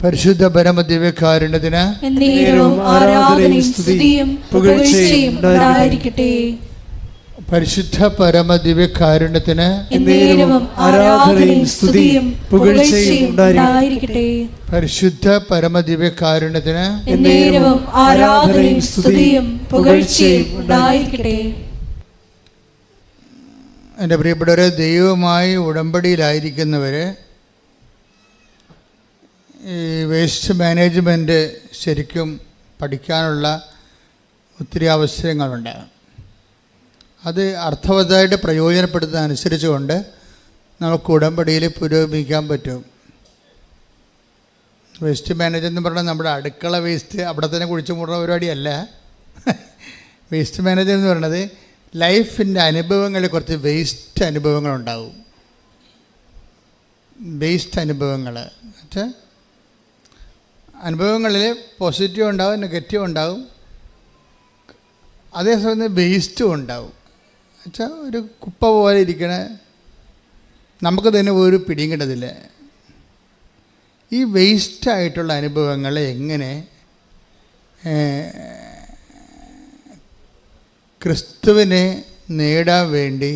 പരിശുദ്ധ പരമദിവ്യകാരുണ്യത്തിന് ആരാധനയും സ്തുതിയും പുകഴ്ചയും ഉണ്ടായിരിക്കട്ടെ. പരിശുദ്ധ പരമദിവ്യകാരുണ്യത്തിന് ആരാധനയും സ്തുതിയും പുകഴ്ചയും ഉണ്ടായിരിക്കട്ടെ. പരിശുദ്ധ പരമദിവ്യകാരുണ്യത്തിന് ആരാധനയും സ്തുതിയും പുകഴ്ചയും ഉണ്ടായിരിക്കട്ടെ. എൻ്റെ പ്രിയപ്പെട്ടവരെ, ദൈവവുമായി ഉടമ്പടിയിലായിരിക്കുന്നവർ ഈ വേസ്റ്റ് മാനേജ്മെൻറ്റ് ശരിക്കും പഠിക്കാനുള്ള ഒത്തിരി അവസരങ്ങളുണ്ട്. അത് അർത്ഥവത്തായിട്ട് പ്രയോജനപ്പെടുത്തുന്ന അനുസരിച്ചുകൊണ്ട് നമുക്ക് ഉടമ്പടിയിൽ പുരോഗമിക്കാൻ പറ്റും. വേസ്റ്റ് മാനേജ് എന്ന് പറഞ്ഞാൽ നമ്മുടെ അടുക്കള വേസ്റ്റ് അവിടെ തന്നെ കുഴിച്ചു മൂടുന്ന പരിപാടിയല്ല. വേസ്റ്റ് മാനേജ് എന്ന് പറയുന്നത് ലൈഫിൻ്റെ അനുഭവങ്ങളിൽ കുറച്ച് വേസ്റ്റ് അനുഭവങ്ങളുണ്ടാവും. വേസ്റ്റ് അനുഭവങ്ങൾ എന്നുവെച്ചാൽ അനുഭവങ്ങളിൽ പോസിറ്റീവ് ഉണ്ടാവും, നെഗറ്റീവ് ഉണ്ടാവും, അതേസമയം വേസ്റ്റും ഉണ്ടാവും. എന്നുവെച്ചാൽ ഒരു കുപ്പ പോലെ ഇരിക്കണ നമുക്ക് തന്നെ ഒരു പിടിയും കിട്ടത്തില്ല. ഈ വേസ്റ്റായിട്ടുള്ള അനുഭവങ്ങളെ എങ്ങനെ ക്രിസ്തുവിനെ നേടാൻ വേണ്ടി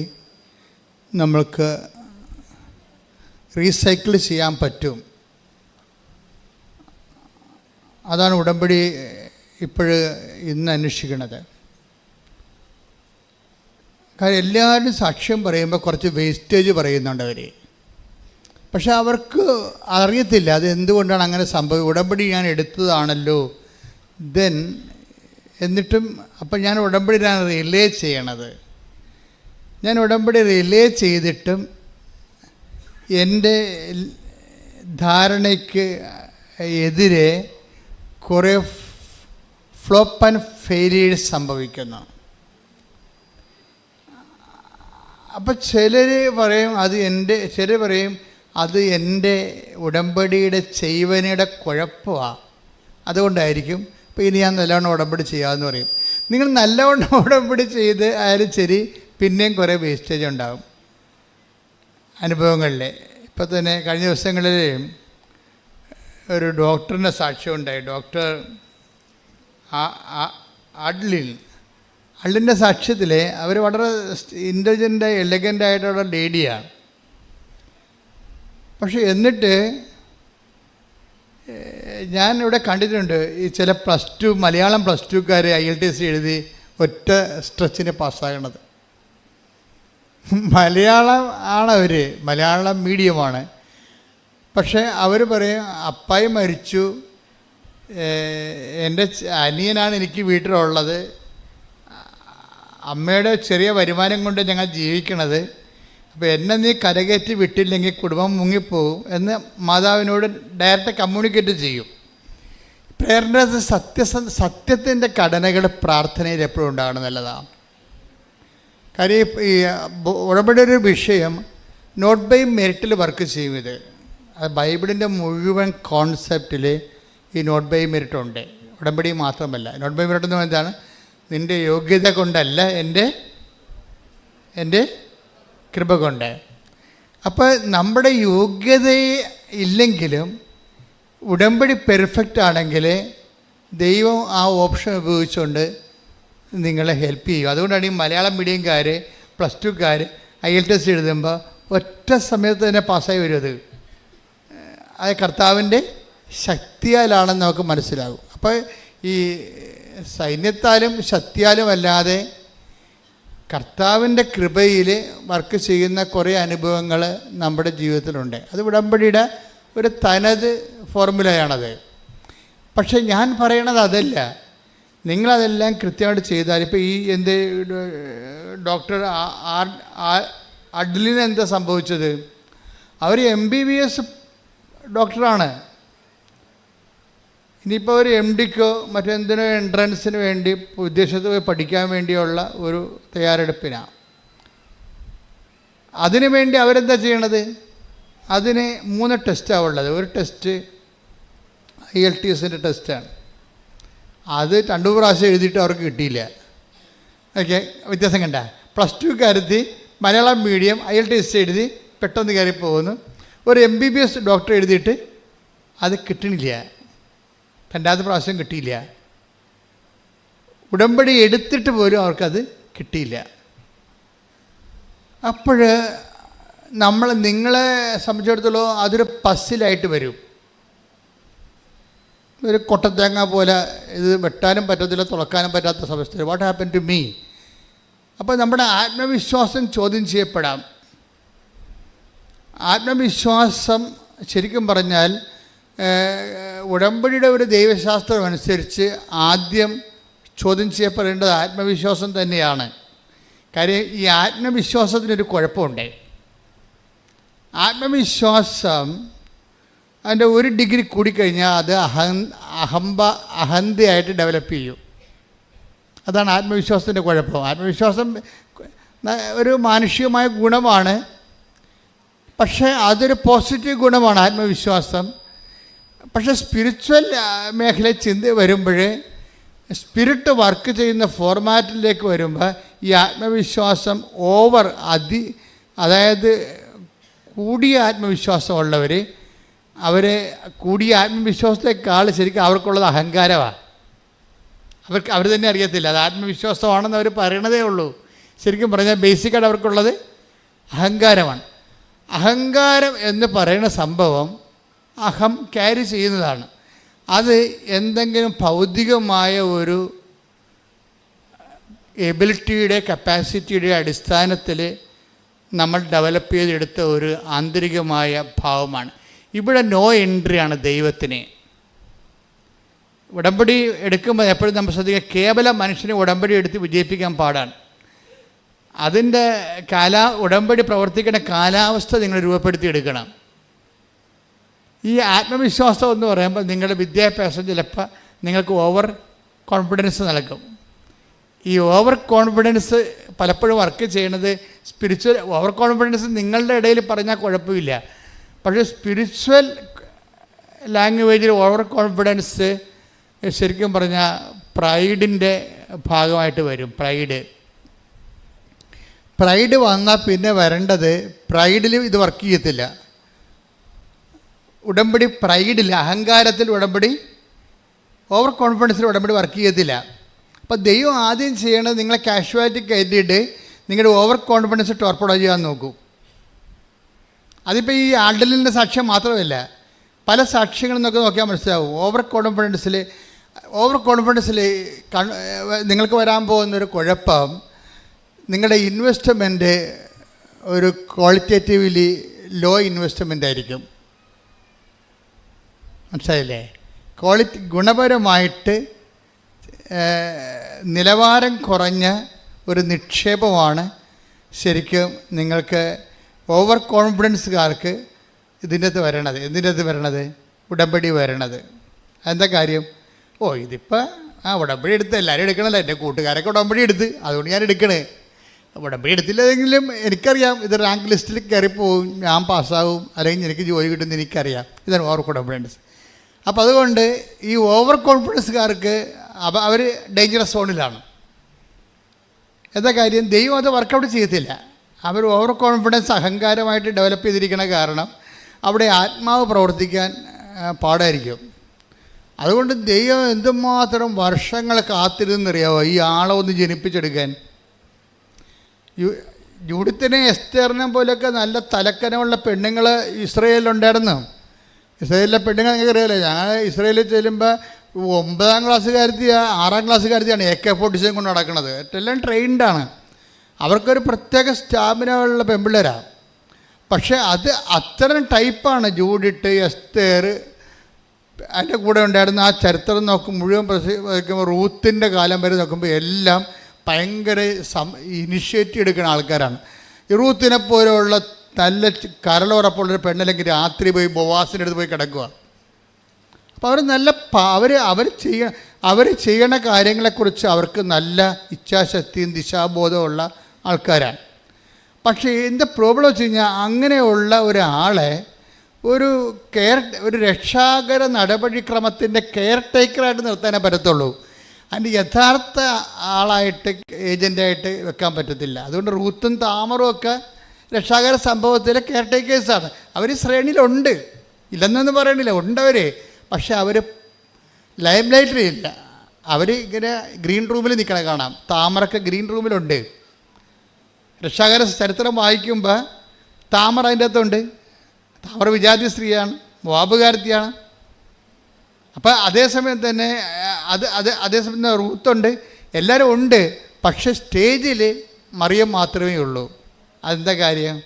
നമ്മൾക്ക് റീസൈക്കിൾ ചെയ്യാൻ പറ്റും. അതാണ് ഉടമ്പടി ഇന്ന് അന്വേഷിക്കുന്നത്. കാര്യം എല്ലാവരും സാക്ഷ്യം പറയുമ്പോൾ കുറച്ച് വേസ്റ്റേജ് പറയുന്നുണ്ട് അവർ. പക്ഷെ അവർക്ക് അറിയത്തില്ല അത് എന്തുകൊണ്ടാണ് അങ്ങനെ സംഭവിക്കുക. ഉടമ്പടി ഞാൻ എടുത്തതാണല്ലോ, ദെൻ എന്നിട്ടും അപ്പം ഞാൻ ഉടമ്പടിയിലാണ് റിലേ ചെയ്യണത്. ഞാൻ ഉടമ്പടി റിലേ ചെയ്തിട്ടും എൻ്റെ ധാരണയ്ക്ക് എതിരെ കുറേ ഫ്ലോപ്പ് ആൻഡ് ഫെയിലിയേഴ്സ് സംഭവിക്കുന്നു. അപ്പം ചിലർ പറയും അത് എൻ്റെ ഉടമ്പടിയുടെ ചെയ്വനയുടെ കുഴപ്പമാണ്, അതുകൊണ്ടായിരിക്കും. അപ്പോൾ ഇനി ഞാൻ നല്ലവണ്ണം ഉടമ്പടി ചെയ്യാമെന്ന് പറയും. നിങ്ങൾ നല്ലവണ്ണം ഉടമ്പടി ചെയ്ത് ആയാലും ശരി, പിന്നെയും കുറേ വേസ്റ്റേജ് ഉണ്ടാകും അനുഭവങ്ങളിൽ. ഇപ്പം തന്നെ കഴിഞ്ഞ ദിവസങ്ങളിൽ ഒരു ഡോക്ടറിൻ്റെ സാക്ഷ്യം ഉണ്ടായി. ഡോക്ടർ അള്ളിൻ്റെ സാക്ഷ്യത്തിൽ അവർ വളരെ ഇൻ്റലിജൻ്റായി എലഗൻ്റായിട്ടുള്ള ലേഡിയാണ്. പക്ഷെ എന്നിട്ട് ഞാൻ ഇവിടെ കണ്ടിട്ടുണ്ട് ഈ ചില മലയാളം പ്ലസ് ടുക്കാർ IELTS എഴുതി ഒറ്റ സ്ട്രെച്ചിന് പാസ്സാകണത്. മലയാളം ആണവർ, മലയാളം മീഡിയമാണ്. പക്ഷേ അവർ പറയും അപ്പായി മരിച്ചു, എൻ്റെ അനിയനാണ് എനിക്ക് വീട്ടിലുള്ളത്, അമ്മയുടെ ചെറിയ വരുമാനം കൊണ്ട് ഞങ്ങൾ ജീവിക്കണത്, അപ്പോൾ എന്നെ നീ കരകയറ്റി വിട്ടില്ലെങ്കിൽ കുടുംബം മുങ്ങിപ്പോവും എന്ന് മാതാവിനോട് ഡയറക്റ്റ് കമ്മ്യൂണിക്കേറ്റ് ചെയ്യും. പ്രേരണ സത്യത്തിൻ്റെ ഘടനകൾ പ്രാർത്ഥനയിൽ എപ്പോഴും ഉണ്ടാകണം, നല്ലതാണ്. കാര്യം ഈ ഉടമ്പടി ഒരു വിഷയം നോട്ട് ബൈ മെറിറ്റിൽ വർക്ക് ചെയ്യും. ഇത് ബൈബിളിൻ്റെ മുഴുവൻ കോൺസെപ്റ്റിൽ ഈ നോട്ട് ബൈ മെറിറ്റ് ഉണ്ട്. ഉടമ്പടി മാത്രമല്ല. നോട്ട് ബൈ മെറിറ്റ് എന്ന് പറഞ്ഞാൽ എന്താണ്? നിൻ്റെ യോഗ്യത കൊണ്ടല്ല, എൻ്റെ കൃപ കൊണ്ട്. അപ്പോൾ നമ്മുടെ യോഗ്യത ഇല്ലെങ്കിലും ഉടമ്പടി പെർഫെക്റ്റ് ആണെങ്കിൽ ദൈവം ആ ഓപ്ഷൻ ഉപയോഗിച്ചുകൊണ്ട് നിങ്ങളെ ഹെൽപ്പ് ചെയ്യും. അതുകൊണ്ടാണ് ഈ മലയാളം മീഡിയംകാർ പ്ലസ് ടുക്കാർ IELTS എഴുതുമ്പോൾ ഒറ്റ സമയത്ത് തന്നെ പാസ്സായി വരും. അത് കർത്താവിൻ്റെ ശക്തിയാലാണെന്ന് നമുക്ക് മനസ്സിലാകും. അപ്പോൾ ഈ സൈന്യത്താലും ശക്തിയാലും അല്ലാതെ കർത്താവിൻ്റെ കൃപയിൽ വർക്ക് ചെയ്യുന്ന കുറേ അനുഭവങ്ങൾ നമ്മുടെ ജീവിതത്തിലുണ്ട്. അത് ഉടമ്പടിയുടെ ഒരു തനത് ഫോർമുലയാണത്. പക്ഷെ ഞാൻ പറയണത് അതല്ല. നിങ്ങളതെല്ലാം കൃത്യമായിട്ട് ചെയ്താൽ, ഇപ്പോൾ ഈ ഡോക്ടർ അഡ്ലിന് എന്താ സംഭവിച്ചത്? അവർ MBBS ഡോക്ടറാണ്. ഇനിയിപ്പോൾ ഒരു MDക്കോ മറ്റെന്തിനോ എൻട്രൻസിന് വേണ്ടി വിദേശത്ത് പോയി പഠിക്കാൻ വേണ്ടിയുള്ള ഒരു തയ്യാറെടുപ്പിനാണ്. അതിനു വേണ്ടി അവരെന്താ ചെയ്യണത്? അതിന് 3 ടെസ്റ്റാണ് ഉള്ളത്. ഒരു ടെസ്റ്റ് IELTSൻ്റെ ടെസ്റ്റാണ്. അത് 2 പ്രാവശ്യം എഴുതിയിട്ട് അവർക്ക് കിട്ടിയില്ല. ഓക്കെ, വ്യത്യാസം കണ്ട. പ്ലസ് 2 കരുതി മലയാളം മീഡിയം IELTS എഴുതി പെട്ടെന്ന് കയറി പോകുന്നു. ഒരു MBBS ഡോക്ടർ എഴുതിയിട്ട് അത് കിട്ടണില്ല, രണ്ടാമത്തെ പ്രാവശ്യം കിട്ടിയില്ല. ഉടമ്പടി എടുത്തിട്ട് പോലും അവർക്കത് കിട്ടിയില്ല. അപ്പോൾ നിങ്ങളെ സംബന്ധിച്ചിടത്തോളം അതൊരു പസ്സിലായിട്ട് വരും. ഒരു കൊട്ടത്തേങ്ങ പോലെ ഇത് വെട്ടാനും പറ്റത്തില്ല, തുളക്കാനും പറ്റാത്ത അവസ്ഥ. What happen to me? അപ്പോൾ നമ്മുടെ ആത്മവിശ്വാസം ചോദ്യം ചെയ്യപ്പെടാം. ആത്മവിശ്വാസം ശരിക്കും പറഞ്ഞാൽ ഉടമ്പടിയുടെ ഒരു ദൈവശാസ്ത്രം അനുസരിച്ച് ആദ്യം ചോദ്യം ചെയ്യപ്പെടേണ്ടത് ആത്മവിശ്വാസം തന്നെയാണ്. കാര്യം ഈ ആത്മവിശ്വാസത്തിനൊരു കുഴപ്പമുണ്ട്. ആത്മവിശ്വാസം അതിൻ്റെ ഒരു ഡിഗ്രി കൂടിക്കഴിഞ്ഞാൽ അത് അഹന്തയായിട്ട് ഡെവലപ്പ് ചെയ്യും. അതാണ് ആത്മവിശ്വാസത്തിൻ്റെ കുഴപ്പം. ആത്മവിശ്വാസം ഒരു മാനുഷികമായ ഗുണമാണ്, പക്ഷേ അതൊരു പോസിറ്റീവ് ഗുണമാണ് ആത്മവിശ്വാസം. പക്ഷേ സ്പിരിച്വൽ മേഖലയിൽ ചിന്ത വരുമ്പോൾ, സ്പിരിറ്റ് വർക്ക് ചെയ്യുന്ന ഫോർമാറ്റിലേക്ക് വരുമ്പോൾ ഈ ആത്മവിശ്വാസം അതായത് കൂടിയ ആത്മവിശ്വാസമുള്ളവർ, കൂടിയ ആത്മവിശ്വാസത്തെക്കാൾ ശരിക്കും അവർക്കുള്ളത് അഹങ്കാരമാണ്. അവർ തന്നെ അറിയത്തില്ല അത് ആത്മവിശ്വാസമാണെന്ന് അവർ പറയണതേ ഉള്ളൂ. ശരിക്കും പറഞ്ഞാൽ ബേസിക്കായിട്ട് അവർക്കുള്ളത് അഹങ്കാരമാണ്. അഹങ്കാരം എന്ന് പറയുന്ന സംഭവം അഹം ക്യാരി ചെയ്യുന്നതാണ്. അത് എന്തെങ്കിലും ഭൗതികമായ ഒരു എബിലിറ്റിയുടെ കപ്പാസിറ്റിയുടെ അടിസ്ഥാനത്തിൽ നമ്മൾ ഡെവലപ്പ് ചെയ്തെടുത്ത ഒരു ആന്തരികമായ ഭാവമാണ്. ഇവിടെ നോ എൻട്രിയാണ് ദൈവത്തിന്. ഉടമ്പടി എടുക്കുമ്പോൾ എപ്പോഴും നമ്മൾ ശ്രദ്ധിക്കുക, കേവല മനുഷ്യനെ ഉടമ്പടി എടുത്ത് വിജയിപ്പിക്കാൻ പാടാണ്. അതിൻ്റെ ഉടമ്പടി പ്രവർത്തിക്കുന്ന കാലാവസ്ഥ നിങ്ങൾ രൂപപ്പെടുത്തിയെടുക്കണം. ഈ ആത്മവിശ്വാസം എന്ന് പറയുമ്പോൾ നിങ്ങളുടെ വിദ്യാഭ്യാസം ചിലപ്പോൾ നിങ്ങൾക്ക് ഓവർ കോൺഫിഡൻസ് നൽകും. ഈ ഓവർ കോൺഫിഡൻസ് പലപ്പോഴും വർക്ക് ചെയ്യണത് സ്പിരിച്വൽ ഓവർ കോൺഫിഡൻസ് നിങ്ങളുടെ ഇടയിൽ പറഞ്ഞാൽ കുഴപ്പമില്ല. പക്ഷേ സ്പിരിച്വൽ ലാംഗ്വേജിൽ ഓവർ കോൺഫിഡൻസ് ശരിക്കും പറഞ്ഞാൽ പ്രൈഡിൻ്റെ ഭാഗമായിട്ട് വരും. പ്രൈഡ് വന്നാൽ പിന്നെ വരേണ്ടത്, പ്രൈഡിൽ ഇത് വർക്ക് ചെയ്യത്തില്ല. ഉടമ്പടി പ്രൈഡിൽ, അഹങ്കാരത്തിൽ ഉടമ്പടി, ഓവർ കോൺഫിഡൻസിൽ ഉടമ്പടി വർക്ക് ചെയ്യത്തില്ല. അപ്പോൾ ദൈവം ആദ്യം ചെയ്യണത് നിങ്ങളെ കാഷ്വാലിറ്റി കയറ്റിയിട്ട് നിങ്ങളുടെ ഓവർ കോൺഫിഡൻസ് ടോർപ്പഡോ ചെയ്യാൻ നോക്കൂ. അതിപ്പോൾ ഈ ആഡലിൻ്റെ സാക്ഷ്യം മാത്രമല്ല, പല സാക്ഷ്യങ്ങളിൽ നിന്നൊക്കെ നോക്കിയാൽ മനസ്സിലാവും. ഓവർ കോൺഫിഡൻസിൽ നിങ്ങൾക്ക് വരാൻ പോകുന്നൊരു കുഴപ്പം, നിങ്ങളുടെ ഇൻവെസ്റ്റ്മെൻറ്റ് ഒരു ക്വാളിറ്റേറ്റീവ്ലി ലോ ഇൻവെസ്റ്റ്മെൻ്റ് ആയിരിക്കും. മനസ്സിലായില്ലേ? ഗുണപരമായിട്ട് നിലവാരം കുറഞ്ഞ ഒരു നിക്ഷേപമാണ് ശരിക്കും നിങ്ങൾക്ക് ഓവർ കോൺഫിഡൻസുകാർക്ക് ഇതിൻ്റെ അകത്ത് വരണത് ഉടമ്പടി വരണത്. എന്താ കാര്യം? ഇതിപ്പോൾ ഉടമ്പടി എടുത്ത് എല്ലാവരും എടുക്കണമല്ലോ, എൻ്റെ കൂട്ടുകാരൊക്കെ ഉടമ്പടി എടുത്ത്, അതുകൊണ്ട് ഞാൻ എടുക്കണേ. ഉടമ്പടി എടുത്തില്ലെങ്കിലും എനിക്കറിയാം ഇത് റാങ്ക് ലിസ്റ്റിൽ കയറിപ്പോവും, ഞാൻ പാസ്സാവും, അല്ലെങ്കിൽ എനിക്ക് ജോലി കിട്ടുമെന്ന് എനിക്കറിയാം. ഇതാണ് ഓവർ കോൺഫിഡൻസ്. അപ്പോൾ അതുകൊണ്ട് ഈ ഓവർ കോൺഫിഡൻസുകാർക്ക് അവർ ഡേഞ്ചറസ് സോണിലാണ്. എന്താ കാര്യം? ദൈവം അത് വർക്കൗട്ട് ചെയ്യത്തില്ല. അവർ ഓവർ കോൺഫിഡൻസ് അഹങ്കാരമായിട്ട് ഡെവലപ്പ് ചെയ്തിരിക്കണ കാരണം അവിടെ ആത്മാവ് പ്രവർത്തിക്കാൻ പാടായിരിക്കും. അതുകൊണ്ട് ദൈവം എന്തുമാത്രം വർഷങ്ങൾ കാത്തിരുന്നറിയാവോ ഈ ആളെ ഒന്ന് ജനിപ്പിച്ചെടുക്കാൻ. ജൂഡിത്തിനെ എസ്തേറിനെ പോലെയൊക്കെ നല്ല തലക്കനമുള്ള പെണ്ണുങ്ങൾ ഇസ്രയേലിലുണ്ടായിരുന്നു. ഇസ്രയേലിലെ പെണ്ണുങ്ങൾ നിങ്ങൾക്ക് അറിയാമല്ലോ. ഞങ്ങൾ ഇസ്രയേലിൽ ചെല്ലുമ്പോൾ 9ാം ക്ലാസ്സുകാരത്തി 6ാം ക്ലാസ്സുകാരത്തിയാണ് AK-47 കൊണ്ട് നടക്കുന്നത്. എല്ലാം ട്രെയിൻഡാണ്. അവർക്കൊരു പ്രത്യേക സ്റ്റാമിന ഉള്ള പെൺപിള്ളേരാണ്. പക്ഷേ അത് അത്തരം ടൈപ്പാണ് ജൂഡിറ്റ്, എസ്തേർ. അതിൻ്റെ കൂടെ ഉണ്ടായിരുന്ന ആ ചരിത്രം മുഴുവൻ നോക്കുമ്പോൾ റൂത്തിൻ്റെ കാലം വരെ നോക്കുമ്പോൾ എല്ലാം ഭയങ്കര ഇനിഷ്യേറ്റീവ് എടുക്കുന്ന ആൾക്കാരാണ്. ഈ റൂത്തിനെ പോലെയുള്ള നല്ല കരളുറപ്പുള്ളൊരു പെണ്ണല്ലെങ്കിൽ രാത്രി പോയി ബോവാസിൻ്റെ അടുത്ത് പോയി കിടക്കുക. അപ്പോൾ അവർ ചെയ്യണ കാര്യങ്ങളെക്കുറിച്ച് അവർക്ക് നല്ല ഇച്ഛാശക്തിയും ദിശാബോധമുള്ള ആൾക്കാരാണ്. പക്ഷേ എൻ്റെ പ്രോബ്ലം വെച്ച് കഴിഞ്ഞാൽ അങ്ങനെയുള്ള ഒരാളെ ഒരു രക്ഷാകര നടപടിക്രമത്തിൻ്റെ കെയർ ടേക്കറായിട്ട് നിർത്താനേ പറ്റത്തുള്ളൂ. അതിൻ്റെ യഥാർത്ഥ ആളായിട്ട് ഏജൻ്റായിട്ട് വെക്കാൻ പറ്റത്തില്ല. അതുകൊണ്ട് റൂത്തും താമറും ഒക്കെ രക്ഷാകര സംഭവത്തിലെ കെയർ ടേക്കേഴ്സാണ്. അവർ ശ്രേണിയിലുണ്ട്, ഇല്ലെന്നൊന്നും പറയണില്ല, ഉണ്ടവർ. പക്ഷെ അവർ ലൈം ലൈറ്റിലില്ല. അവർ ഇങ്ങനെ ഗ്രീൻ റൂമിൽ നിൽക്കണ കാണാം. താമരക്ക് ഗ്രീൻ റൂമിലുണ്ട്. രക്ഷാകര ചരിത്രം വായിക്കുമ്പോൾ താമര അതിൻ്റെ അകത്തുണ്ട്. താമര വിജാതി സ്ത്രീയാണ്, മോവാബുകാരത്തിയാണ്. അപ്പം അതേസമയം തന്നെ അതേസമയം തന്നെ റൂത്തുണ്ട്, എല്ലാവരും ഉണ്ട്. പക്ഷെ സ്റ്റേജിൽ മറിയം മാത്രമേ ഉള്ളൂ. അതെന്താ കാര്യം?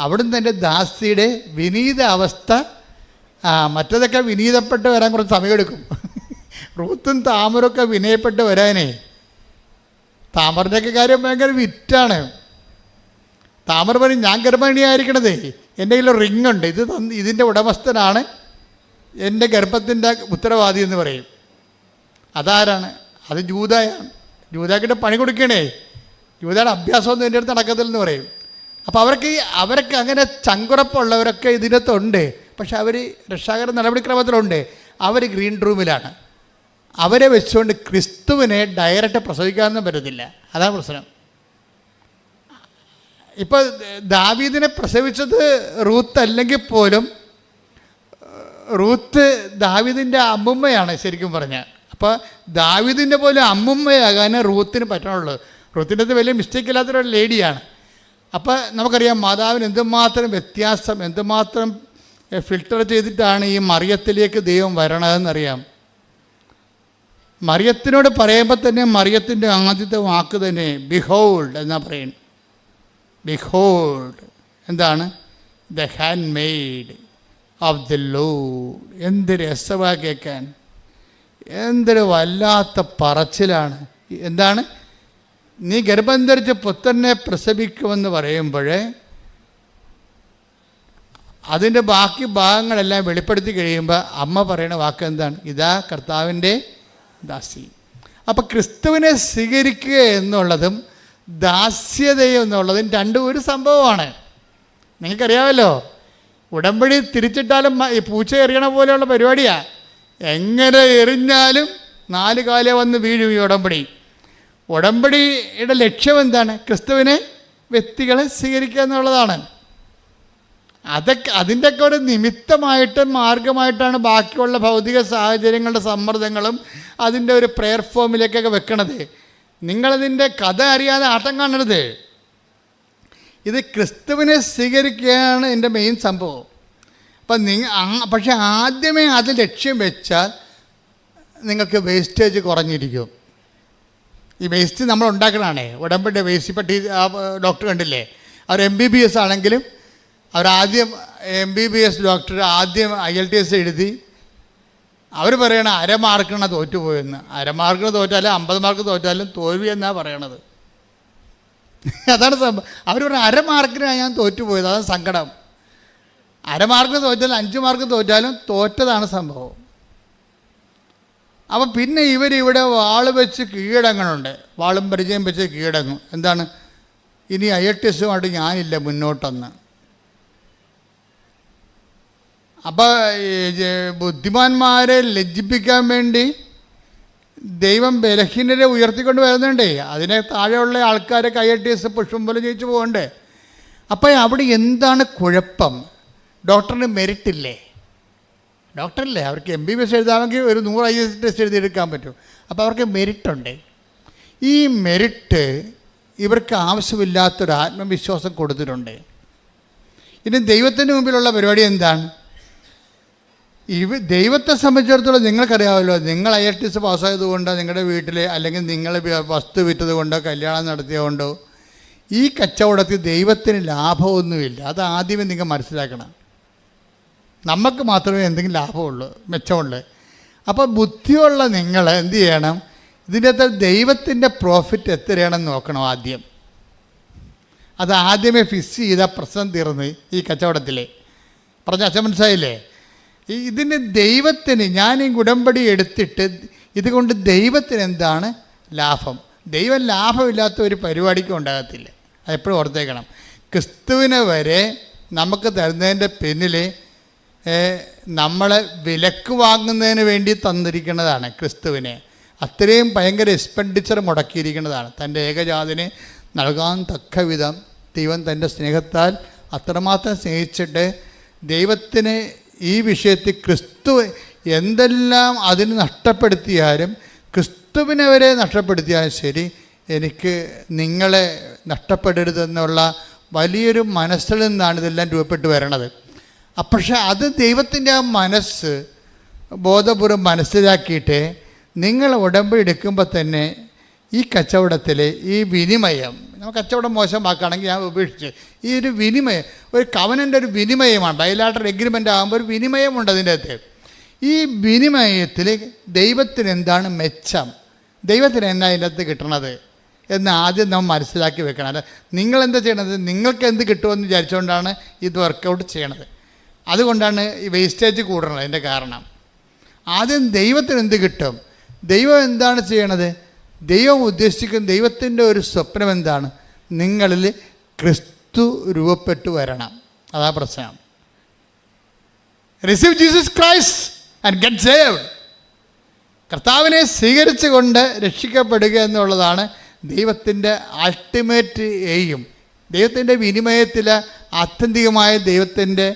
അവിടുന്ന് തന്നെ ദാസിയുടെ വിനീത അവസ്ഥ. മറ്റതൊക്കെ വിനീതപ്പെട്ട് വരാൻ കുറച്ച് സമയമെടുക്കും. റൂത്തും താമരൊക്കെ വിനയപ്പെട്ട് വരാനേ. താമറിൻ്റെയൊക്കെ കാര്യം ഭയങ്കര വിറ്റാണ്. താമര പറയും, ഞാൻ ഗർഭിണിയായിരിക്കണതേ, എൻ്റെ കയ്യിൽ റിങ് ഉണ്ട്, ഇതിൻ്റെ ഉടമസ്ഥനാണ് എൻ്റെ ഗർഭത്തിൻ്റെ ഉത്തരവാദി എന്ന് പറയും. അതാരാണ്? അത് ജൂദയാണ്. ജൂദാക്കിട്ട് പണി കൊടുക്കണേ. ജൂദയുടെ അഭ്യാസമൊന്നും എൻ്റെ അടുത്ത് നടക്കത്തില്ലെന്ന് പറയും. അപ്പോൾ അവർക്ക് അങ്ങനെ ചങ്കുറപ്പുള്ളവരൊക്കെ ഇതിനകത്തുണ്ട്. പക്ഷെ അവർ രക്ഷാകര നടപടിക്രമത്തിലുണ്ട്. അവർ ഗ്രീൻ റൂമിലാണ്. അവരെ വെച്ചുകൊണ്ട് ക്രിസ്തുവിനെ ഡയറക്റ്റ് പ്രസവിക്കാനൊന്നും പറ്റത്തില്ല. അതാണ് പ്രശ്നം. ഇപ്പോൾ ദാവീദിനെ പ്രസവിച്ചത് റൂത്ത് അല്ലെങ്കിൽ പോലും റൂത്ത് ദാവീദിൻ്റെ അമ്മുമ്മയാണ് ശരിക്കും പറഞ്ഞാൽ. അപ്പോൾ ദാവീദിൻ്റെ പോലും അമ്മുമ്മയാകാൻ റൂത്തിന് പറ്റണുള്ളൂ. റൂത്തിൻ്റെ അത് വലിയ മിസ്റ്റേക്ക് ഇല്ലാത്തൊരു ലേഡിയാണ്. അപ്പോൾ നമുക്കറിയാം മാതാവിന് എന്തുമാത്രം വ്യത്യാസം, എന്തുമാത്രം ഫിൽട്ടർ ചെയ്തിട്ടാണ് ഈ മറിയത്തിലേക്ക് ദൈവം വരണതെന്നറിയാം. മറിയത്തിനോട് പറയുമ്പോൾ തന്നെ മറിയത്തിൻ്റെ ആദ്യത്തെ വാക്ക് തന്നെ ബിഹോൾഡ് എന്നാ പറയുന്നത്. ബിഹോൾഡ് എന്താണ്? The hand made of the Lord. എന്ത് രസമാ കേൾക്കാൻ, എന്തൊരു വല്ലാത്ത പറച്ചിലാണ്. എന്താണ്? നീ ഗർഭം ധരിച്ച് പുത്രനെ പ്രസവിക്കുമെന്ന് പറയുമ്പോൾ അതിൻ്റെ ബാക്കി ഭാഗങ്ങളെല്ലാം വെളിപ്പെടുത്തി കഴിയുമ്പോൾ അമ്മ പറയുന്ന വാക്ക് എന്താണ്? ഇതാ കർത്താവിൻ്റെ ദാസി. അപ്പം ക്രിസ്തുവിനെ സ്വീകരിക്കുക എന്നുള്ളതും ദാസ്യതയും എന്നുള്ളതും രണ്ടും ഒരു സംഭവമാണ്. നിങ്ങൾക്കറിയാമല്ലോ, ഉടമ്പടി തിരിച്ചിട്ടാലും ഈ പൂച്ച എറിയണ പോലെയുള്ള പരിപാടിയാണ്. എങ്ങനെ എറിഞ്ഞാലും 4 കാലേ വന്ന് വീഴും ഈ ഉടമ്പടി. ഉടമ്പടിയുടെ ലക്ഷ്യം എന്താണ്? ക്രിസ്തുവിനെ വ്യക്തികളെ സ്വീകരിക്കുക എന്നുള്ളതാണ്. അതിൻ്റെയൊക്കെ ഒരു നിമിത്തമായിട്ട് മാർഗമായിട്ടാണ് ബാക്കിയുള്ള ഭൗതിക സാഹചര്യങ്ങളുടെ സമ്മർദ്ദങ്ങളും അതിൻ്റെ ഒരു പ്രെയർ ഫോമിലേക്കൊക്കെ വെക്കണത്. നിങ്ങളതിൻ്റെ കഥ അറിയാതെ ആട്ടം കാണരുത്. ഇത് ക്രിസ്തുവിനെ സ്വീകരിക്കുകയാണ് എൻ്റെ മെയിൻ സംഭവം. അപ്പം പക്ഷെ ആദ്യമേ അത് ലക്ഷ്യം വെച്ചാൽ നിങ്ങൾക്ക് വേസ്റ്റേജ് കുറഞ്ഞിരിക്കും. ഈ വേസ്റ്റ് നമ്മൾ ഉണ്ടാക്കണതാണേ, ഉടമ്പടി വേസ്റ്റ്. ഇപ്പം ഡോക്ടർ കണ്ടില്ലേ, അവർ MBBS ആണെങ്കിലും അവരാദ്യം MBBS ഡോക്ടർ ആദ്യം IELTS എഴുതി അവർ പറയണ 1/2 മാർക്കിനാണ് തോറ്റുപോയെന്ന്. 1/2 മാർക്കിന് തോറ്റാലും 50 മാർക്ക് തോറ്റാലും തോൽവി എന്നാണ് പറയണത്. അതാണ് സംഭവം. അവർ പറഞ്ഞ 1/2 മാർക്കിനാണ് ഞാൻ തോറ്റുപോയത്, അതാണ് സങ്കടം. 1/2 മാർക്കിന് തോറ്റാലും 5 മാർക്ക് തോറ്റാലും തോറ്റതാണ് സംഭവം. അപ്പം പിന്നെ ഇവരിവിടെ വാള് വെച്ച് കീഴടങ്ങണുണ്ട്, വാളും പരിചയം വെച്ച് കീഴടങ്ങും. എന്താണ്? ഇനി IELTSമായിട്ട് ഞാനില്ല മുന്നോട്ടെന്ന്. അപ്പോൾ ബുദ്ധിമാന്മാരെ ലജ്ജിപ്പിക്കാൻ വേണ്ടി ദൈവം ബലഹീനരെ ഉയർത്തിക്കൊണ്ട് വരുന്നുണ്ടേ. അതിനെ താഴെയുള്ള ആൾക്കാരെ IELTS പുഷ്പം പോലെ ജയിച്ചു പോകണ്ടേ. അപ്പോൾ അവിടെ എന്താണ് കുഴപ്പം? ഡോക്ടറിന് മെറിറ്റ് ഇല്ലേ? ഡോക്ടറല്ലേ, അവർക്ക് MBBS എഴുതാമെങ്കിൽ ഒരു 100 IELTS എഴുതിയെടുക്കാൻ പറ്റും. അപ്പോൾ അവർക്ക് മെറിറ്റുണ്ട്. ഈ മെറിറ്റ് ഇവർക്ക് ആവശ്യമില്ലാത്തൊരു ആത്മവിശ്വാസം കൊടുത്തിട്ടുണ്ട്. ഇനി ദൈവത്തിന് മുമ്പിലുള്ള പരിപാടി എന്താണ്? ദൈവത്തെ സംബന്ധിച്ചിടത്തോളം നിങ്ങൾക്കറിയാമല്ലോ, നിങ്ങൾ IELTS പാസ്സായതുകൊണ്ടോ നിങ്ങളുടെ വീട്ടിൽ അല്ലെങ്കിൽ നിങ്ങൾ വസ്തു വിറ്റത് കൊണ്ടോ കല്യാണം നടത്തിയതുകൊണ്ടോ ഈ കച്ചവടത്തിൽ ദൈവത്തിന് ലാഭമൊന്നുമില്ല. അത് ആദ്യമേ നിങ്ങൾ മനസ്സിലാക്കണം. നമുക്ക് മാത്രമേ എന്തെങ്കിലും ലാഭമുള്ളൂ, മെച്ചമുള്ളൂ. അപ്പോൾ ബുദ്ധിയുള്ള നിങ്ങൾ എന്ത് ചെയ്യണം? ഇതിൻ്റെ അകത്ത് ദൈവത്തിൻ്റെ പ്രോഫിറ്റ് എത്രയാണെന്ന് നോക്കണം ആദ്യം. അത് ആദ്യമേ ഫിക്സ് ചെയ്താൽ പ്രശ്നം തീർന്ന് ഈ കച്ചവടത്തിൽ. പറഞ്ഞ അച്ഛൻ മനസ്സിലായില്ലേ? ഇതിന് ദൈവത്തിന് ഞാൻ ഈ ഉടമ്പടി എടുത്തിട്ട് ഇതുകൊണ്ട് ദൈവത്തിന് എന്താണ് ലാഭം? ദൈവം ലാഭമില്ലാത്ത ഒരു പരിപാടിക്കും ഉണ്ടാകത്തില്ല. അതെപ്പോഴും ഓർത്തേക്കണം. ക്രിസ്തുവിനെ വരെ നമുക്ക് തരുന്നതിൻ്റെ പിന്നിൽ നമ്മളെ വിലക്ക് വാങ്ങുന്നതിന് വേണ്ടി തന്നിരിക്കുന്നതാണ് ക്രിസ്തുവിനെ. അത്രയും ഭയങ്കര എക്സ്പെൻഡിച്ചർ മുടക്കിയിരിക്കുന്നതാണ്. തൻ്റെ ഏകജാതിനെ നൽകാൻ തക്ക വിധം ദൈവം തൻ്റെ സ്നേഹത്താൽ അത്രമാത്രം സ്നേഹിച്ചിട്ട് ദൈവത്തിന് ഈ വിഷയത്തിൽ ക്രിസ്തു എന്തെല്ലാം അതിന് നഷ്ടപ്പെടുത്തിയാലും, ക്രിസ്തുവിനെ വരെ നഷ്ടപ്പെടുത്തിയാലും ശരി, എനിക്ക് നിങ്ങളെ നഷ്ടപ്പെടരുതെന്നുള്ള വലിയൊരു മനസ്സിൽ നിന്നാണ് ഇതെല്ലാം രൂപപ്പെട്ട് വരണത്. പക്ഷേ അത് ദൈവത്തിൻ്റെ ആ മനസ്സ് ബോധപൂർവ്വം മനസ്സിലാക്കിയിട്ട് നിങ്ങൾ ഉടമ്പടി എടുക്കുമ്പോൾ തന്നെ ഈ കച്ചവടത്തിൽ ഈ വിനിമയം, നമുക്ക് കച്ചവടം മോശമാക്കുകയാണെങ്കിൽ ഞാൻ ഉപേക്ഷിച്ച് ഈ ഒരു വിനിമയം, ഒരു കവനൻ്റെ ഒരു വിനിമയമാണ്, ബൈലാറ്ററൽ എഗ്രിമെൻ്റ് ആകുമ്പോൾ ഒരു വിനിമയമുണ്ട് അതിൻ്റെ അകത്ത്. ഈ വിനിമയത്തിൽ ദൈവത്തിന് എന്താണ് മെച്ചം, ദൈവത്തിന് എന്താ അതിൻ്റെ അകത്ത് കിട്ടണത് എന്ന് ആദ്യം നമ്മൾ മനസ്സിലാക്കി വെക്കണം. അല്ല നിങ്ങളെന്താ ചെയ്യണത്, നിങ്ങൾക്ക് എന്ത് കിട്ടുമെന്ന് വിചാരിച്ചുകൊണ്ടാണ് ഇത് വർക്കൗട്ട് ചെയ്യണത്. അതുകൊണ്ടാണ് ഈ വേസ്റ്റേജ് കൂടണത്. അതിൻ്റെ കാരണം ആദ്യം ദൈവത്തിന് എന്ത് കിട്ടും, ദൈവം എന്താണ് ചെയ്യണത്, ദൈവം ഉദ്ദേശിക്കുന്ന ദൈവത്തിൻ്റെ ഒരു സ്വപ്നം എന്താണ്, നിങ്ങളിൽ ക്രിസ്തു രൂപപ്പെട്ടു വരണം. അതാ പ്രശ്നം. Receive Jesus Christ and get saved. കർത്താവിനെ സ്വീകരിച്ചുകൊണ്ട് രക്ഷിക്കപ്പെടുക എന്നുള്ളതാണ് ദൈവത്തിൻ്റെ അൾട്ടിമേറ്റ് എയിം. ദൈവത്തിൻ്റെ വിനിമയത്തിൽ ആത്യന്തികമായ ദൈവത്തിൻ്റെ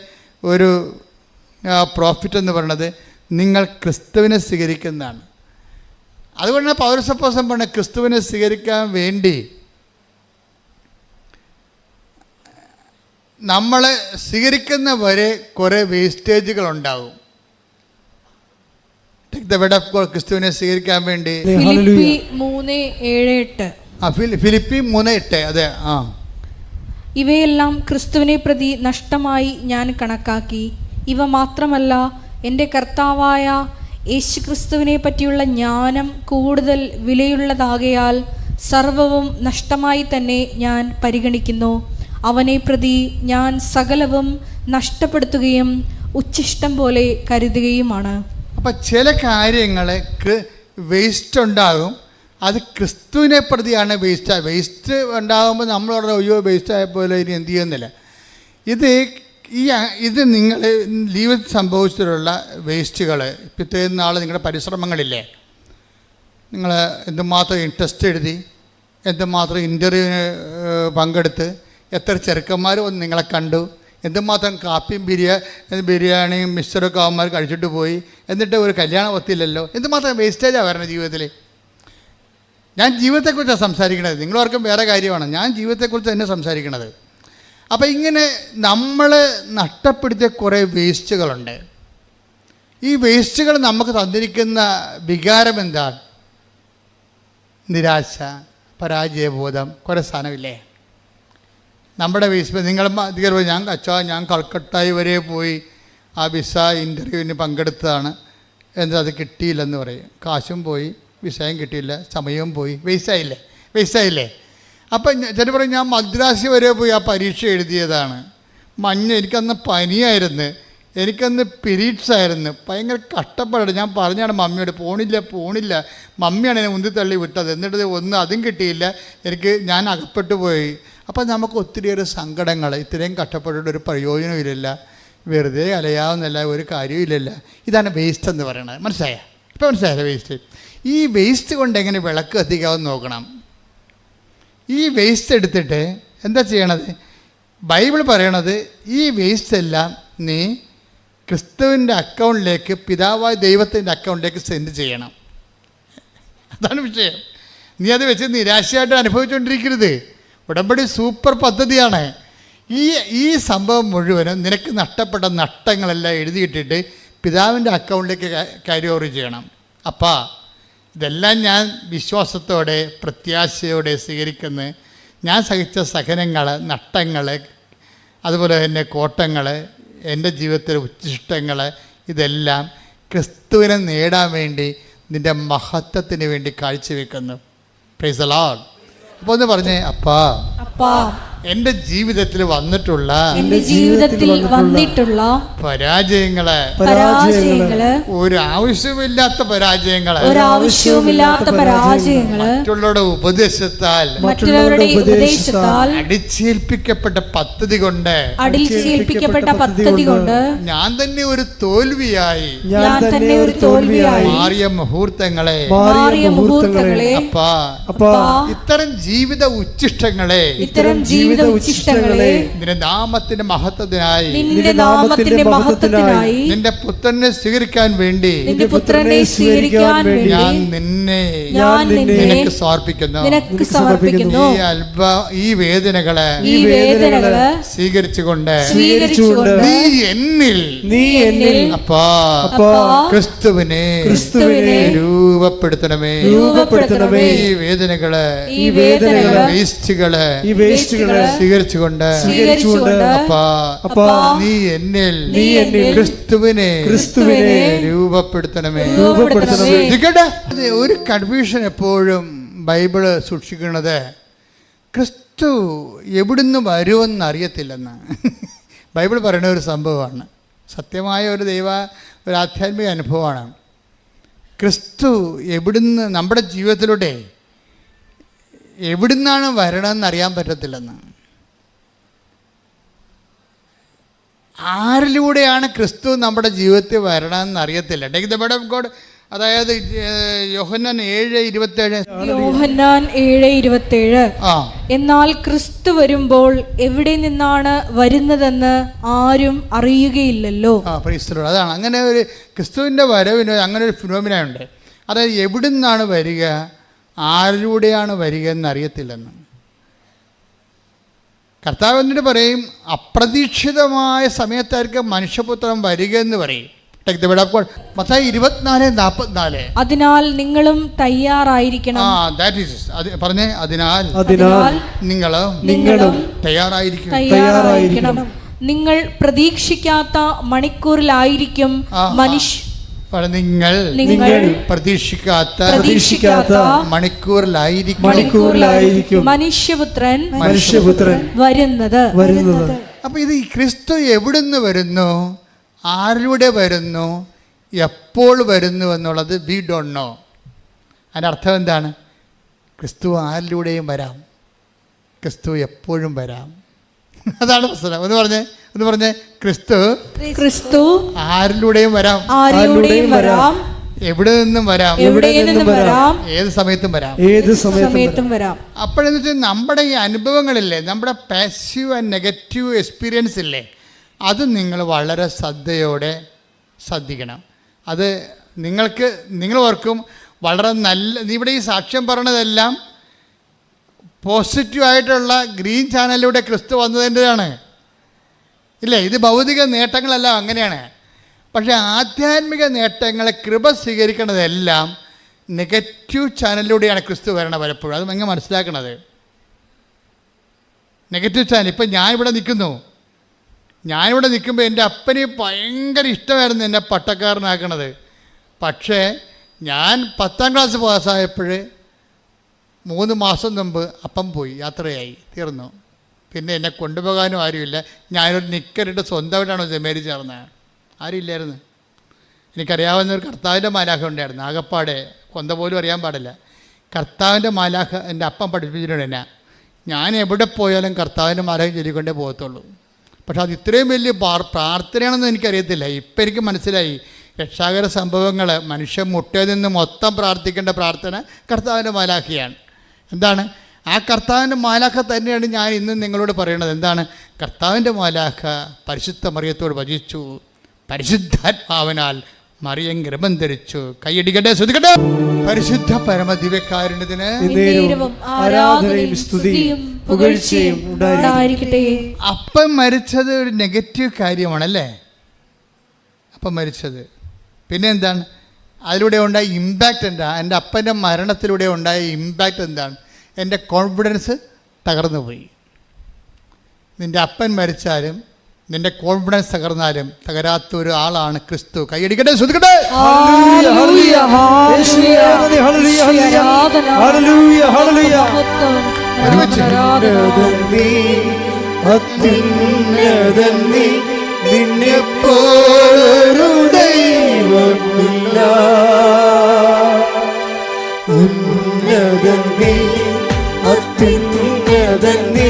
ഒരു പ്രോഫിറ്റ് എന്ന് പറയുന്നത് നിങ്ങൾ ക്രിസ്തുവിനെ സ്വീകരിക്കുന്നതാണ്. അതുകൊണ്ടാണ് പൗരസപ്പോസം പറഞ്ഞ ക്രിസ്തുവിനെ സ്വീകരിക്കാൻ വേണ്ടി നമ്മൾ സ്വീകരിക്കുന്നവരെ കുറേ വേസ്റ്റേജുകളുണ്ടാവും. ക്രിസ്തുവിനെ സ്വീകരിക്കാൻ വേണ്ടി ഫിലിപ്പി 3:8. അതെ, ഇവയെല്ലാം ക്രിസ്തുവിനെ പ്രതി നഷ്ടമായി ഞാൻ കണക്കാക്കി. ഇവ മാത്രമല്ല, എൻ്റെ കർത്താവായ യേശുക്രിസ്തുവിനെ പറ്റിയുള്ള ജ്ഞാനം കൂടുതൽ വിലയുള്ളതാകയാൽ സർവവും നഷ്ടമായി തന്നെ ഞാൻ പരിഗണിക്കുന്നു. അവനെ പ്രതി ഞാൻ സകലവും നഷ്ടപ്പെടുത്തുകയും ഉച്ഛിഷ്ടം പോലെ കരുതുകയുമാണ്. അപ്പം ചില കാര്യങ്ങൾ വേസ്റ്റ് ഉണ്ടാകും, അത് ക്രിസ്തുവിനെ പ്രതിയാണ് വേസ്റ്റ് ഉണ്ടാകുമ്പോൾ നമ്മൾ പറഞ്ഞ അയ്യോ വേസ്റ്റ് ആയപ്പോലെ ഇനി എന്ത് ചെയ്യുന്നില്ല. ഇത് നിങ്ങൾ ജീവിതത്തിൽ സംഭവിച്ചിട്ടുള്ള വേസ്റ്റുകൾ, പിറ്റേന്ന് നാൾ നിങ്ങളുടെ പരിശ്രമങ്ങളില്ലേ, നിങ്ങൾ എന്തുമാത്രം ഇൻട്രസ്റ്റ് എഴുതി, എന്തുമാത്രം ഇൻ്റർവ്യൂവിന് പങ്കെടുത്ത്, എത്ര ചെറുക്കന്മാർ വന്ന് നിങ്ങളെ കണ്ടു, എന്തുമാത്രം കാപ്പിയും ബിരിയാണിയും മിക്സറൊക്കെ അവന്മാർ കഴിച്ചിട്ട് പോയി, എന്നിട്ട് ഒരു കല്യാണം ഒത്തില്ലല്ലോ, എന്തുമാത്രം വേസ്റ്റേജാണ് വരുന്നത് ജീവിതത്തിൽ. ഞാൻ ജീവിതത്തെക്കുറിച്ചാണ് സംസാരിക്കണത്, നിങ്ങളോർക്കും വേറെ കാര്യമാണ്, ഞാൻ ജീവിതത്തെക്കുറിച്ച് തന്നെ സംസാരിക്കണത്. അപ്പം ഇങ്ങനെ നമ്മൾ നഷ്ടപ്പെടുത്തിയ കുറേ വേസ്റ്റുകളുണ്ട്. ഈ വേസ്റ്റുകൾ നമുക്ക് തന്നിരിക്കുന്ന വികാരം എന്താണ്? നിരാശ, പരാജയബോധം, കുറേ സാധനമില്ലേ നമ്മുടെ വേസ്റ്റ്. നിങ്ങൾ ഞാൻ കൽക്കട്ടായി വരെ പോയി ആ വിസ ഇൻ്റർവ്യൂവിന് പങ്കെടുത്തതാണ്, എന്നിട്ട് അത് കിട്ടിയില്ലെന്ന് പറയും. കാശും പോയി, വിസയും കിട്ടിയില്ല, സമയവും പോയി, വേസ്റ്റായില്ലേ. അപ്പം ചില പറയും ഞാൻ മദ്രാസ് വരെ പോയി ആ പരീക്ഷ എഴുതിയതാണ്. എനിക്കന്ന് പനിയായിരുന്നു, എനിക്കന്ന് പീരീഡ്സ് ആയിരുന്നു, ഭയങ്കര കഷ്ടപ്പാട്. ഞാൻ പറഞ്ഞാണ് മമ്മിയോട് പോണില്ല, മമ്മിയാണ് എന്നെ ഉന്തി തള്ളി വിട്ടത്. എന്നിട്ട് അതും കിട്ടിയില്ല, ഞാൻ അകപ്പെട്ടു പോയി. അപ്പം നമുക്ക് ഒത്തിരിയേറെ സങ്കടങ്ങൾ, ഇത്രയും കഷ്ടപ്പെട്ടിട്ട് ഒരു പ്രയോജനമില്ല, വെറുതെ അലയാവുന്നില്ല, ഒരു കാര്യമില്ലല്ല. ഇതാണ് വേസ്റ്റ് എന്ന് പറയുന്നത്. ഇപ്പം മനസ്സിലായല്ലോ വേസ്റ്റ്. ഈ വേസ്റ്റ് കൊണ്ട് എങ്ങനെ വിളക്ക് കത്തിക്കാമെന്ന് നോക്കണം. ഈ വേസ്റ്റ് എടുത്തിട്ട് എന്താ ചെയ്യണത്? ബൈബിൾ പറയണത് ഈ വേസ്റ്റ് എല്ലാം നീ ക്രിസ്തുവിൻ്റെ അക്കൗണ്ടിലേക്ക്, പിതാവായ ദൈവത്തിൻ്റെ അക്കൗണ്ടിലേക്ക് സെൻഡ് ചെയ്യണം. അതാണ് വിഷയം. നീ അത് വെച്ച് നിരാശയായിട്ട് അനുഭവിച്ചുകൊണ്ടിരിക്കരുത്. ഉടമ്പടി സൂപ്പർ പദ്ധതിയാണ്. ഈ സംഭവം മുഴുവനും നിനക്ക് നഷ്ടപ്പെട്ട നഷ്ടങ്ങളെല്ലാം എഴുതിയിട്ടിട്ട് പിതാവിൻ്റെ അക്കൗണ്ടിലേക്ക് ക്യാരി ഓവർ ചെയ്യണം. അപ്പാ, ഇതെല്ലാം ഞാൻ വിശ്വാസത്തോടെ പ്രത്യാശയോടെ സ്വീകരിക്കുന്നു. ഞാൻ സഹിച്ച സഹനങ്ങൾ, നഷ്ടങ്ങൾ, അതുപോലെ തന്നെ കോട്ടങ്ങൾ, എൻ്റെ ജീവിതത്തിലെ ഉച്ഛിഷ്ടങ്ങൾ, ഇതെല്ലാം ക്രിസ്തുവിനെ നേടാൻ വേണ്ടി, നിൻ്റെ മഹത്വത്തിന് വേണ്ടി കാഴ്ചവെക്കുന്നു. Praise the Lord. അപ്പോൾ ഒന്ന് പറഞ്ഞേ, അപ്പാ എൻ്റെ ജീവിതത്തിൽ വന്നിട്ടുള്ള പരാജയങ്ങള്, ഒരു ആവശ്യമില്ലാത്ത പരാജയങ്ങള്, മറ്റുള്ളവരുടെ ഉപദേശത്താൽ അടിച്ചേൽപ്പിക്കപ്പെട്ട പദ്ധതി കൊണ്ട് ഞാൻ തന്നെ ഒരു തോൽവിയായി മാറിയ മുഹൂർത്തങ്ങളെ, അപ്പാ, ഇത്തരം ജീവിത ഉച്ഛിഷ്ടങ്ങളെ ജീവിത ഉച്ഛിഷ്ടങ്ങളെ നിന്റെ നാമത്തിന്റെ മഹത്വത്തിനായി നിന്റെ നാമത്തിന്റെ മഹത്വത്തിനായി നിന്റെ പുത്രനെ സ്വീകരിക്കാൻ വേണ്ടി നിന്റെ പുത്രനെ സ്വീകരിക്കാൻ വേണ്ടി ഞാൻ നിന്നെ നിനക്ക് സമർപ്പിക്കുന്നു. ഈ വേദനകളെ സ്വീകരിച്ചുകൊണ്ട് നീ എന്നിൽ അപ്പാ ക്രിസ്തുവിനെ രൂപപ്പെടുത്തണമേ. ഈ വേദനകളെ വേസ്റ്റുകളെ സ്വീകരിച്ചുകൊണ്ട് അപ്പാ നീ എന്നിൽ ക്രിസ്തുവിനെ രൂപപ്പെടുത്തണമേ. ഒരു കൺഫ്യൂഷൻ എപ്പോഴും ബൈബിള് സൂക്ഷിക്കുന്നത് ക്രിസ്തു എവിടുന്ന് വരുമെന്ന് അറിയത്തില്ലെന്ന് ബൈബിൾ പറയുന്ന ഒരു സംഭവമാണ്. സത്യമായ ഒരു ആധ്യാത്മിക അനുഭവമാണ്. ക്രിസ്തു എവിടുന്ന് നമ്മുടെ ജീവിതത്തിലൂടെ എവിടുന്നാണ് വരണമെന്ന് അറിയാൻ പറ്റത്തില്ലെന്ന്. ആരിലൂടെയാണ് ക്രിസ്തു നമ്മുടെ ജീവിതത്തിൽ വരണമെന്ന് അറിയത്തില്ല. Take the word of God. അതായത് യോഹന്നാൻ 7:27 എന്നാൽ ക്രിസ്തു വരുമ്പോൾ എവിടെ നിന്നാണ് വരുന്നതെന്ന് ആരും അറിയുകയില്ലല്ലോ. അതാണ് അങ്ങനെ ഒരു ക്രിസ്തുവിൻ്റെ വരവിന് അങ്ങനെ ഒരു ഫിനോമിനുണ്ട്. അതായത് എവിടുന്നാണ് വരിക, ആരിലൂടെയാണ് വരിക എന്നറിയത്തില്ലെന്ന്. കർത്താവ് എന്നിട്ട് പറയും അപ്രതീക്ഷിതമായ സമയത്തായിരിക്കും മനുഷ്യപുത്രൻ വരിക എന്ന് പറയും. മത്തായി 24:44 അതിനാൽ നിങ്ങളും തയ്യാറായിരിക്കണം. പറഞ്ഞേ, അതിനാൽ നിങ്ങളും തയ്യാറായിരിക്കണം. നിങ്ങൾ പ്രതീക്ഷിക്കാത്ത മണിക്കൂറിലായിരിക്കും നിങ്ങൾ പ്രതീക്ഷിക്കാത്ത മണിക്കൂറിലായിരിക്കും മനുഷ്യപുത്രൻ വരുന്നത്. അപ്പൊ ഇത് ക്രിസ്തു എവിടുന്ന് വരുന്നു, ആരിലൂടെ വരുന്നു, എപ്പോൾ വരുന്നു എന്നുള്ളത് വി ഡോണ്ട് നോ. അതിൻ്റെ അർത്ഥം എന്താണ്? ക്രിസ്തു ആരിലൂടെയും വരാം, ക്രിസ്തു എപ്പോഴും വരാം. അതാണ് പ്രശ്നം. ഒന്ന് പറഞ്ഞേ ക്രിസ്തു ആരിലൂടെയും വരാം, എവിടെ നിന്നും വരാം, ഏത് സമയത്തും വരാം. അപ്പോഴെന്ന് വെച്ചാൽ നമ്മുടെ ഈ അനുഭവങ്ങളില്ലേ, നമ്മുടെ പാസീവ് ആൻഡ് നെഗറ്റീവ് എക്സ്പീരിയൻസ് ഇല്ലേ, അത് നിങ്ങൾ വളരെ ശ്രദ്ധയോടെ ശ്രദ്ധിക്കണം. അത് നിങ്ങൾ ഓർക്കും വളരെ നല്ല. ഇവിടെ ഈ സാക്ഷ്യം പറയണതെല്ലാം പോസിറ്റീവായിട്ടുള്ള ഗ്രീൻ ചാനലിലൂടെ ക്രിസ്തു വന്നതിൻ്റെതാണ് ഇല്ലേ. ഇത് ഭൗതിക നേട്ടങ്ങളെല്ലാം അങ്ങനെയാണ്. പക്ഷേ ആധ്യാത്മിക നേട്ടങ്ങളെ കൃപ സ്വീകരിക്കുന്നതെല്ലാം നെഗറ്റീവ് ചാനലിലൂടെയാണ് ക്രിസ്തു വരണത് പലപ്പോഴും. അത് എങ്ങനെ മനസ്സിലാക്കണത്? Negative channel. ഇപ്പം ഞാനിവിടെ നിൽക്കുമ്പോൾ എൻ്റെ അപ്പന് ഭയങ്കര ഇഷ്ടമായിരുന്നു എന്നെ പട്ടക്കാരനാക്കണത്. പക്ഷേ ഞാൻ 10ാം ക്ലാസ് പാസ്സായപ്പോൾ 3 മാസം മുമ്പ് അപ്പം പോയി, യാത്രയായി, തീർന്നു. പിന്നെ എന്നെ കൊണ്ടുപോകാനും ആരുമില്ല. ഞാനൊരു നിക്കറിട്ട് സ്വന്തമായിട്ടാണ് സെമേരി ചേർന്നത്. ആരുമില്ലായിരുന്നു. എനിക്കറിയാവുന്ന ഒരു കർത്താവിൻ്റെ മാലാഖ ഉണ്ടായിരുന്നു. ആകപ്പാടെ കൊന്ത പോലും അറിയാൻ പാടില്ല. കർത്താവിൻ്റെ മാലാഖ എൻ്റെ അപ്പം പഠിപ്പിച്ചിട്ടുണ്ട് എന്നെ. ഞാൻ എവിടെ പോയാലും കർത്താവിൻ്റെ മാലാഖ ചൊല്ലിക്കൊണ്ടേ പോകത്തുള്ളൂ. പക്ഷെ അത് ഇത്രയും വലിയ പ്രാർത്ഥനയാണെന്ന് എനിക്കറിയത്തില്ല. ഇപ്പം എനിക്ക് മനസ്സിലായി. രക്ഷാകര സംഭവങ്ങൾ മനുഷ്യൻ മുട്ടയിൽ നിന്ന് മൊത്തം പ്രാർത്ഥിക്കേണ്ട പ്രാർത്ഥന കർത്താവിൻ്റെ മാലാഖയാണ്. എന്താണ്? ആ കർത്താവിൻ്റെ മാലാഖ തന്നെയാണ് ഞാൻ ഇന്ന് നിങ്ങളോട് പറയണത്. എന്താണ്? കർത്താവിൻ്റെ മാലാഖ പരിശുദ്ധ മറിയത്തോട് വചിച്ചു, പരിശുദ്ധാത്മാവിനാൽ മറിയം ഗർഭം ധരിച്ചു. കൈയടിക്കട്ടെ, ശ്രദ്ധിക്കട്ടെ. പരിശുദ്ധ പരമദിവ്യകാരുണ്യത്തിന് ആരാധനയും സ്തുതിയും പുകഴ്ചയും ഉണ്ടായിരിക്കട്ടെ. അപ്പം മരിച്ചത് ഒരു നെഗറ്റീവ് കാര്യമാണല്ലേ, അപ്പം മരിച്ചത്. പിന്നെ എന്താണ് അതിലൂടെ ഉണ്ടായ ഇമ്പാക്റ്റ്? എന്താ എൻ്റെ അപ്പൻ്റെ മരണത്തിലൂടെ ഉണ്ടായ ഇമ്പാക്റ്റ് എന്താണ്? എൻ്റെ കോൺഫിഡൻസ് തകർന്നു പോയി. നിൻ്റെ അപ്പൻ മരിച്ചാലും നിൻ്റെ കോൺഫിഡൻസ് തകർന്നാലും തകരാത്ത ഒരു ആളാണ് ക്രിസ്തു. കൈയടിക്കട്ടെ, ശ്രദ്ധിക്കട്ടെ. നിന്നെപ്പോലൊരു ദൈവമില്ല, ഉന്നതൻ നീ, അത്യുന്നതൻ നീ,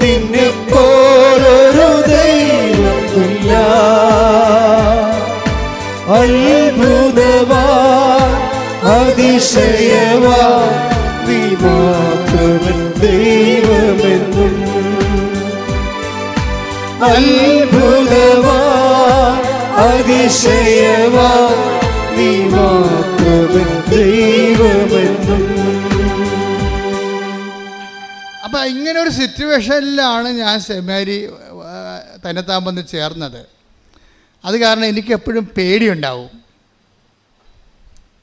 നിന്നെപ്പോലൊരു ദൈവമില്ല. അത്ഭുതവാ, അതിശയവാ, നീ മാത്രമൻ ദൈവമെന്നും. അത്ഭുതമാ അതിശയമാ നീ മാത്രമൻ ദൈവമെന്നും. അപ്പം ഇങ്ങനെ ഒരു സിറ്റുവേഷനിലാണ് ഞാൻ സെമിനാരി തന്നെത്താൻ വന്ന് ചേർന്നത്. അത് കാരണം എനിക്ക് എപ്പോഴും പേടിയുണ്ടാവും.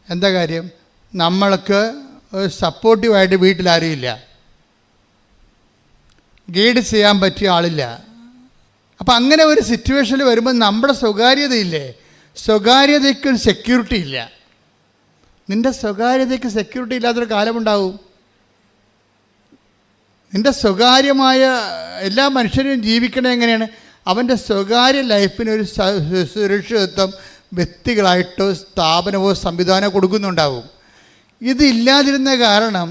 എന്താ കാര്യം? നമ്മൾക്ക് ഒരു സപ്പോർട്ടീവായിട്ട് വീട്ടിലാരുമില്ല, ഗൈഡ് ചെയ്യാൻ പറ്റിയ ആളില്ല. അപ്പം അങ്ങനെ ഒരു സിറ്റുവേഷനിൽ വരുമ്പോൾ നമ്മുടെ സ്വകാര്യതയില്ലേ, സ്വകാര്യതയ്ക്കൊരു സെക്യൂരിറ്റി ഇല്ല. നിൻ്റെ സ്വകാര്യതയ്ക്ക് സെക്യൂരിറ്റി ഇല്ലാത്തൊരു കാലമുണ്ടാവും. നിൻ്റെ സ്വകാര്യമായ എല്ലാ മനുഷ്യരും ജീവിക്കണത് എങ്ങനെയാണ്? അവൻ്റെ സ്വകാര്യ ലൈഫിനൊരു സുരക്ഷിതത്വം വ്യക്തികളായിട്ടോ സ്ഥാപനമോ സംവിധാനമോ കൊടുക്കുന്നുണ്ടാവും. ഇതില്ലാതിരുന്ന കാരണം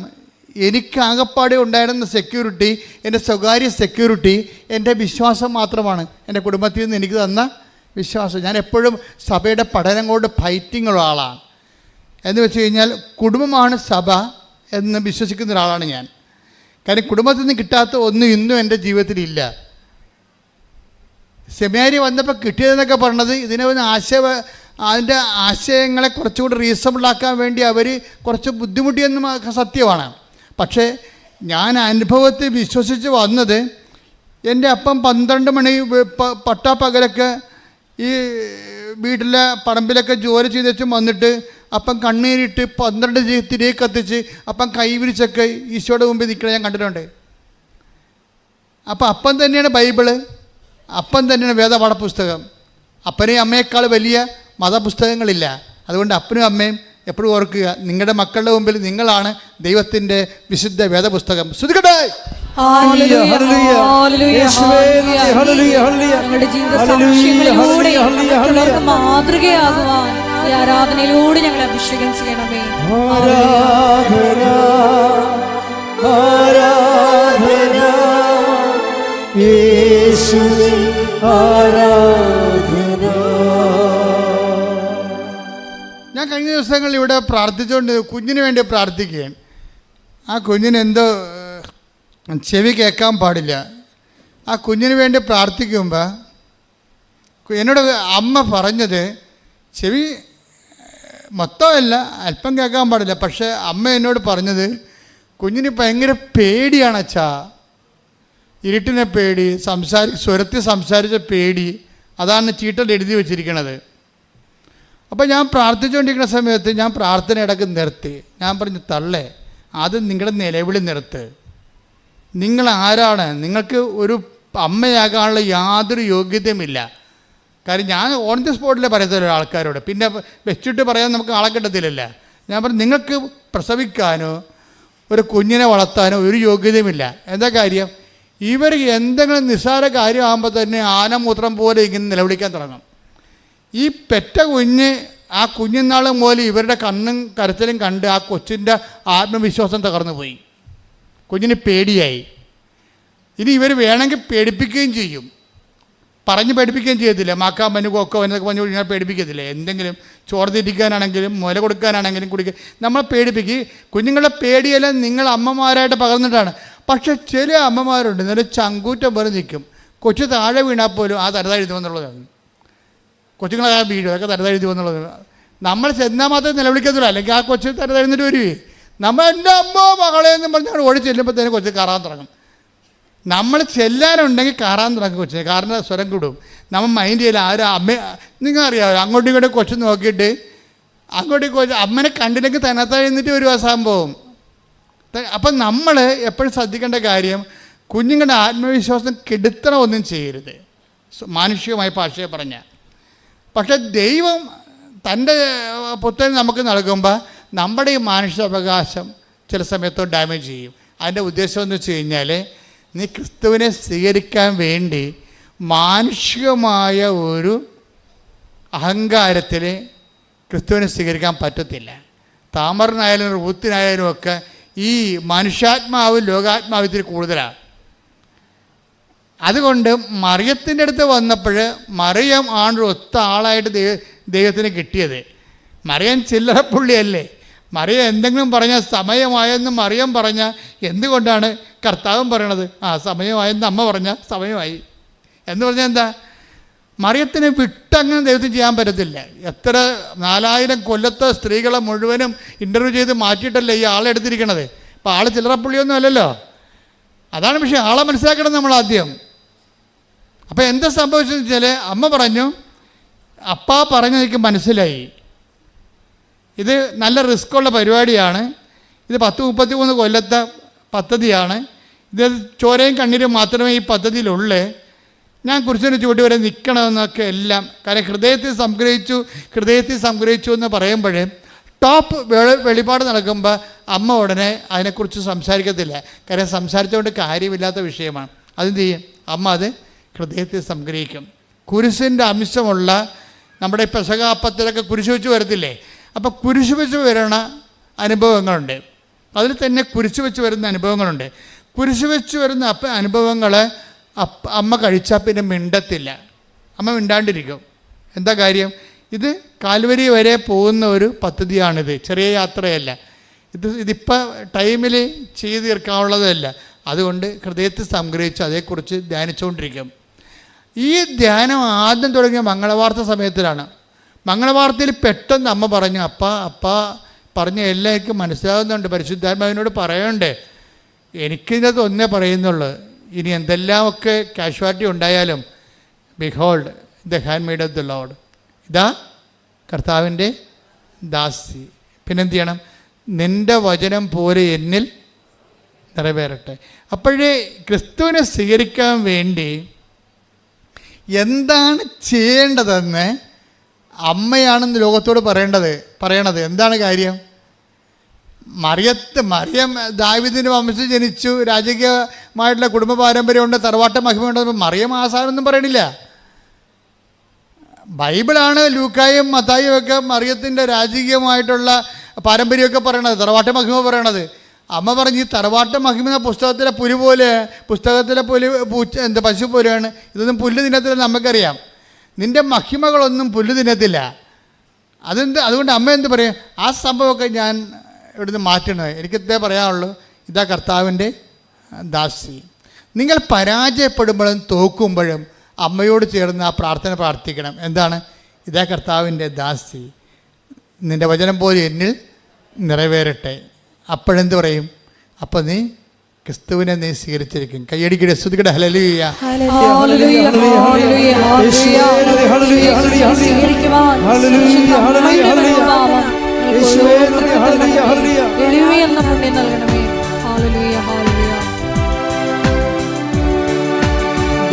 എനിക്ക് ആകപ്പാടെ ഉണ്ടായിരുന്ന സെക്യൂരിറ്റി, എൻ്റെ സ്വകാര്യ സെക്യൂരിറ്റി എൻ്റെ വിശ്വാസം മാത്രമാണ്. എൻ്റെ കുടുംബത്തിൽ നിന്ന് എനിക്ക് തന്ന വിശ്വാസം. ഞാൻ എപ്പോഴും സഭയുടെ പഠനം കൊണ്ട് ഫൈറ്റിംഗ് ഉള്ള ആളാണ്. എന്ന് വെച്ച് കഴിഞ്ഞാൽ കുടുംബമാണ് സഭ എന്ന് വിശ്വസിക്കുന്ന ഒരാളാണ് ഞാൻ. കാരണം കുടുംബത്തിൽ നിന്ന് കിട്ടാത്ത ഒന്നും ഇന്നും എൻ്റെ ജീവിതത്തിലില്ല. സെമിനാരി വന്നപ്പോൾ കിട്ടിയതെന്നൊക്കെ പറഞ്ഞത് അതിൻ്റെ ആശയങ്ങളെ കുറച്ചുകൂടി റീസണബിളാക്കാൻ വേണ്ടി അവർ കുറച്ച് ബുദ്ധിമുട്ടിയെന്നും സത്യമാണ്. പക്ഷേ ഞാൻ അനുഭവത്തിൽ വിശ്വസിച്ച് വന്നത്, എൻ്റെ അപ്പം 12 മണി പട്ടാപ്പകലൊക്കെ ഈ വീട്ടിലെ പറമ്പിലൊക്കെ ജോലി ചെയ്തും വന്നിട്ട് അപ്പം കണ്ണീരിട്ട് 12 തിരികെ കത്തിച്ച് അപ്പം കൈവിരിച്ചൊക്കെ ഈശോയുടെ മുമ്പിൽ നിൽക്കണ ഞാൻ കണ്ടിട്ടുണ്ട്. അപ്പം അപ്പം തന്നെയാണ് ബൈബിള്, അപ്പം തന്നെയാണ് വേദപാഠപുസ്തകം. അപ്പനെയും അമ്മയേക്കാൾ വലിയ മതപുസ്തകങ്ങളില്ല. അതുകൊണ്ട് അപ്പനും അമ്മയും എപ്പോഴും ഓർക്കുക, നിങ്ങളുടെ മക്കളുടെ മുമ്പിൽ നിങ്ങളാണ് ദൈവത്തിൻ്റെ വിശുദ്ധ വേദപുസ്തകം. ശ്രുതികട്ടെ. മാതൃകയാകുവാൻ ഈ ആരാധനയിലൂടെ ഞങ്ങളെ അഭിഷേകം ചെയ്യണമേ. ആരാധന ആരാധന യേശുവേ ആരാധന. ഞാൻ കഴിഞ്ഞ ദിവസങ്ങളിൽ ഇവിടെ പ്രാർത്ഥിച്ചുകൊണ്ട് കുഞ്ഞിന് വേണ്ടി പ്രാർത്ഥിക്കുകയാണ്. ആ കുഞ്ഞിനെന്തോ ചെവി കേൾക്കാൻ പാടില്ല. ആ കുഞ്ഞിന് വേണ്ടി പ്രാർത്ഥിക്കുമ്പോൾ എന്നോട് അമ്മ പറഞ്ഞത്, ചെവി മൊത്തമല്ല, അല്പം കേൾക്കാൻ പാടില്ല. പക്ഷേ അമ്മ എന്നോട് പറഞ്ഞത്, കുഞ്ഞിന് ഭയങ്കര പേടിയാണ് അച്ഛാ, ഇരുട്ടിനെ പേടി, സ്വരത്തിൽ സംസാരിച്ച പേടി, അതാണ് ചീട്ടൽ എഴുതി വച്ചിരിക്കണത്. അപ്പോൾ ഞാൻ പ്രാർത്ഥിച്ചുകൊണ്ടിരിക്കുന്ന സമയത്ത് ഞാൻ പ്രാർത്ഥന ഇടയ്ക്ക് നിർത്തി. ഞാൻ പറഞ്ഞു, തള്ളേ, അത് നിങ്ങളുടെ നിലവിളി നിർത്ത്. നിങ്ങൾ ആരാണ്? നിങ്ങൾക്ക് ഒരു അമ്മയാകാനുള്ള യാതൊരു യോഗ്യതയുമില്ല. കാര്യം ഞാൻ ഓൺ ദി സ്പോട്ടിൽ പറയത്തില്ല ആൾക്കാരോട്, പിന്നെ വെച്ചിട്ട് പറയാൻ നമുക്ക് ആളെ കിട്ടത്തില്ലല്ല. ഞാൻ പറഞ്ഞു, നിങ്ങൾക്ക് പ്രസവിക്കാനോ ഒരു കുഞ്ഞിനെ വളർത്താനോ ഒരു യോഗ്യതയുമില്ല. എന്താ കാര്യം? ഇവർ എന്തെങ്കിലും നിസ്സാര കാര്യമാകുമ്പോൾ തന്നെ ആനമൂത്രം പോലെ ഇങ്ങനെ നിലവിളിക്കാൻ തുടങ്ങും. ഈ പെറ്റ കുഞ്ഞ്, ആ കുഞ്ഞുനാൾ മുതൽ ഇവരുടെ കണ്ണും കരച്ചിലും കണ്ട് ആ കൊച്ചിൻ്റെ ആത്മവിശ്വാസം തകർന്നു പോയി. കുഞ്ഞിന് പേടിയായി. ഇനി ഇവർ വേണമെങ്കിൽ പേടിപ്പിക്കുകയും ചെയ്യും, പറഞ്ഞ് പേടിപ്പിക്കുകയും ചെയ്യത്തില്ല. മാക്കാൻ പഞ്ഞു കൊക്കോ എന്നൊക്കെ പറഞ്ഞു കഴിഞ്ഞാൽ പേടിപ്പിക്കത്തില്ല. എന്തെങ്കിലും ചോറ് തിരിക്കാനാണെങ്കിലും മുല കൊടുക്കാനാണെങ്കിലും കുടിക്കുക, നമ്മൾ പേടിപ്പിക്കും. കുഞ്ഞുങ്ങളുടെ പേടിയെല്ലാം നിങ്ങൾ അമ്മമാരായിട്ട് പകർന്നിട്ടാണ്. പക്ഷെ ചില അമ്മമാരുണ്ട്, നല്ല ചങ്കൂറ്റം പോലെ നിൽക്കും. കൊച്ചു താഴെ വീണാൽ പോലും ആ തരതാഴ്ത്തുമെന്നുള്ളതാണ്. കൊച്ചുങ്ങളെ വീഴും, അതൊക്കെ തരതാഴ്ത്തുമെന്നുള്ളത്. നമ്മൾ ചെന്നാൽ മാത്രമേ നിലവിളിക്കത്തുള്ളൂ, അല്ലെങ്കിൽ ആ കൊച്ചു തരതാഴ്ന്നിട്ട് വരുവേ. നമ്മൾ എൻ്റെ അമ്മ മകളെ എന്നും പറഞ്ഞാൽ ഓടി ചെല്ലുമ്പോഴത്തേനും കൊച്ചു കയറാൻ തുടങ്ങും. നമ്മൾ ചെല്ലാനുണ്ടെങ്കിൽ കയറാൻ തുടങ്ങും കൊച്ചിന്, കാരണം സ്വരം കൂടും. നമ്മൾ മൈൻഡ് ചെയ്യില്ല. ആരും അമ്മ, നിങ്ങൾക്കറിയാമോ, അങ്ങോട്ടും ഇങ്ങോട്ടും കൊച്ചു നോക്കിയിട്ട് അങ്ങോട്ടും കൊച്ചു അമ്മനെ കണ്ടില്ലെങ്കിൽ തന്നെത്താഴ്ന്നിട്ട് ഒരു സംഭവം. അപ്പം നമ്മൾ എപ്പോഴും ശ്രദ്ധിക്കേണ്ട കാര്യം, കുഞ്ഞുങ്ങളുടെ ആത്മവിശ്വാസം കെടുത്തണം ഒന്നും ചെയ്യരുത്, മാനുഷികമായ ഭാഷയെ പറഞ്ഞാൽ. പക്ഷെ ദൈവം തൻ്റെ പുത്രൻ നമുക്ക് നൽകുമ്പോൾ നമ്മുടെ ഈ മാനുഷികാവകാശം ചില സമയത്ത് ഡാമേജ് ചെയ്യും. അതിൻ്റെ ഉദ്ദേശം എന്ന് വെച്ച് കഴിഞ്ഞാൽ, നീ ക്രിസ്തുവിനെ സ്വീകരിക്കാൻ വേണ്ടി മാനുഷികമായ ഒരു അഹങ്കാരത്തിൽ ക്രിസ്തുവിനെ സ്വീകരിക്കാൻ പറ്റത്തില്ല. താമറിനായാലും റൂത്തിനായാലും ഒക്കെ ഈ മനുഷ്യാത്മാവ് ലോകാത്മാവിത്തിൽ കൂടുതലാണ്. അതുകൊണ്ട് മറിയത്തിൻ്റെ അടുത്ത് വന്നപ്പോൾ മറിയം ആണ് ഒത്ത ആളായിട്ട് ദൈവത്തിന് കിട്ടിയത്. മറിയം ചില്ലറ പുള്ളിയല്ലേ. മറിയം എന്തെങ്കിലും പറഞ്ഞാൽ സമയമായെന്ന് മറിയം പറഞ്ഞാൽ എന്തുകൊണ്ടാണ് കർത്താവും പറയണത്? ആ സമയമായെന്ന് അമ്മ പറഞ്ഞാൽ സമയമായി. എന്ന് പറഞ്ഞാൽ എന്താ? മറിയത്തിനെ വിട്ടങ്ങനെ ദൈവത്തിന് ചെയ്യാൻ പറ്റത്തില്ല. എത്ര 4000 കൊല്ലത്തെ സ്ത്രീകളെ മുഴുവനും ഇൻ്റർവ്യൂ ചെയ്ത് മാറ്റിയിട്ടല്ലേ ഈ ആളെ എടുത്തിരിക്കണത്. അപ്പോൾ ആൾ ചില്ലറപ്പുള്ളിയൊന്നും അല്ലല്ലോ. അതാണ് വിഷയം. ആളെ മനസ്സിലാക്കണം നമ്മൾ ആദ്യം. അപ്പോൾ എന്താ സംഭവിച്ചതെന്ന് വെച്ചാൽ, അമ്മ പറഞ്ഞു, അപ്പാ പറഞ്ഞ് എനിക്ക് മനസ്സിലായി, ഇത് നല്ല റിസ്ക്കുള്ള പരിപാടിയാണ്, ഇത് 10-33 കൊല്ലത്തെ പദ്ധതിയാണ്, ഇത് ചോരയും കണ്ണീരും മാത്രമേ ഈ പദ്ധതിയിലുള്ളൂ, ഞാൻ കുരിശിന് ചുവട്ടി വരെ നിൽക്കണമെന്നൊക്കെ എല്ലാം. കാരണം ഹൃദയത്തിൽ സംഗ്രഹിച്ചു എന്ന് പറയുമ്പോഴേ ടോപ്പ് വെളിപാട് നടക്കുമ്പോൾ അമ്മ ഉടനെ അതിനെക്കുറിച്ച് സംസാരിക്കത്തില്ല. കാരണം സംസാരിച്ചുകൊണ്ട് കാര്യമില്ലാത്ത വിഷയമാണ്. അതെന്ത് ചെയ്യും? അമ്മ അത് ഹൃദയത്തിൽ സംഗ്രഹിക്കും. കുരിശിൻ്റെ അംശമുള്ള നമ്മുടെ പെസഹാപ്പത്തിലൊക്കെ കുരിശ് വെച്ച് വരത്തില്ലേ? അപ്പോൾ കുരിശ് വെച്ച് വരുന്ന അനുഭവങ്ങളുണ്ട്. അതിൽ തന്നെ കുരിശ് വെച്ച് വരുന്ന അനുഭവങ്ങളുണ്ട്. കുരിശ് വെച്ച് വരുന്ന അനുഭവങ്ങൾ അമ്മ കഴിച്ചാൽ പിന്നെ മിണ്ടത്തില്ല. അമ്മ മിണ്ടാണ്ടിരിക്കും. എന്താ കാര്യം? ഇത് കാൽവരി വരെ പോകുന്ന ഒരു പദ്ധതിയാണിത്. ചെറിയ യാത്രയല്ല. ഇതിപ്പോൾ ടൈമിൽ ചെയ്ത് തീർക്കാനുള്ളതല്ല. അതുകൊണ്ട് ഹൃദയത്തിൽ സംഗ്രഹിച്ച് അതേക്കുറിച്ച് ധ്യാനിച്ചുകൊണ്ടിരിക്കും. ഈ ധ്യാനം ആദ്യം തുടങ്ങിയ മംഗളവാർത്ത സമയത്തിലാണ്. മംഗളവാർത്തയിൽ പെട്ടെന്ന് അമ്മ പറഞ്ഞു, അപ്പാ പറഞ്ഞ എല്ലാം എനിക്ക് മനസ്സിലാകുന്നുണ്ട്, പരിശുദ്ധാത്മാവിനോട് പറയണ്ടേ, എനിക്കിതിനകത്ത് ഒന്നേ പറയുന്നുള്ളൂ, ഇനി എന്തെല്ലാമൊക്കെ കാഷ്വാലിറ്റി ഉണ്ടായാലും behold the hand made of the Lord, ഇതാ കർത്താവിൻ്റെ ദാസി. പിന്നെന്ത് ചെയ്യണം? നിൻ്റെ വചനം പോലെ എന്നിൽ നിറവേറട്ടെ. അപ്പോഴേ ക്രിസ്തുവിനെ സ്വീകരിക്കാൻ വേണ്ടി എന്താണ് ചെയ്യേണ്ടതെന്ന് അമ്മയാണെന്ന് ലോകത്തോട് പറയണത്. എന്താണ് കാര്യം? മറിയം ദാവീദിൻ്റെ വംശത്തിൽ ജനിച്ചു, രാജകീയമായിട്ടുള്ള കുടുംബ പാരമ്പര്യമുണ്ട്, തറവാട്ട മഹിമയുണ്ട്. മറിയം ആസാനൊന്നും പറയണില്ല. ബൈബിളാണ് ലൂക്കായും മത്തായും ഒക്കെ മറിയത്തിൻ്റെ രാജകീയമായിട്ടുള്ള പാരമ്പര്യമൊക്കെ പറയണത്, തറവാട്ട മഹിമ പറയണത്. അമ്മ പറഞ്ഞ് ഈ തറവാട്ട മഹിമ പുസ്തകത്തിലെ പുലി പോലെ, പുസ്തകത്തിലെ പശു പോലെയാണ്, ഇതൊന്നും പുല്ല് തിന്നത്തില്ല. നമുക്കറിയാം നിൻ്റെ മഹിമകളൊന്നും പുല്ല് തിന്നത്തില്ല. അതുകൊണ്ട് അമ്മ എന്ത് പറയും? ആ സംഭവമൊക്കെ ഞാൻ ഇവിടുന്ന് മാറ്റണത്. എനിക്കിതേ പറയാനുള്ളൂ, ഇതാ കർത്താവിൻ്റെ ദാസി. നിങ്ങൾ പരാജയപ്പെടുമ്പോഴും തോക്കുമ്പോഴും അമ്മയോട് ചേർന്ന് ആ പ്രാർത്ഥന പ്രാർത്ഥിക്കണം. എന്താണ്? ഇതാ കർത്താവിൻ്റെ ദാസി, നിൻ്റെ വചനം പോലെ എന്നിൽ നിറവേറട്ടെ. അപ്പോഴെന്ത് പറയും? അപ്പം നീ ക്രിസ്തുവിനെ നീ സ്വീകരിച്ചിരിക്കും. കയ്യടിക്കടെ സ്തുതിക്കടെ ഹല്ലേലൂയ.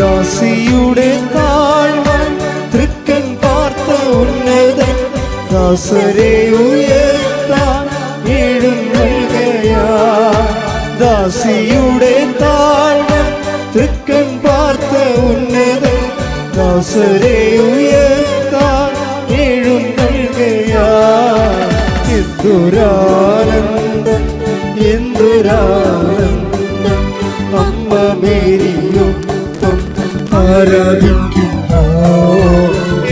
ദാസിയുടെ താഴ്വൻ തൃക്കൻ പാർത്ത ഉന്നതൻ ദാസരെ ഉയർത്താൻ എഴുന്നേൽക്കയാ. ദാസിയുടെ താഴ്വൻ തൃക്കൻ പാർത്ത ഉന്നതൻ ദാസരെ ഉയർത്താൻ എഴുന്നേൽക്കയാ. എന്തൊരാനന്ദം എന്തൊരാനന്ദം അമ്മ മേരിയൊപ്പം ആരാധിക്കുന്നു.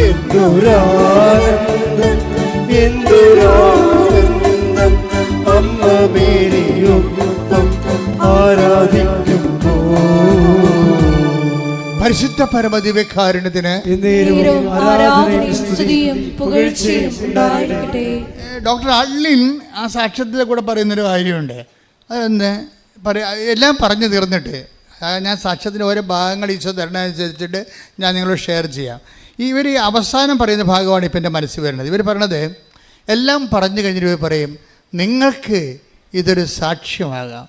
എന്തൊരാനന്ദം എന്തൊരാനന്ദം അമ്മ മേരിയൊപ്പം ആരാധിക്കുന്നു. പരിശുദ്ധ പരമദിവ്യകാരുണ്യത്തിന് ഡോക്ടർ അള്ളിൻ ആ സാക്ഷ്യത്തിലെ കൂടെ പറയുന്നൊരു കാര്യമുണ്ട്. അതെന്ന് എല്ലാം പറഞ്ഞു തീർന്നിട്ട് ഞാൻ സാക്ഷ്യത്തിൻ്റെ ഓരോ ഭാഗങ്ങൾ ഈശോ തരണമനുസരിച്ചിട്ട് ഞാൻ നിങ്ങളോട് ഷെയർ ചെയ്യാം. ഇവർ അവസാനം പറയുന്ന ഭാഗമാണ് ഇപ്പം എൻ്റെ മനസ്സിൽ വരുന്നത്. ഇവർ പറയണത് എല്ലാം പറഞ്ഞു കഴിഞ്ഞിട്ട് ഇവർ പറയും, നിങ്ങൾക്ക് ഇതൊരു സാക്ഷ്യമാകാം,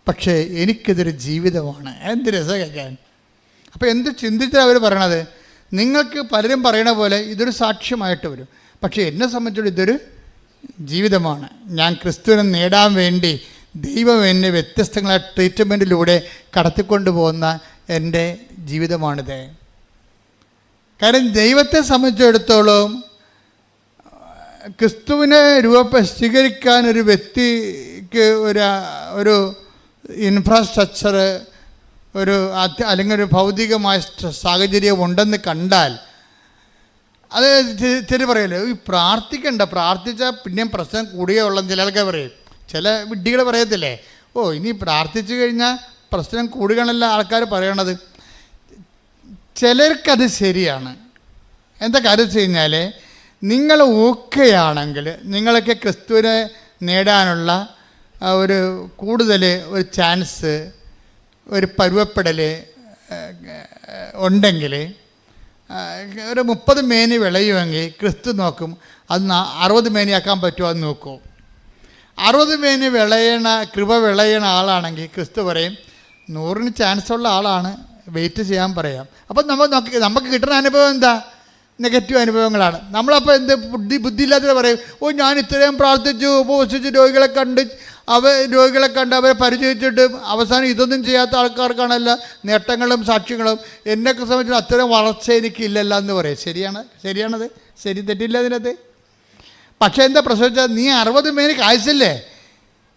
പക്ഷേ എനിക്കിതൊരു ജീവിതമാണ്. എന്ത് രസം കേൾക്കാൻ. അപ്പോൾ എന്ത് ചിന്തിച്ചാണ് അവർ പറയണത്? നിങ്ങൾക്ക് പലരും പറയണ പോലെ ഇതൊരു സാക്ഷ്യമായിട്ട് വരും, പക്ഷേ എന്നെ സംബന്ധിച്ചിടത്തോളം ഇതൊരു ജീവിതമാണ്. ഞാൻ ക്രിസ്തുവിനെ നേടാൻ വേണ്ടി ദൈവം എന്നെ വ്യത്യസ്തങ്ങളായ ട്രീറ്റ്മെൻറ്റിലൂടെ കടത്തിക്കൊണ്ട് പോകുന്ന എൻ്റെ ജീവിതമാണിത്. കാരണം ദൈവത്തെ സംബന്ധിച്ചിടത്തോളം ക്രിസ്തുവിനെ സ്വീകരിക്കാൻ ഒരു വ്യക്തിക്ക് ഒരു ഇൻഫ്രാസ്ട്രക്ചർ അല്ലെങ്കിൽ ഒരു ഭൗതികമായ സാഹചര്യം ഉണ്ടെന്ന് കണ്ടാൽ അത് ചില പറയല്ലോ, ഈ പ്രാർത്ഥിച്ചാൽ പിന്നെയും പ്രശ്നം കൂടുകയേ ഉള്ളെന്ന് ചില ആൾക്കാർ പറയും. ചില വിഡ്ഢികൾ പറയത്തില്ലേ, ഇനി പ്രാർത്ഥിച്ചു കഴിഞ്ഞാൽ പ്രശ്നം കൂടുകയാണല്ലോ ആൾക്കാർ പറയണത്. ചിലർക്കത് ശരിയാണ്. എന്താ കാര്യം വെച്ച് കഴിഞ്ഞാൽ, നിങ്ങൾ ഓക്കെയാണെങ്കിൽ നിങ്ങളൊക്കെ ക്രിസ്തുവിനെ നേടാനുള്ള ഒരു കൂടുതൽ ഒരു ചാൻസ്, ഒരു പരുവപ്പെടൽ ഉണ്ടെങ്കിൽ, ഒരു 30 മേനി വിളയുമെങ്കിൽ ക്രിസ്തു നോക്കും അത് 60 മേനിയാക്കാൻ പറ്റുമോ എന്ന് നോക്കും. 60 മേനി കൃപ വിളയണ ആളാണെങ്കിൽ ക്രിസ്തു പറയും 100-ന് ചാൻസുള്ള ആളാണ്, വെയിറ്റ് ചെയ്യാൻ പറയാം. അപ്പം നമുക്ക് കിട്ടുന്ന അനുഭവം എന്താ? നെഗറ്റീവ് അനുഭവങ്ങളാണ്. നമ്മളപ്പോൾ എന്ത് ബുദ്ധിയില്ലാത്തത് പറയും, ഞാൻ ഇത്രയും പ്രാർത്ഥിച്ചു, ഉപവസിച്ച് രോഗികളെ കണ്ട് അവരെ പരിചയിച്ചിട്ട് അവസാനം ഇതൊന്നും ചെയ്യാത്ത ആൾക്കാർക്കാണല്ല നേട്ടങ്ങളും സാക്ഷ്യങ്ങളും. എന്നെയൊക്കെ സംബന്ധിച്ച് അത്രയും വളർച്ച എനിക്കില്ലല്ലോ എന്ന് പറയും. ശരിയാണത്, ശരി, തെറ്റില്ല അതിനകത്ത്. പക്ഷേ എന്താ പ്രശ്നം? നീ 60 മേനിക്ക് ആയുസില്ലേ,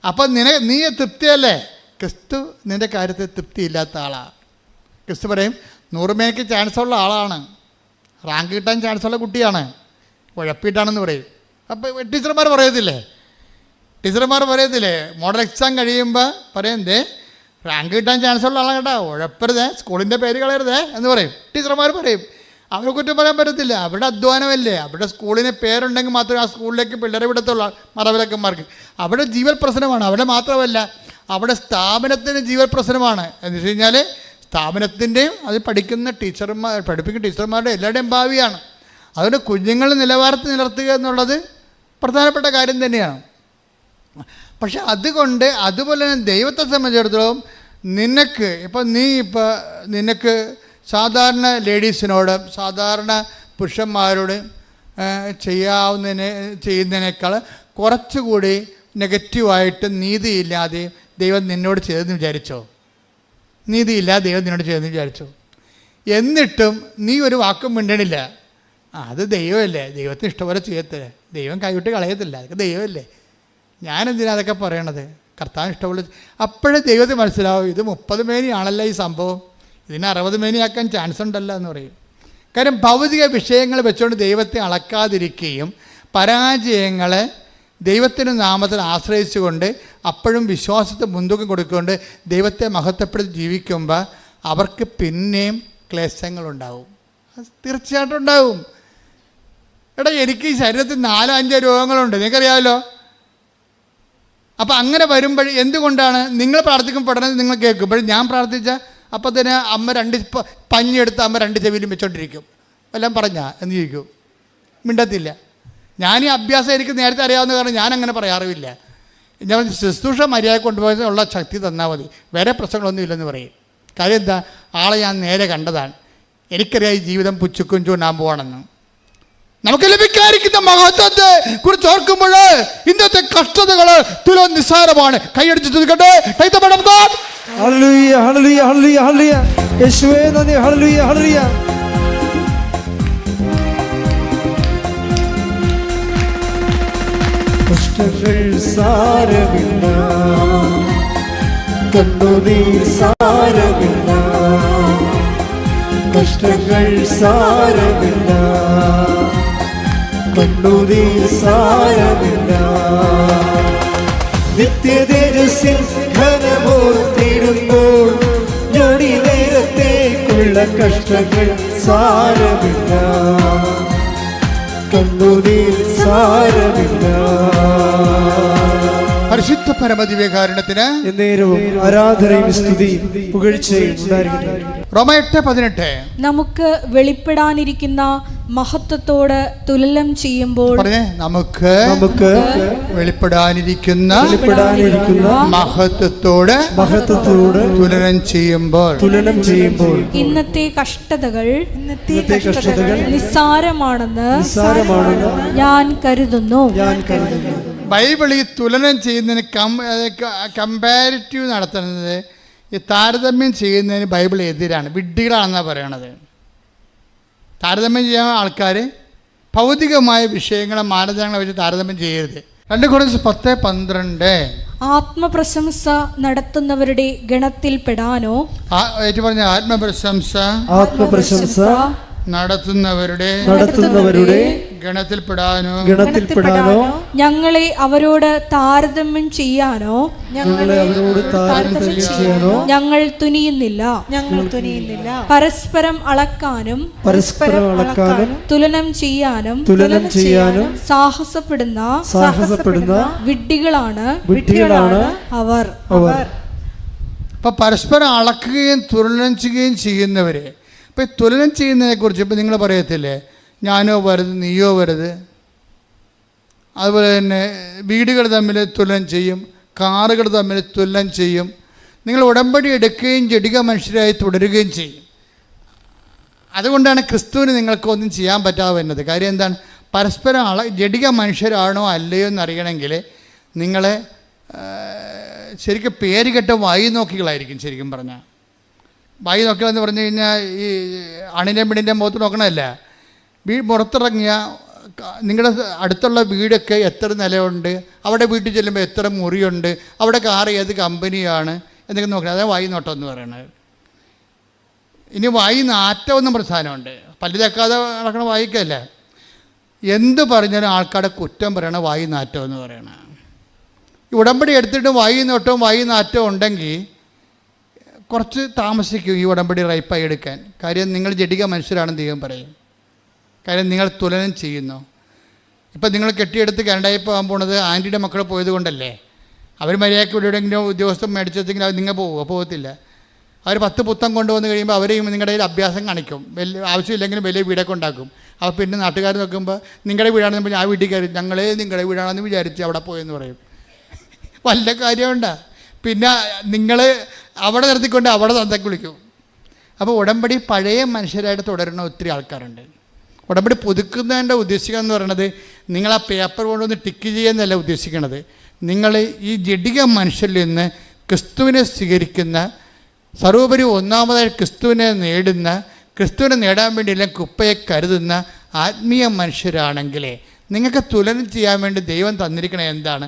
അപ്പം നീ തൃപ്തിയല്ലേ? ക്രിസ്തു നിൻ്റെ കാര്യത്തിൽ തൃപ്തിയില്ലാത്ത ആളാണ്. ക്രിസ്തു പറയും 100 മേനിക്ക് ചാൻസുള്ള ആളാണ്, റാങ്ക് കിട്ടാൻ ചാൻസുള്ള കുട്ടിയാണ്, ഉഴപ്പിട്ടാണെന്ന് പറയും. അപ്പോൾ ടീച്ചർമാർ പറയത്തില്ലേ മോഡൽ എക്സാം കഴിയുമ്പോൾ പറയുന്നതേ റാങ്ക് കിട്ടാൻ ചാൻസുള്ള ആളാണ് കേട്ടോ, ഉഴപ്പരുതേ, സ്കൂളിൻ്റെ പേര് കളയരുതേ എന്ന് പറയും. ടീച്ചർമാർ പറയും. അവരെ കുറ്റം പറയാൻ പറ്റത്തില്ല, അവരുടെ അധ്വാനമല്ലേ. അവിടെ സ്കൂളിന് പേരുണ്ടെങ്കിൽ മാത്രമേ ആ സ്കൂളിലേക്ക് പിള്ളേരെ വിടത്തുള്ളൂ മാതാപിതാക്കന്മാർക്ക്. അവിടെ ജീവൽ പ്രശ്നമാണ്. അവിടെ മാത്രമല്ല, അവിടെ സ്ഥാപനത്തിന് ജീവൽ പ്രശ്നമാണ്. എന്ന് വെച്ച് കഴിഞ്ഞാൽ സ്ഥാപനത്തിൻ്റെയും അത് പഠിപ്പിക്കുന്ന ടീച്ചർമാരുടെ എല്ലാവരുടെയും ഭാവിയാണ്. അതുകൊണ്ട് കുഞ്ഞുങ്ങളെ നിലവാരത്തിൽ നിലർത്തുക എന്നുള്ളത് പ്രധാനപ്പെട്ട കാര്യം തന്നെയാണ്. പക്ഷെ അതുകൊണ്ട് അതുപോലെ തന്നെ ദൈവത്തെ സംബന്ധിച്ചിടത്തോളം നിനക്ക് സാധാരണ ലേഡീസിനോട് സാധാരണ പുരുഷന്മാരോട് ചെയ്യുന്നതിനേക്കാൾ കുറച്ചുകൂടി നെഗറ്റീവായിട്ട് നീതിയില്ലാതെ ദൈവം നിന്നോട് ചെയ്തെന്ന് വിചാരിച്ചോ? നീതിയില്ലാതെ ദൈവം നിന്നോട് ചെയ്തെന്ന് വിചാരിച്ചോ? എന്നിട്ടും നീ ഒരു വാക്കും മിണ്ടണില്ല. അത് ദൈവമല്ലേ, ദൈവത്തിന് ഇഷ്ടംപോലെ ചെയ്യത്തില്ല, ദൈവം കൈവിട്ട് കളയത്തില്ല, അതൊക്കെ ദൈവമല്ലേ, ഞാനെന്തിനാ അതൊക്കെ പറയണത്, കർത്താവിന് ഇഷ്ടംപോലെ. അപ്പോഴേ ദൈവത്തിന് മനസ്സിലാവും ഇത് 30 മേനിയാണല്ലോ ഈ സംഭവം, ഇതിനെ 60 മേനിയാക്കാൻ ചാൻസ് ഉണ്ടല്ലോ എന്ന് പറയും. കാര്യം ഭൗതിക വിഷയങ്ങൾ വെച്ചുകൊണ്ട് ദൈവത്തെ അളക്കാതിരിക്കുകയും പരാജയങ്ങളെ ദൈവത്തിൻ്റെ നാമത്തിൽ ആശ്രയിച്ചുകൊണ്ട് അപ്പോഴും വിശ്വാസത്തെ മുൻതൂക്കം കൊടുക്കുകൊണ്ട് ദൈവത്തെ മഹത്വപ്പെടുത്തി ജീവിക്കുമ്പോൾ അവർക്ക് പിന്നെയും ക്ലേശങ്ങളുണ്ടാവും. തീർച്ചയായിട്ടും ഉണ്ടാവും. എനിക്ക് ഈ ശരീരത്തിൽ 4-5 രോഗങ്ങളുണ്ട്, നിങ്ങൾക്കറിയാമല്ലോ. അപ്പം അങ്ങനെ വരുമ്പോൾ എന്തുകൊണ്ടാണ് നിങ്ങൾ പ്രാർത്ഥിക്കുമ്പോഴേ നിങ്ങൾ കേൾക്കുമ്പോൾ ഞാൻ പ്രാർത്ഥിച്ച അപ്പോൾ തന്നെ അമ്മ 2 പഞ്ഞെടുത്ത് അമ്മ 2 ചെവിയിലും വെച്ചോണ്ടിരിക്കും. എല്ലാം പറഞ്ഞാ എന്ന് ചോദിക്കും, മിണ്ടത്തില്ല. ഞാൻ ഈ അഭ്യാസം എനിക്ക് നേരത്തെ അറിയാവുന്ന കാരണം ഞാൻ അങ്ങനെ പറയാറുമില്ല. ഞാൻ ശുശ്രൂഷ മര്യാദ കൊണ്ടുപോകാനുള്ള ശക്തി തന്നാൽ മതി, വേറെ പ്രശ്നങ്ങളൊന്നും ഇല്ലെന്ന് പറയും. കാര്യം എന്താ? ആളെ ഞാൻ നേരെ കണ്ടതാണ്, എനിക്കറിയാം ഈ ജീവിതം പുച്ചുക്കും ചൂണ്ടാൻ പോവാണെന്ന്. നമുക്ക് ലഭിക്കാതിരിക്കുന്ന മഹത്വത്തെ കുറിച്ച് ഓർക്കുമ്പോൾ ഇന്നത്തെ കഷ്ടതകൾ തുലം നിസ്സാരമാണ്. കൈയടിച്ച് തുതിക്കട്ടെ. ഹല്ലേലൂയ, ഹല്ലേലൂയ, ഹല്ലേലൂയ, ഹല്ലേലൂയ. യേശുവേ നന്ദി. ഹല്ലേലൂയ, ഹല്ലേലൂയ. കഷ്ടങ്ങൾ സാരമില്ല, കണ്ണുനീർ സാരമില്ല, കഷ്ടങ്ങൾ സാരമില്ല, കണ്ണുനീർ സാരമില്ല. നിത്യതേജസ്സിൽ ഘനമോർത്തിടുമ്പോൾ ഞൊടി നേരത്തേക്കുള്ള കഷ്ടങ്ങൾ സാരമില്ല, കണ്ണുനീർ സാരമില്ല. പരിശുദ്ധ പരമദിവ്യകാരുണ്യത്തിന് എന്നേരവും ആരാധനയും സ്തുതിയും പുകഴ്ചയും ഉണ്ടായിരിക്കട്ടെ. റോമ 8:18 നമുക്ക് വെളിപ്പെടാനിരിക്കുന്ന മഹത്വത്തോട് തുലനം ചെയ്യുമ്പോൾ നമുക്ക് വെളിപ്പെടാനിരിക്കുന്ന മഹത്വത്തോട് തുലനം ചെയ്യുമ്പോൾ ഇന്നത്തെ കഷ്ടതകൾ നിസ്സാരമാണെന്ന് ഞാൻ കരുതുന്നു. ബൈബിൾ ഈ തുലനം ചെയ്യുന്നതിന് കമ്പാരിറ്റീവ് നടത്തുന്നത്, ഈ താരതമ്യം ചെയ്യുന്നതിന് ബൈബിൾ എതിരാണ്, വിഡ്ഢികളാണെന്നാണ് പറയണത്. താരതമ്യം ചെയ്യാൻ ആൾക്കാർ ഭൗതികമായ വിഷയങ്ങളെ മാനദണ്ഡങ്ങളെ വെച്ച് താരതമ്യം ചെയ്യരുത്. 2 Corinthians 10:12 ആത്മപ്രശംസ നടത്തുന്നവരുടെ ഗണത്തിൽ പെടാനോ, ആത്മപ്രശംസ നടത്തുന്നവരുടെ ഗണത്തിൽപ്പെടാനോ ഞങ്ങളെ അവരോട് താരതമ്യം ചെയ്യാനോ ഞങ്ങൾ തുനിയുന്നില്ല. പരസ്പരം അളക്കാനും തുലനം ചെയ്യാനും സാഹസപ്പെടുന്ന വിഡ്ഢികളാണ് അവർ. അപ്പം പരസ്പരം അളക്കുകയും തുലനം ചെയ്യുകയും ചെയ്യുന്നവരെ. അപ്പം ഈ തുലനം ചെയ്യുന്നതിനെക്കുറിച്ച് ഇപ്പം നിങ്ങൾ പറയത്തില്ലേ, ഞാനോ വലുത് നീയോ വലുത്. അതുപോലെ തന്നെ വീടുകൾ തമ്മിൽ തുലനം ചെയ്യും, കാറുകൾ തമ്മിൽ തുലനം ചെയ്യും. നിങ്ങൾ ഉടമ്പടി എടുക്കുകയും ജഡിക മനുഷ്യരായി തുടരുകയും ചെയ്യും. അതുകൊണ്ടാണ് ക്രിസ്തുവിന് നിങ്ങൾക്കൊന്നും ചെയ്യാൻ പറ്റാതെ വരുന്നത്. കാര്യം എന്താണ്? പരസ്പരം ജഡിക മനുഷ്യരാണോ അല്ലയോ എന്നറിയണമെങ്കിൽ നിങ്ങളെ ശരിക്കും പേരുകെട്ട വായി നോക്കികളായിരിക്കും. ശരിക്കും പറഞ്ഞാൽ വായി നോക്കികളെന്ന് പറഞ്ഞു കഴിഞ്ഞാൽ ഈ അണിൻ്റെ പിടിൻ്റെ മുഖത്ത് നോക്കണമല്ല. പുറത്തിറങ്ങിയ നിങ്ങളുടെ അടുത്തുള്ള വീടൊക്കെ എത്ര നിലയുണ്ട്, അവിടെ വീട്ടിൽ ചെല്ലുമ്പോൾ എത്ര മുറിയുണ്ട്, അവിടെ കാർ ഏത് കമ്പനിയാണ് എന്നൊക്കെ നോക്കണം. അതാണ് വായി നോട്ടം എന്ന് പറയുന്നത്. ഇനി വായി നാറ്റം എന്നും പ്രധാനമുണ്ട്. പല്ല് തേക്കാതെ നടക്കണ വായിക്കല്ല. എന്ത് പറഞ്ഞാലും ആൾക്കാരുടെ കുറ്റം പറയണ വായി നാറ്റം എന്ന് പറയണ. ഈ ഉടമ്പടി എടുത്തിട്ട് വായി നോട്ടവും വായി നാറ്റവും ഉണ്ടെങ്കിൽ കുറച്ച് താമസിക്കും ഈ ഉടമ്പടി റൈപ്പായി എടുക്കാൻ. കാര്യം നിങ്ങൾ ജഡിക മനുഷ്യരാണെന്ന് ദൈവം പറയും. കാര്യം നിങ്ങൾ തുലനം ചെയ്യുന്നു. ഇപ്പം നിങ്ങൾ കെട്ടിയെടുത്ത് കാനഡയിൽ പോകാൻ പോണത് ആൻറ്റിയുടെ മക്കൾ പോയത് കൊണ്ടല്ലേ. അവർ മര്യാദയ്ക്ക് എവിടെയെങ്കിലും ഉദ്യോഗസ്ഥൻ മേടിച്ചെങ്കിൽ അവർ നിങ്ങൾ പോകുമോ? പോകത്തില്ല. അവർ 10 പുത്തം കൊണ്ടുവന്ന് കഴിയുമ്പോൾ അവരെയും നിങ്ങളുടെ കയ്യിൽ അഭ്യാസം കാണിക്കും. വലിയ ആവശ്യമില്ലെങ്കിലും വലിയ വീടൊക്കെ ഉണ്ടാക്കും. അപ്പോൾ പിന്നെ നാട്ടുകാർ നോക്കുമ്പോൾ നിങ്ങളുടെ വീടാണെന്ന് പറഞ്ഞാൽ ആ വീട്ടിൽ കയറി ഞങ്ങളെ നിങ്ങളുടെ വീടാണെന്ന് വിചാരിച്ച് അവിടെ പോയെന്ന് പറയും. വല്ല കാര്യമുണ്ടാ? പിന്നെ നിങ്ങൾ അവിടെ നിർത്തിക്കൊണ്ട് അവിടെ തന്തയ്ക്ക് വിളിക്കും. അപ്പോൾ ഉടമ്പടി പഴയ മനുഷ്യരായിട്ട് തുടരുന്ന ഒത്തിരി ആൾക്കാരുണ്ട്. ഉടമ്പടി പുതുക്കുന്നതിൻ്റെ ഉദ്ദേശിക്കുക എന്ന് പറയുന്നത് നിങ്ങൾ ആ പേപ്പർ കൊണ്ടൊന്ന് ടിക്ക് ചെയ്യുന്നതല്ല ഉദ്ദേശിക്കുന്നത്. നിങ്ങൾ ഈ ജഡിക മനുഷ്യരിൽ നിന്ന് ക്രിസ്തുവിനെ സ്വീകരിക്കുന്ന, സർവോപരി ഒന്നാമതായി ക്രിസ്തുവിനെ നേടുന്ന, ക്രിസ്തുവിനെ നേടാൻ വേണ്ടിയെല്ലാം കുപ്പയെ കരുതുന്ന ആത്മീയ മനുഷ്യരാണെങ്കിൽ നിങ്ങൾക്ക് തുലനം ചെയ്യാൻ വേണ്ടി ദൈവം തന്നിരിക്കണത് എന്താണ്?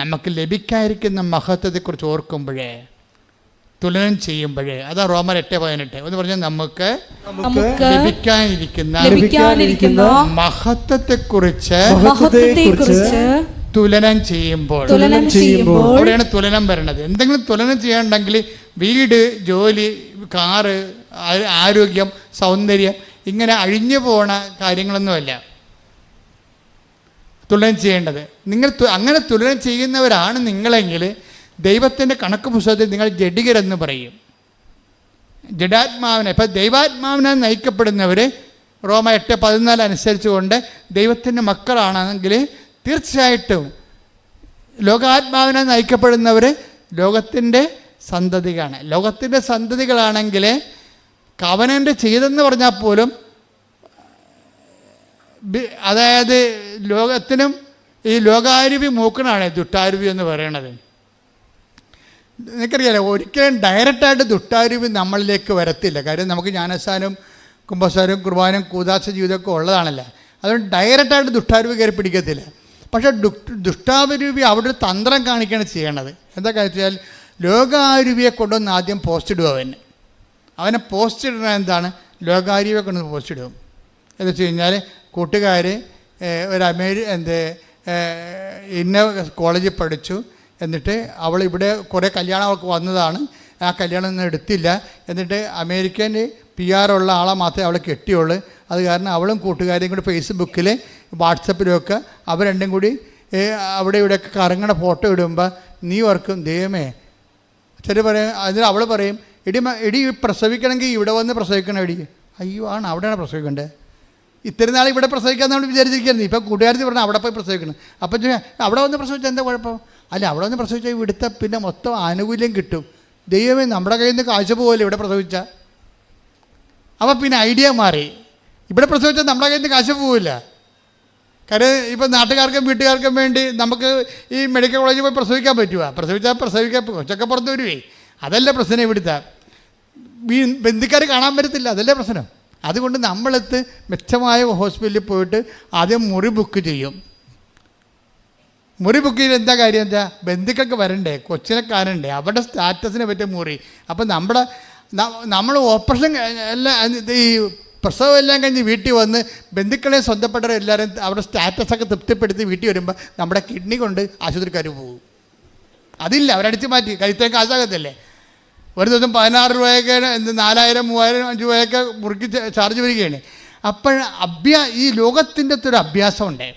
നമുക്ക് ലഭിക്കാതിരിക്കുന്ന മഹത്വത്തെക്കുറിച്ച് ഓർക്കുമ്പോഴേ, തുലനം ചെയ്യുമ്പോഴേ. അതാ റോമർ 8:18 എന്ന് പറഞ്ഞാൽ നമുക്ക് ലഭിക്കാനിരിക്കുന്ന മഹത്വത്തെക്കുറിച്ച് തുലനം ചെയ്യുമ്പോൾ അവിടെയാണ് തുലനം വരണത്. എന്തെങ്കിലും തുലനം ചെയ്യാനുണ്ടെങ്കിൽ വീട്, ജോലി, കാറ്, ആരോഗ്യം, സൗന്ദര്യം, ഇങ്ങനെ അഴിഞ്ഞു പോണ കാര്യങ്ങളൊന്നുമല്ല തുലനം ചെയ്യേണ്ടത്. നിങ്ങൾ അങ്ങനെ തുലനം ചെയ്യുന്നവരാണ് നിങ്ങളെങ്കിൽ ദൈവത്തിൻ്റെ കണക്ക് പുസ്തകത്തിൽ നിങ്ങൾ ജഡികരെന്ന് പറയും. ജഡാത്മാവിനെ, ഇപ്പം ദൈവാത്മാവിനെ നയിക്കപ്പെടുന്നവർ റോമ 8:14 അനുസരിച്ചുകൊണ്ട് ദൈവത്തിൻ്റെ മക്കളാണെങ്കിൽ തീർച്ചയായിട്ടും ലോകാത്മാവിനെ നയിക്കപ്പെടുന്നവർ ലോകത്തിൻ്റെ സന്തതികളാണ്. ലോകത്തിൻ്റെ സന്തതികളാണെങ്കിൽ കവനൻ്റ് ചെയ്തെന്ന് പറഞ്ഞാൽ പോലും, അതായത് ലോകത്തിനും ഈ ലോകാരൂപി മൂക്കണാണ് ദുഷ്ടാരൂപി എന്ന് പറയണത്. നിനക്കറിയാലോ, ഒരിക്കലും ഡയറക്റ്റായിട്ട് ദുഷ്ടാരൂപി നമ്മളിലേക്ക് വരത്തില്ല. കാര്യം നമുക്ക് ജ്ഞാനസ്ഥാനം, കുംഭസാരം, കുർബാനം, കൂദാശ ജീവിതമൊക്കെ ഉള്ളതാണല്ലോ. അതുകൊണ്ട് ഡയറക്റ്റായിട്ട് ദുഷ്ടാരൂപി കയറി പിടിക്കത്തില്ല. പക്ഷേ ദുഷ്ടാരൂപി അവിടെ ഒരു തന്ത്രം കാണിക്കുകയാണ് ചെയ്യണത്. എന്താ വെച്ചാൽ ലോകാരൂപിയെ കൊണ്ടുവന്ന് ആദ്യം പോസ്റ്റ് ഇടുക. അവനെ പോസ്റ്റ് ഇടുന്നത് എന്താണ്? ലോകാരൂപിയെ കൊണ്ടുവന്ന് പോസ്റ്റ് ഇടും. എന്ന് വെച്ച് കഴിഞ്ഞാൽ കൂട്ടുകാർ ഒരു ഇന്ന കോളേജിൽ പഠിച്ചു, എന്നിട്ട് അവൾ ഇവിടെ കുറേ കല്യാണം അവൾക്ക് വന്നതാണ്, ആ കല്യാണം ഒന്നും എടുത്തില്ല, എന്നിട്ട് അമേരിക്കൻ PR ഉള്ള ആളെ മാത്രമേ അവളെ കെട്ടിയുള്ളൂ. അത് കാരണം അവളും കൂട്ടുകാരെയും കൂടി ഫേസ്ബുക്കിൽ, വാട്സപ്പിലുമൊക്കെ അവർ രണ്ടും കൂടി അവിടെ ഇവിടെയൊക്കെ കറങ്ങണ ഫോട്ടോ ഇടുമ്പോൾ നീ ഓർക്കും, ദൈവമേ. ചെറിയ പറയും, അതിന് അവൾ പറയും, എടി പ്രസവിക്കണമെങ്കിൽ ഇവിടെ വന്ന് പ്രസവിക്കണം. അയ്യോ ആണ്, അവിടെയാണ് പ്രസവിക്കേണ്ടത്. ഇത്രയും നാൾ ഇവിടെ പ്രസവിക്കാൻ നമ്മൾ വിചാരിച്ചിരിക്കുന്നത്. ഇപ്പം കൂട്ടുകാരത്തി പറഞ്ഞാൽ അവിടെ പോയി പ്രസവിക്കണം. അപ്പം അവിടെ വന്ന് പ്രസവിച്ചാൽ എന്താ കുഴപ്പം? അല്ല, അവിടെ വന്ന് പ്രസവിച്ചാൽ ഇവിടുത്തെ പിന്നെ മൊത്തം ആനുകൂല്യം കിട്ടും. ദൈവമേ, നമ്മുടെ കയ്യിൽ നിന്ന് കാഴ്ച പോകുമല്ലോ ഇവിടെ പ്രസവിച്ചാൽ. അപ്പോൾ പിന്നെ ഐഡിയ മാറി. ഇവിടെ പ്രസവിച്ചാൽ നമ്മുടെ കയ്യിൽ നിന്ന് കാശ് പോവില്ല. കാര്യം ഇപ്പം നാട്ടുകാർക്കും വീട്ടുകാർക്കും വേണ്ടി നമുക്ക് ഈ മെഡിക്കൽ കോളേജിൽ പോയി പ്രസവിക്കാൻ പറ്റുമോ? പ്രസവിക്കാൻ കൊച്ചൊക്കെ പുറത്ത് വരുവേ. അതല്ല പ്രശ്നം. ഇവിടുത്തെ ബന്ധുക്കാർ കാണാൻ പറ്റത്തില്ല, അതല്ലേ പ്രശ്നം. അതുകൊണ്ട് നമ്മളെത്ത് മെച്ചമായ ഹോസ്പിറ്റലിൽ പോയിട്ട് ആദ്യം മുറി ബുക്ക് ചെയ്യും. മുറി ബുക്ക് ചെയ്ത് എന്താ കാര്യം? എന്താ, ബന്ധുക്കൾക്ക് വരണ്ടേ, കൊച്ചിനെ കാണണ്ടേ, അവരുടെ സ്റ്റാറ്റസിനെ പറ്റിയ മുറി. അപ്പം നമ്മൾ ഓപ്പറേഷൻ അല്ല, ഈ പ്രസവം എല്ലാം കഴിഞ്ഞ് വീട്ടിൽ വന്ന് ബന്ധുക്കളെയും സ്വന്തപ്പെട്ടവരെ എല്ലാവരും അവരുടെ സ്റ്റാറ്റസൊക്കെ തൃപ്തിപ്പെടുത്തി വീട്ടിൽ വരുമ്പോൾ നമ്മുടെ കിഡ്നി കൊണ്ട് ആശുപത്രിക്കാർ പോകും. അതില്ല, അവരടിച്ച് മാറ്റി, കഴിത്തേക്ക് കാശാകത്തില്ലേ. ഒരു ദിവസം 16 രൂപയൊക്കെ 4000, 3000, 5 രൂപയൊക്കെ മുറുക്കി ചാർജ് വരികയാണ്. അപ്പോൾ ഈ ലോകത്തിൻ്റെ ഒരു അഭ്യാസമുണ്ട്.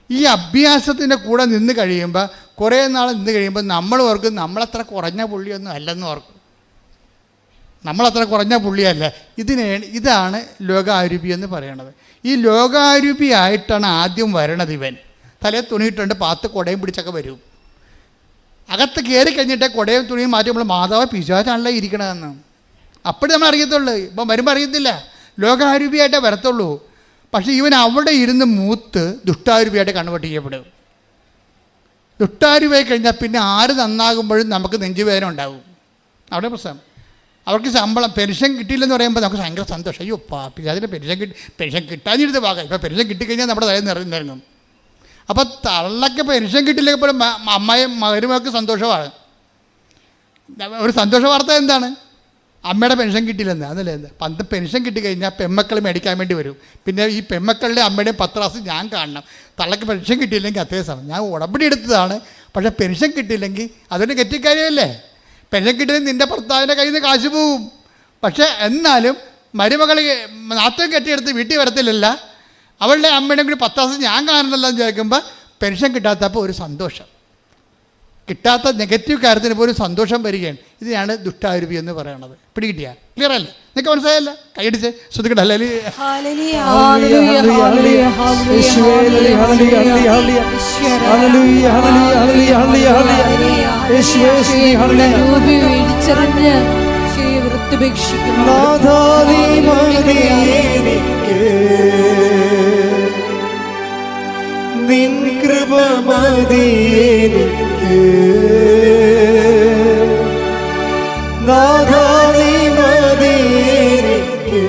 ഈ അഭ്യാസത്തിൻ്റെ കൂടെ നിന്ന് കഴിയുമ്പോൾ, കുറേ നാൾ നിന്ന് കഴിയുമ്പോൾ നമ്മൾ ഓർക്കും നമ്മളത്ര കുറഞ്ഞ പുള്ളിയൊന്നും അല്ലെന്ന് ഓർക്കും. നമ്മളത്ര കുറഞ്ഞ പുള്ളിയല്ല. ഇതാണ് ലോകാരൂപി എന്ന് പറയണത്. ഈ ലോകാരൂപിയായിട്ടാണ് ആദ്യം വരണത്. ഇവൻ തലേ തുണിയിട്ടുണ്ട്, പാത്ത് കുടയും പിടിച്ചൊക്കെ വരും. അകത്ത് കയറി കഴിഞ്ഞിട്ട് കുടയും തുണിയും മാറ്റി നമ്മൾ മാതാവ് പിശാചാണല്ലോ ഇരിക്കണതെന്ന് അപ്പോഴും നമ്മൾ അറിയത്തുള്ളൂ. ഇപ്പം വരുമ്പോൾ അറിയത്തില്ല, ലോകാരൂപിയായിട്ടേ വരത്തുള്ളൂ. പക്ഷേ ഇവൻ അവിടെ ഇരുന്ന് മൂത്ത് ദുഷ്ടാരൂപിയായിട്ട് കൺവേർട്ട് ചെയ്യപ്പെടും. ദുഷ്ടാരൂപിയായി കഴിഞ്ഞാൽ പിന്നെ ആര് നന്നാകുമ്പോഴും നമുക്ക് നെഞ്ചുവേദന ഉണ്ടാകും. അവിടെ പ്രശ്നം. അവർക്ക് ശമ്പളം പെൻഷൻ കിട്ടിയില്ലെന്ന് പറയുമ്പോൾ നമുക്ക് ഭയങ്കര സന്തോഷം. അയ്യോ അതിന് പെൻഷൻ കിട്ടാഞ്ഞിരുന്ന ഭാഗം. ഇപ്പോൾ പെൻഷൻ കിട്ടിക്കഴിഞ്ഞാൽ നമ്മുടെ തലയിൽ നിറങ്ങും. അപ്പോൾ തള്ളക്ക് പെൻഷൻ കിട്ടില്ലെങ്കിൽ പോലും അമ്മയും മകരുമൊക്കെ സന്തോഷമാണ്. ഒരു സന്തോഷ വാർത്ത എന്താണ്? അമ്മയുടെ പെൻഷൻ കിട്ടിയില്ലെന്ന്. അതല്ലേ എന്താ? പെൻഷൻ കിട്ടിക്കഴിഞ്ഞാൽ പെമ്മക്കൾ മേടിക്കാൻ വേണ്ടി വരും. പിന്നെ ഈ പെമ്മക്കളുടെ അമ്മയുടെയും 10 ക്ലാസ് ഞാൻ കാണണം. തള്ളക്ക് പെൻഷൻ കിട്ടിയില്ലെങ്കിൽ അതേ സമയം ഞാൻ ഉടമ്പടി എടുത്തതാണ്, പക്ഷേ പെൻഷൻ കിട്ടിയില്ലെങ്കിൽ അതൊരു കെറ്റിക്കാര്യമല്ലേ. പെൻഷൻ കിട്ടിയില്ലെങ്കിൽ നിൻ്റെ ഭർത്താവിൻ്റെ കയ്യിൽ നിന്ന് കാശ് പോവും. പക്ഷേ എന്നാലും മരുമകൾ നാത്തം കെട്ടിയെടുത്ത് വീട്ടിൽ വരത്തില്ലല്ല. അവളുടെ അമ്മയുടെ കൂടി 10 ക്ലാസ് ഞാൻ കാണണമല്ലോ എന്ന് ചോദിക്കുമ്പോൾ പെൻഷൻ കിട്ടാത്തപ്പോൾ ഒരു സന്തോഷം. കിട്ടാത്ത നെഗറ്റീവ് കാര്യത്തിന് പോലും സന്തോഷം വരികയാണ്. ഇതിനാണ് ദുഷ്ടാരൂപി എന്ന് പറയുന്നത്. പിടികിട്ടിയ ക്ലിയർ അല്ലേ? നിങ്ങൾക്ക് മനസ്സിലായല്ല? കൈയടിച്ച് ശ്രദ്ധിക്കട്ടെ. നിൻ കൃപ മതി എനിക്ക്, നാഥാ നീ മതി എനിക്ക്,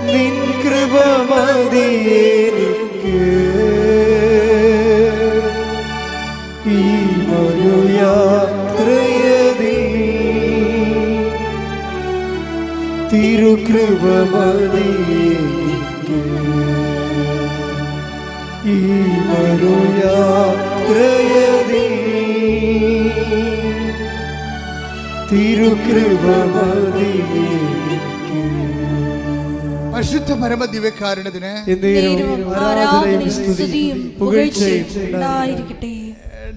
നിൻ കൃപ മതി എനിക്ക്. ഈ ഒരു യാത്രയതിൽ തിരുകൃപ മതി എനിക്ക്. ഈ ഒരു യാത്രയതിൽ തിരുകൃപ മതി എനിക്ക്. പരിശുദ്ധ പരമ ദിവ്യകാരുണ്യത്തിന്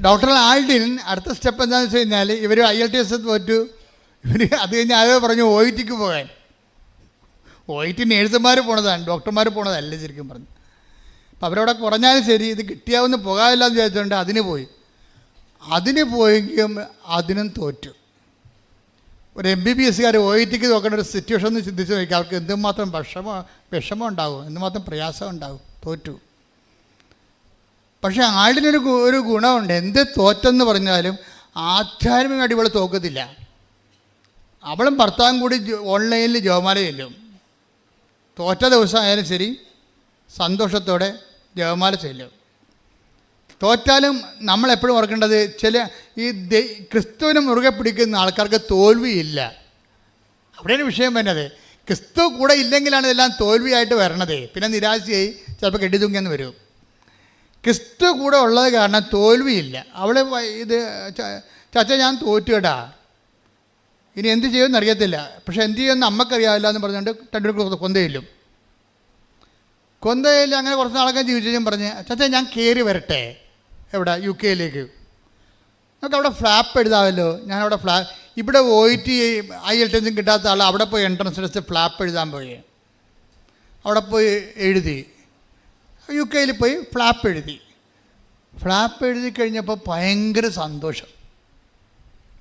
ഡോക്ടർ ആൽഡിൻ അടുത്ത സ്റ്റെപ്പ് എന്താണെന്ന് വെച്ച് കഴിഞ്ഞാൽ ഇവർ IELTS തോറ്റു. ഇവർ അത് കഴിഞ്ഞ് ആരോ പറഞ്ഞു OIT പോകാൻ. OIT നേഴ്സുമാർ പോണതാണ്, ഡോക്ടർമാർ പോണതല്ല ശരിക്കും പറഞ്ഞു. അപ്പം അവരവിടെ കുറഞ്ഞാലും ശരി ഇത് കിട്ടിയാവുന്ന പോകാമില്ല എന്ന് വിചാരിച്ചുകൊണ്ട് അതിന് പോയെങ്കിലും അതിനും തോറ്റു. ഒരു MBBS OIT നോക്കേണ്ട ഒരു സിറ്റുവേഷൻ ഒന്ന് ചിന്തിച്ച് നോക്കിയാൽ അവർക്ക് എന്തുമാത്രം വിഷമം ഉണ്ടാകും, എന്തുമാത്രം പ്രയാസം ഉണ്ടാകും. തോറ്റു. പക്ഷേ ആളിനൊരു ഗുണമുണ്ട്. എന്ത് തോറ്റെന്ന് പറഞ്ഞാലും ആധ്യാത്മികമായിട്ട് ഇവൾ തോക്കത്തില്ല. അവളും ഭർത്താവും കൂടി ഓൺലൈനിൽ ജപമാല ചെല്ലും. തോറ്റ ദിവസം ആയാലും ശരി സന്തോഷത്തോടെ ജപമാല ചെല്ലും. തോറ്റാലും നമ്മളെപ്പോഴും ഓർക്കേണ്ടത് ഈ ക്രിസ്തുവിനെ മുറുകെ പിടിക്കുന്ന ആൾക്കാർക്ക് തോൽവിയില്ല. അവിടെയാണ് വിഷയം വരുന്നത്. ക്രിസ്തു കൂടെ ഇല്ലെങ്കിലാണ് ഇതെല്ലാം തോൽവിയായിട്ട് വരണത്. പിന്നെ നിരാശയായി ചിലപ്പോൾ കെട്ടിത്തൂങ്ങിയെന്ന് വരും. ക്രിസ്തു കൂടെ ഉള്ളത് കാരണം തോൽവിയില്ല. അവൾ ചാച്ച ഞാൻ തോറ്റു കേട്ടാ, ഇനി എന്ത് ചെയ്യുമെന്ന് അറിയത്തില്ല, പക്ഷെ എന്ത് ചെയ്യുമെന്ന് അമ്മക്കറിയാവില്ല എന്ന് പറഞ്ഞുകൊണ്ട് കൊന്തയില്ല. അങ്ങനെ കുറച്ച് നാളൊക്കെ ജീവിച്ചും പറഞ്ഞ് ചാച്ച ഞാൻ കയറി വരട്ടെ. എവിടെ? UK നമുക്ക് അവിടെ ഫ്ലാപ്പ് എഴുതാമല്ലോ. ഞാനവിടെ ഇവിടെ OIT IELTS കിട്ടാത്ത ആൾ അവിടെ പോയി എൻട്രൻസ് ടെസ്റ്റ് ഫ്ലാപ്പ് എഴുതാൻ പോയി. അവിടെ പോയി എഴുതി. UK പോയി ഫ്ലാപ്പ് എഴുതി കഴിഞ്ഞപ്പോൾ ഭയങ്കര സന്തോഷം.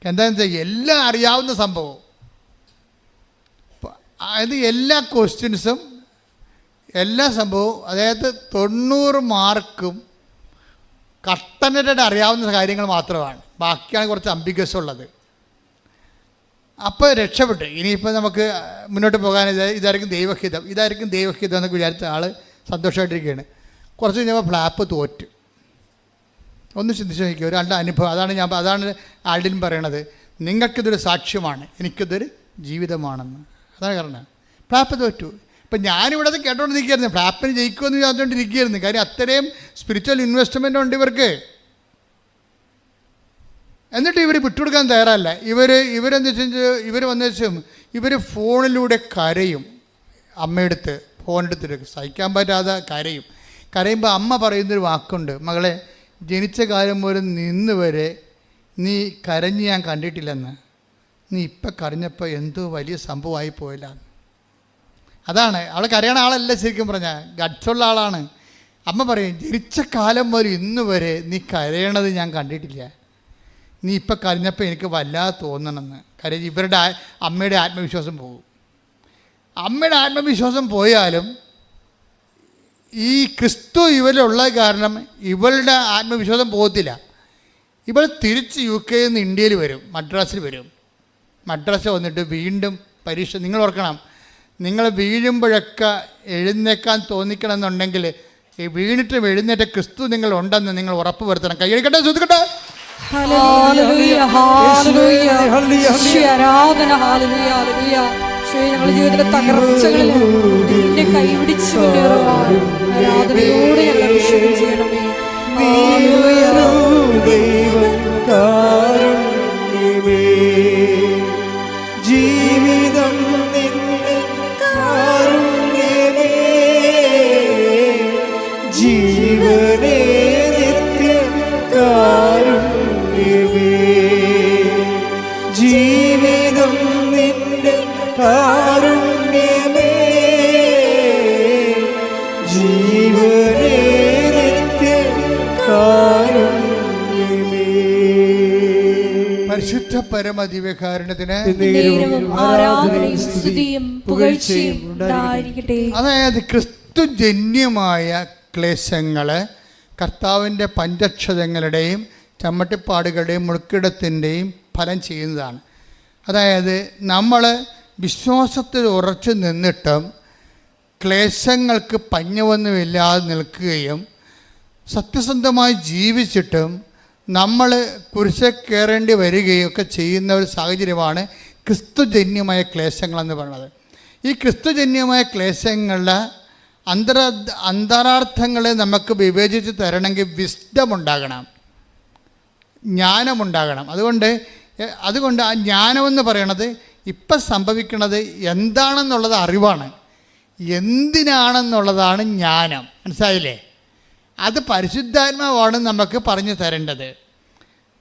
എന്താണെന്ന് വെച്ചാൽ എല്ലാം അറിയാവുന്ന സംഭവം. അതായത് എല്ലാ ക്വസ്റ്റ്യൻസും എല്ലാ സംഭവവും, അതായത് 90 മാർക്കും കട്ടനറ്റായിട്ട് അറിയാവുന്ന കാര്യങ്ങൾ മാത്രമാണ്. ബാക്കിയാണ് കുറച്ച് അംബിഗസ് ഉള്ളത്. അപ്പോൾ രക്ഷപ്പെട്ടു. ഇനിയിപ്പോൾ നമുക്ക് മുന്നോട്ട് പോകാൻ ഇതായിരിക്കും ദൈവഹിതം എന്നൊക്കെ വിചാരിച്ച ആൾ സന്തോഷമായിട്ടിരിക്കുകയാണ്. കുറച്ച് കഴിഞ്ഞപ്പോൾ ഫ്ലാപ്പ് തോറ്റു. ഒന്ന് ചിന്തിച്ച് നോക്കിയോ, ഒരു അനുഭവം. അതാണ് ആൾഡിൻ പറയണത്. നിങ്ങൾക്കിതൊരു സാക്ഷ്യമാണ്, എനിക്കിതൊരു ജീവിതമാണെന്ന്. അതാണ് കാരണം. ഫ്ലാപ്പ് തോറ്റു. ഇപ്പം ഞാനിവിടെ അത് കേട്ടോണ്ട് നിൽക്കുകയായിരുന്നു, ഫ്ലാപ്പിന് ജയിക്കുമെന്ന് വിചാരിച്ചുകൊണ്ടിരിക്കുകയായിരുന്നു. കാര്യം അത്രയും സ്പിരിച്വൽ ഇൻവെസ്റ്റ്മെൻ്റ് ഉണ്ട് ഇവർക്ക്. എന്നിട്ട് ഇവർ വിട്ടുകൊടുക്കാൻ തയ്യാറല്ല. ഇവരെന്താ വെച്ചാൽ ഇവർ വന്ന ശേഷം ഇവർ ഫോണിലൂടെ കരയും. അമ്മയെടുത്ത് ഫോണെടുത്തിട്ട് സഹിക്കാൻ പറ്റാതെ കരയും. കരയുമ്പോൾ അമ്മ പറയുന്നൊരു വാക്കുണ്ട്, മകളെ ജനിച്ച കാലം മുതൽ നിന്ന് വരെ നീ കരഞ്ഞ് ഞാൻ കണ്ടിട്ടില്ലെന്ന്, നീ ഇപ്പം കരഞ്ഞപ്പോൾ എന്തോ വലിയ സംഭവമായി പോയില്ല. അതാണ് അവൾ കരയണ ആളല്ല ശരിക്കും പറഞ്ഞാൽ, ഗഡ്സുള്ള ആളാണ്. അമ്മ പറയും ജനിച്ച കാലം മുതൽ ഇന്ന് വരെ നീ കരയണത് ഞാൻ കണ്ടിട്ടില്ല, നീ ഇപ്പം കരഞ്ഞപ്പോൾ എനിക്ക് വല്ലാതെ തോന്നണമെന്ന്. കാര്യം ഇവരുടെ അമ്മയുടെ ആത്മവിശ്വാസം പോകും. അമ്മയുടെ ആത്മവിശ്വാസം പോയാലും ഈ ക്രിസ്തു ഇവരിലുള്ള കാരണം ഇവളുടെ ആത്മവിശ്വാസം പോകത്തില്ല. ഇവൾ തിരിച്ച് UK നിന്ന് ഇന്ത്യയിൽ വരും, മദ്രാസിൽ വരും. മദ്രാസിൽ വന്നിട്ട് വീണ്ടും പരീക്ഷ. നിങ്ങൾ ഓർക്കണം, നിങ്ങൾ വീഴുമ്പോഴൊക്കെ എഴുന്നേക്കാൻ തോന്നിക്കണമെന്നുണ്ടെങ്കിൽ ഈ വീണിട്ടും എഴുന്നേറ്റ ക്രിസ്തു നിങ്ങളുണ്ടെന്ന് നിങ്ങൾ ഉറപ്പ് വരുത്തണം. കൈയടിക്കട്ടെ, ശ്രദ്ധിക്കട്ടെ. ഞങ്ങളുടെ ജീവിതത്തിലെ തകർച്ചകളിൽ നിന്നെ കൈപിടിച്ചു കൊണ്ടേറുവാൻ ആരാധനയോടെ ഞങ്ങൾ അഭിഷേകം ചെയ്യണമേ. ജീവിതം ജീവനേ നിത്യ കാരുണ്യമേ, ജീവിതം നിന്റെ കാരുണ്യമേ, ജീവനേ നിത്യ കാരുണ്യമേ. പരിശുദ്ധ പരമദിവ്യകാരുണ്യത്തിന് ആരാധനയും സ്തുതിയും പുകഴ്ചയും ഉണ്ടായിരിക്കട്ടെ. അതായത് ക്രിസ്തുജന്യമായ ക്ലേശങ്ങൾ കർത്താവിൻ്റെ പഞ്ചക്ഷതങ്ങളുടെയും ചമ്മട്ടിപ്പാടുകളുടെയും മുൾക്കിടത്തിൻ്റെയും ഫലം ചെയ്യുന്നതാണ്. അതായത് നമ്മൾ വിശ്വാസത്തിൽ ഉറച്ചു നിന്നിട്ടും ക്ലേശങ്ങൾക്ക് പഞ്ഞമൊന്നുമില്ലാതെ നിൽക്കുകയും സത്യസന്ധമായി ജീവിച്ചിട്ടും നമ്മൾ കുരിശിൽ കയറേണ്ടി വരികയും ഒക്കെ ചെയ്യുന്ന ഒരു സാഹചര്യമാണ് ക്രിസ്തുജന്യമായ ക്ലേശങ്ങളെന്ന് പറയുന്നത്. ഈ ക്രിസ്തുജന്യമായ ക്ലേശങ്ങളുടെ അന്തരാർത്ഥങ്ങളെ നമുക്ക് വിവേചിച്ച് തരണമെങ്കിൽ വിസ്ഡം ഉണ്ടാകണം, ജ്ഞാനമുണ്ടാകണം. അതുകൊണ്ട് ആ ജ്ഞാനമെന്ന് പറയണത് ഇപ്പം സംഭവിക്കുന്നത് എന്താണെന്നുള്ളത് അറിവാണ്, എന്തിനാണെന്നുള്ളതാണ് ജ്ഞാനം. മനസ്സിലായില്ലേ? അത് പരിശുദ്ധാത്മാവാണ് നമുക്ക് പറഞ്ഞു തരേണ്ടത്.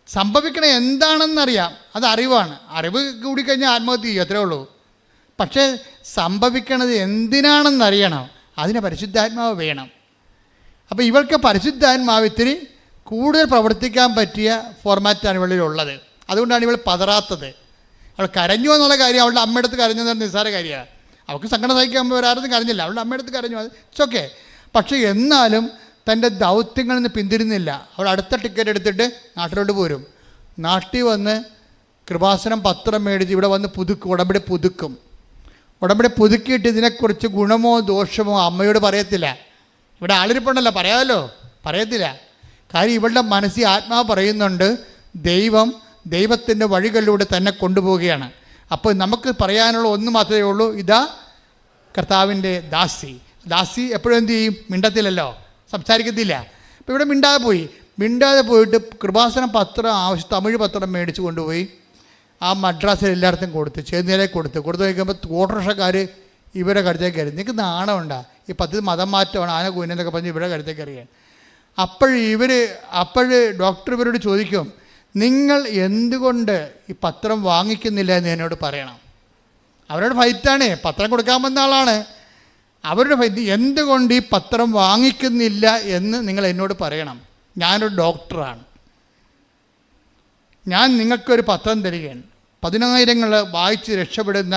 സംഭവിക്കണത് എന്താണെന്നറിയാം, അത് അറിവാണ്. അറിവ് കൂടിക്കഴിഞ്ഞാൽ ആത്മഹത്യ ചെയ്യും, അത്രേ ഉള്ളൂ. പക്ഷേ സംഭവിക്കണത് എന്തിനാണെന്നറിയണം, അതിന് പരിശുദ്ധാത്മാവ് വേണം. അപ്പോൾ ഇവൾക്ക് പരിശുദ്ധാത്മാവ് ഇത്തിരി കൂടുതൽ പ്രവർത്തിക്കാൻ പറ്റിയ ഫോർമാറ്റാണ് ഇവളിലുള്ളത്. അതുകൊണ്ടാണ് ഇവൾ പതറാത്തത്. അവൾ കരഞ്ഞു എന്നുള്ള കാര്യം അവളുടെ അമ്മയടുത്ത് കരഞ്ഞെന്ന് നിസ്സാര കാര്യമാണ്. അവൾക്ക് സങ്കടം സഹിക്കാൻ വരാറൊന്നും കരഞ്ഞില്ല, അവളുടെ അമ്മയടുത്ത് കരഞ്ഞു, അത് ഇറ്റ്സ്. പക്ഷേ എന്നാലും തൻ്റെ ദൗത്യങ്ങളിൽ നിന്ന് പിന്തിരുന്നില്ല. അവൾ അടുത്ത ടിക്കറ്റ് എടുത്തിട്ട് നാട്ടിലോട്ട് പോരും. നാട്ടിൽ വന്ന് കൃപാസനം പത്രം മേടിച്ച് ഇവിടെ വന്ന് ഉടമ്പടി പുതുക്കും. ഉടമ്പടി പുതുക്കിയിട്ട് ഇതിനെക്കുറിച്ച് ഗുണമോ ദോഷമോ അമ്മയോട് പറയത്തില്ല. ഇവിടെ ആളിരിപ്പുണ്ടല്ലോ, പറയാമല്ലോ, പറയത്തില്ല. കാര്യം ഇവളുടെ മനസ്സിൽ ആത്മാവ് പറയുന്നുണ്ട്, ദൈവത്തിൻ്റെ വഴികളിലൂടെ തന്നെ കൊണ്ടുപോവുകയാണ്. അപ്പോൾ നമുക്ക് പറയാനുള്ള ഒന്ന് മാത്രമേ ഉള്ളൂ, ഇതാ കർത്താവിൻ്റെ ദാസി എപ്പോഴും എന്ത് ചെയ്യും? മിണ്ടത്തില്ലല്ലോ, സംസാരിക്കത്തില്ല. അപ്പോൾ ഇവിടെ മിണ്ടാതെ പോയിട്ട് കൃപാസനം പത്രം തമിഴ് പത്രം മേടിച്ച് കൊണ്ടുപോയി ആ മദ്രാസിൽ എല്ലായിടത്തും ചേന്നേരെ കൊടുത്ത് നോക്കുമ്പോൾ ഓട്ടോറിക്ഷക്കാർ ഇവരെ കരുത്തേക്ക് കയറി. നിങ്ങൾക്ക് നാണമുണ്ടാ? ഈ പദ്ധതി മതം മാറ്റമാണ്, ആന കൂനെന്നൊക്കെ പറഞ്ഞ് ഇവരെ കരുത്തേക്ക് അറിയാൻ. അപ്പോൾ ഡോക്ടർ ഇവരോട് ചോദിക്കും, നിങ്ങൾ എന്തുകൊണ്ട് ഈ പത്രം വാങ്ങിക്കുന്നില്ല എന്ന് എന്നോട് പറയണം. അവരോട് ഫൈറ്റാണ്, പത്രം കൊടുക്കാൻ വന്ന ആളാണ്. അവരുടെ ഫൈറ്റ്, എന്തുകൊണ്ട് ഈ പത്രം വാങ്ങിക്കുന്നില്ല എന്ന് നിങ്ങൾ എന്നോട് പറയണം. ഞാനൊരു ഡോക്ടറാണ്, ഞാൻ നിങ്ങൾക്കൊരു പത്രം തരികയാണ്. 10,000 വായിച്ച് രക്ഷപ്പെടുന്ന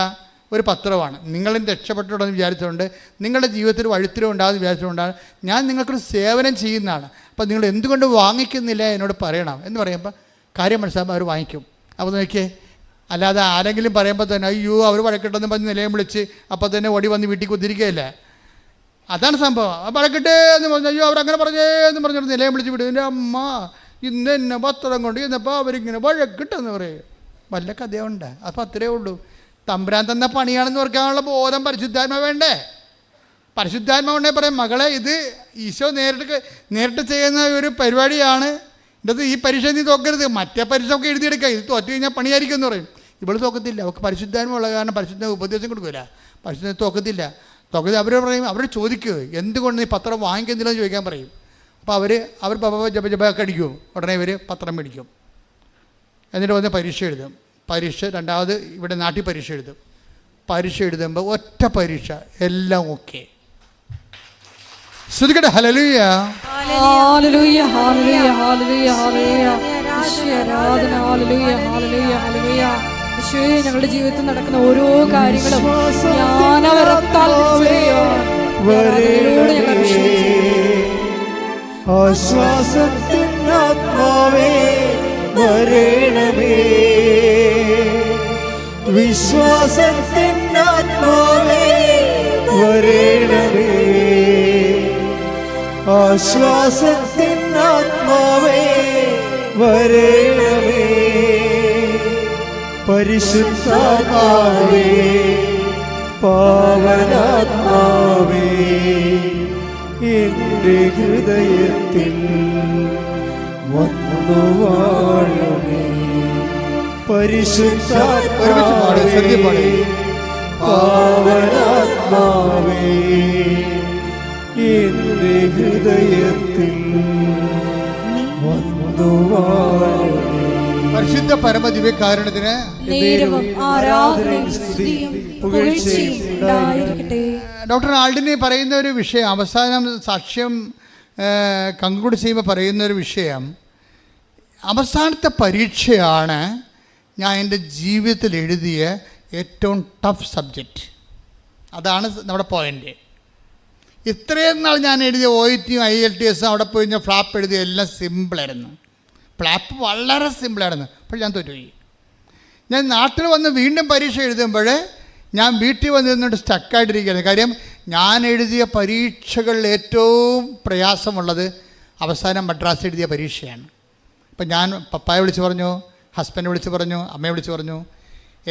ഒരു പത്രമാണ്. നിങ്ങളും രക്ഷപ്പെട്ടുണ്ടെന്ന് വിചാരിച്ചുകൊണ്ട്, നിങ്ങളുടെ ജീവിതത്തിൽ വഴിത്തിരിവ് ഉണ്ടാകുമെന്ന് വിചാരിച്ചുകൊണ്ടാണ് ഞാൻ നിങ്ങൾക്കൊരു സേവനം ചെയ്യുന്നതാണ്. അപ്പോൾ നിങ്ങൾ എന്തുകൊണ്ട് വാങ്ങിക്കുന്നില്ല എന്നോട് പറയണം എന്ന് പറയുമ്പോൾ കാര്യം മനസ്സിലാകുമ്പോൾ അവർ വാങ്ങിക്കും. അപ്പോൾ നോക്കിയേ, അല്ലാതെ ആരെങ്കിലും പറയുമ്പോൾ തന്നെ അയ്യോ അവർ വഴക്കിട്ടെന്ന് പറഞ്ഞ് നിലയം വിളിച്ച് അപ്പോൾ തന്നെ ഓടി വന്ന് വീട്ടിൽ കുത്തിരിക്കുകയല്ല. അതാണ് സംഭവം. വഴക്കിട്ടേ എന്ന് പറഞ്ഞു, അയ്യോ അവരങ്ങനെ പറഞ്ഞേ എന്ന് പറഞ്ഞിട്ട് നിലയം വിളിച്ച് വിടും. എൻ്റെ അമ്മ ഇന്ന് എന്നെ പത്രം കൊണ്ട് ഇന്നപ്പോൾ അവരിങ്ങനെ വഴക്കിട്ടെന്ന് പറയും. വല്ല കഥയുണ്ട്. അപ്പോൾ അത്രയേ ഉള്ളൂ. തമ്പുരാൻ തന്ന പണിയാണെന്ന് ഓർക്കാനുള്ള ബോധം പരിശുദ്ധാത്മ വേണ്ടേ? പരിശുദ്ധാത്മ ഉണ്ടെങ്കിൽ പറയും, മകളെ ഇത് ഈശോ നേരിട്ട് ചെയ്യുന്ന ഒരു പരിപാടിയാണ്, ഇത് ഈ പരീക്ഷ നീ തോക്കരുത്, മറ്റേ പരീക്ഷ ഒക്കെ എഴുതിയെടുക്കുക, ഇത് തോറ്റു കഴിഞ്ഞാൽ പണിയായിരിക്കും എന്ന് പറയും. ഇവള് തോക്കത്തില്ല, അവൾക്ക് പരിശുദ്ധാത്മ ഉള്ള കാരണം പരിശുദ്ധ ഉപദേശം കൊടുക്കില്ല, പരിശുദ്ധ തോക്കത്തില്ല. അവർ പറയും, അവർ ചോദിക്കുക എന്തുകൊണ്ട് നീ പത്രം വാങ്ങിക്കുന്നില്ല എന്ന് ചോദിക്കാൻ പറയും. അപ്പോൾ അവർ ജപജപൊക്കെ അടിക്കും, ഉടനെ ഇവർ പത്രം മേടിക്കും, എന്നിട്ട് വന്ന് പരീക്ഷ എഴുതും. പരീക്ഷ രണ്ടാമത് ഇവിടെ നാട്ടിൽ പരീക്ഷ എഴുതും. പരീക്ഷ എഴുതുമ്പോൾ ഒറ്റ പരീക്ഷ എല്ലാം ഓക്കെ. ശ്രദ്ധിക്കട്ടെ. ഹല്ലേലൂയ, ഹല്ലേലൂയ, ഹല്ലേലൂയ, ഹല്ലേലൂയ, ഹല്ലേലൂയ. യേശുവേ ആരാധന. ഹല്ലേലൂയ, ഹല്ലേലൂയ, ഹല്ലേലൂയ. യേശുവേ, ഞങ്ങളുടെ ജീവിതത്തിൽ നടക്കുന്ന ഓരോ കാര്യങ്ങളും ജ്ഞാനവരത്താൽ ആശ്വാസത്തിൻ ആത്മാവേ വരേണമേ, വിശ്വാസത്തിൻ ആത്മാവേ വരേണമേ, ആശ്വാസത്തിൻ ആത്മാവേ വരേണമേ, പരിശുദ്ധാത്മാവേ പാവനാത്മാവേ എൻ്റെ ഹൃദയത്തിൽ വന്നു വാഴണേ, പരിശുദ്ധാത്മാവേ പാവനാത്മാവേ എൻ്റെ ഹൃദയത്തിൽ വന്നു വാഴണേ. പരിശുദ്ധ പരമദിവ്യകാരുണ്യത്തിന് ഡോക്ടർ ആൾഡിനെ പറയുന്ന ഒരു വിഷയം, അവസാനം സാക്ഷ്യം കൺക്ലൂഡ് ചെയ്യുമ്പോൾ പറയുന്ന ഒരു വിഷയം, അവസാനത്തെ പരീക്ഷയാണ് ഞാൻ എൻ്റെ ജീവിതത്തിൽ എഴുതിയ ഏറ്റവും ടഫ് സബ്ജക്റ്റ്. അതാണ് നമ്മുടെ പോയിൻ്റ്. ഇത്രയും നാൾ ഞാൻ എഴുതിയ OET IELTS അവിടെ പോയി ഞാൻ ഫ്ലാപ്പ് എഴുതിയ എല്ലാം സിമ്പിളായിരുന്നു, ഫ്ലാപ്പ് വളരെ സിമ്പിളായിരുന്നു. അപ്പോൾ ഞാൻ തോറ്റുപോയി. ഞാൻ നാട്ടിൽ വന്ന് വീണ്ടും പരീക്ഷ എഴുതുമ്പോൾ ഞാൻ വീട്ടിൽ വന്നിരുന്നിട്ട് സ്റ്റക്കായിട്ടിരിക്കുകയാണ്. കാര്യം ഞാൻ എഴുതിയ പരീക്ഷകളിൽ ഏറ്റവും പ്രയാസമുള്ളത് അവസാനം മദ്രാസ് എഴുതിയ പരീക്ഷയാണ്. ഇപ്പം ഞാൻ പപ്പായെ വിളിച്ച് പറഞ്ഞു, ഹസ്ബൻഡ് വിളിച്ച് പറഞ്ഞു, അമ്മയെ വിളിച്ച് പറഞ്ഞു,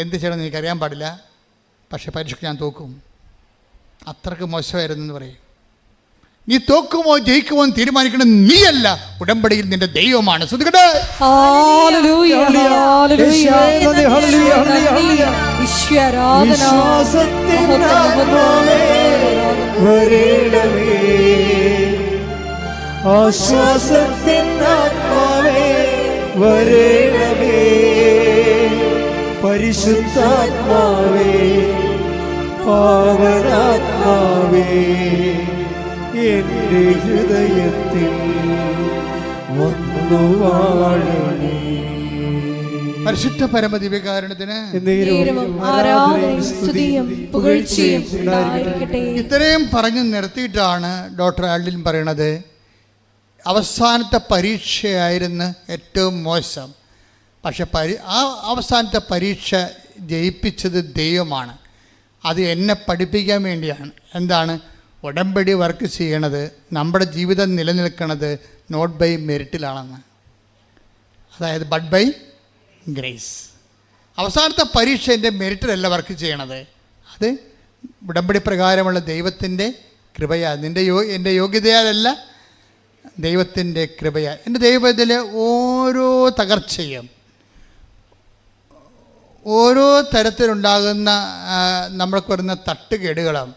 എന്ത് ചെയ്യണമെന്ന് എനിക്കറിയാൻ പാടില്ല, പക്ഷേ പരീക്ഷയ്ക്ക് ഞാൻ തോക്കും. അത്രയ്ക്ക് മോശമായിരുന്നു എന്ന് പറയും. നീ തോക്കുമോ ജയിക്കുമോ എന്ന് തീരുമാനിക്കണം നീയല്ല, ഉടമ്പടിയിൽ നിന്റെ ദൈവമാണ്. ശ്രദ്ധിക്കട്ടെ. പരിശുദ്ധാത്മാവേ പാവനാത്മാവേ എൻ്റെ ഹൃദയത്തിൽ വന്നു വാഴണേ. പരിശുദ്ധ പരമദിവ്യകാരുണ്യത്തിന് ഇത്രയും പറഞ്ഞു നിർത്തിയിട്ടാണ് ഡോക്ടർ ആൽഡിൻ പറയണത്, അവസാനത്തെ പരീക്ഷയായിരുന്നു ഏറ്റവും മോശം, പക്ഷെ ആ അവസാനത്തെ പരീക്ഷ ജയിപ്പിച്ചത് ദൈവമാണ്. അത് എന്നെ പഠിപ്പിക്കാൻ വേണ്ടിയാണ്. എന്താണ്? ഉടമ്പടി വർക്ക് ചെയ്യണത്, നമ്മുടെ ജീവിതം നിലനിൽക്കുന്നത് നോട്ട് ബൈ മെറിറ്റിലാണെന്ന്, അതായത് ബട്ട് ബൈ ഗ്രേസ്. അവസാനത്തെ പരീക്ഷ എൻ്റെ മെറിറ്റിലല്ല വർക്ക് ചെയ്യണത്, അത് ഉടമ്പടി പ്രകാരമുള്ള ദൈവത്തിൻ്റെ കൃപയാൽ. എൻ്റെ യോഗ്യതയാലല്ല, ദൈവത്തിൻ്റെ കൃപയാൽ. എൻ്റെ ദൈവത്തിലെ ഓരോ തകർച്ചയും, ഓരോ തരത്തിലുണ്ടാകുന്ന നമ്മൾക്ക് വരുന്ന തട്ടുകേടുകളും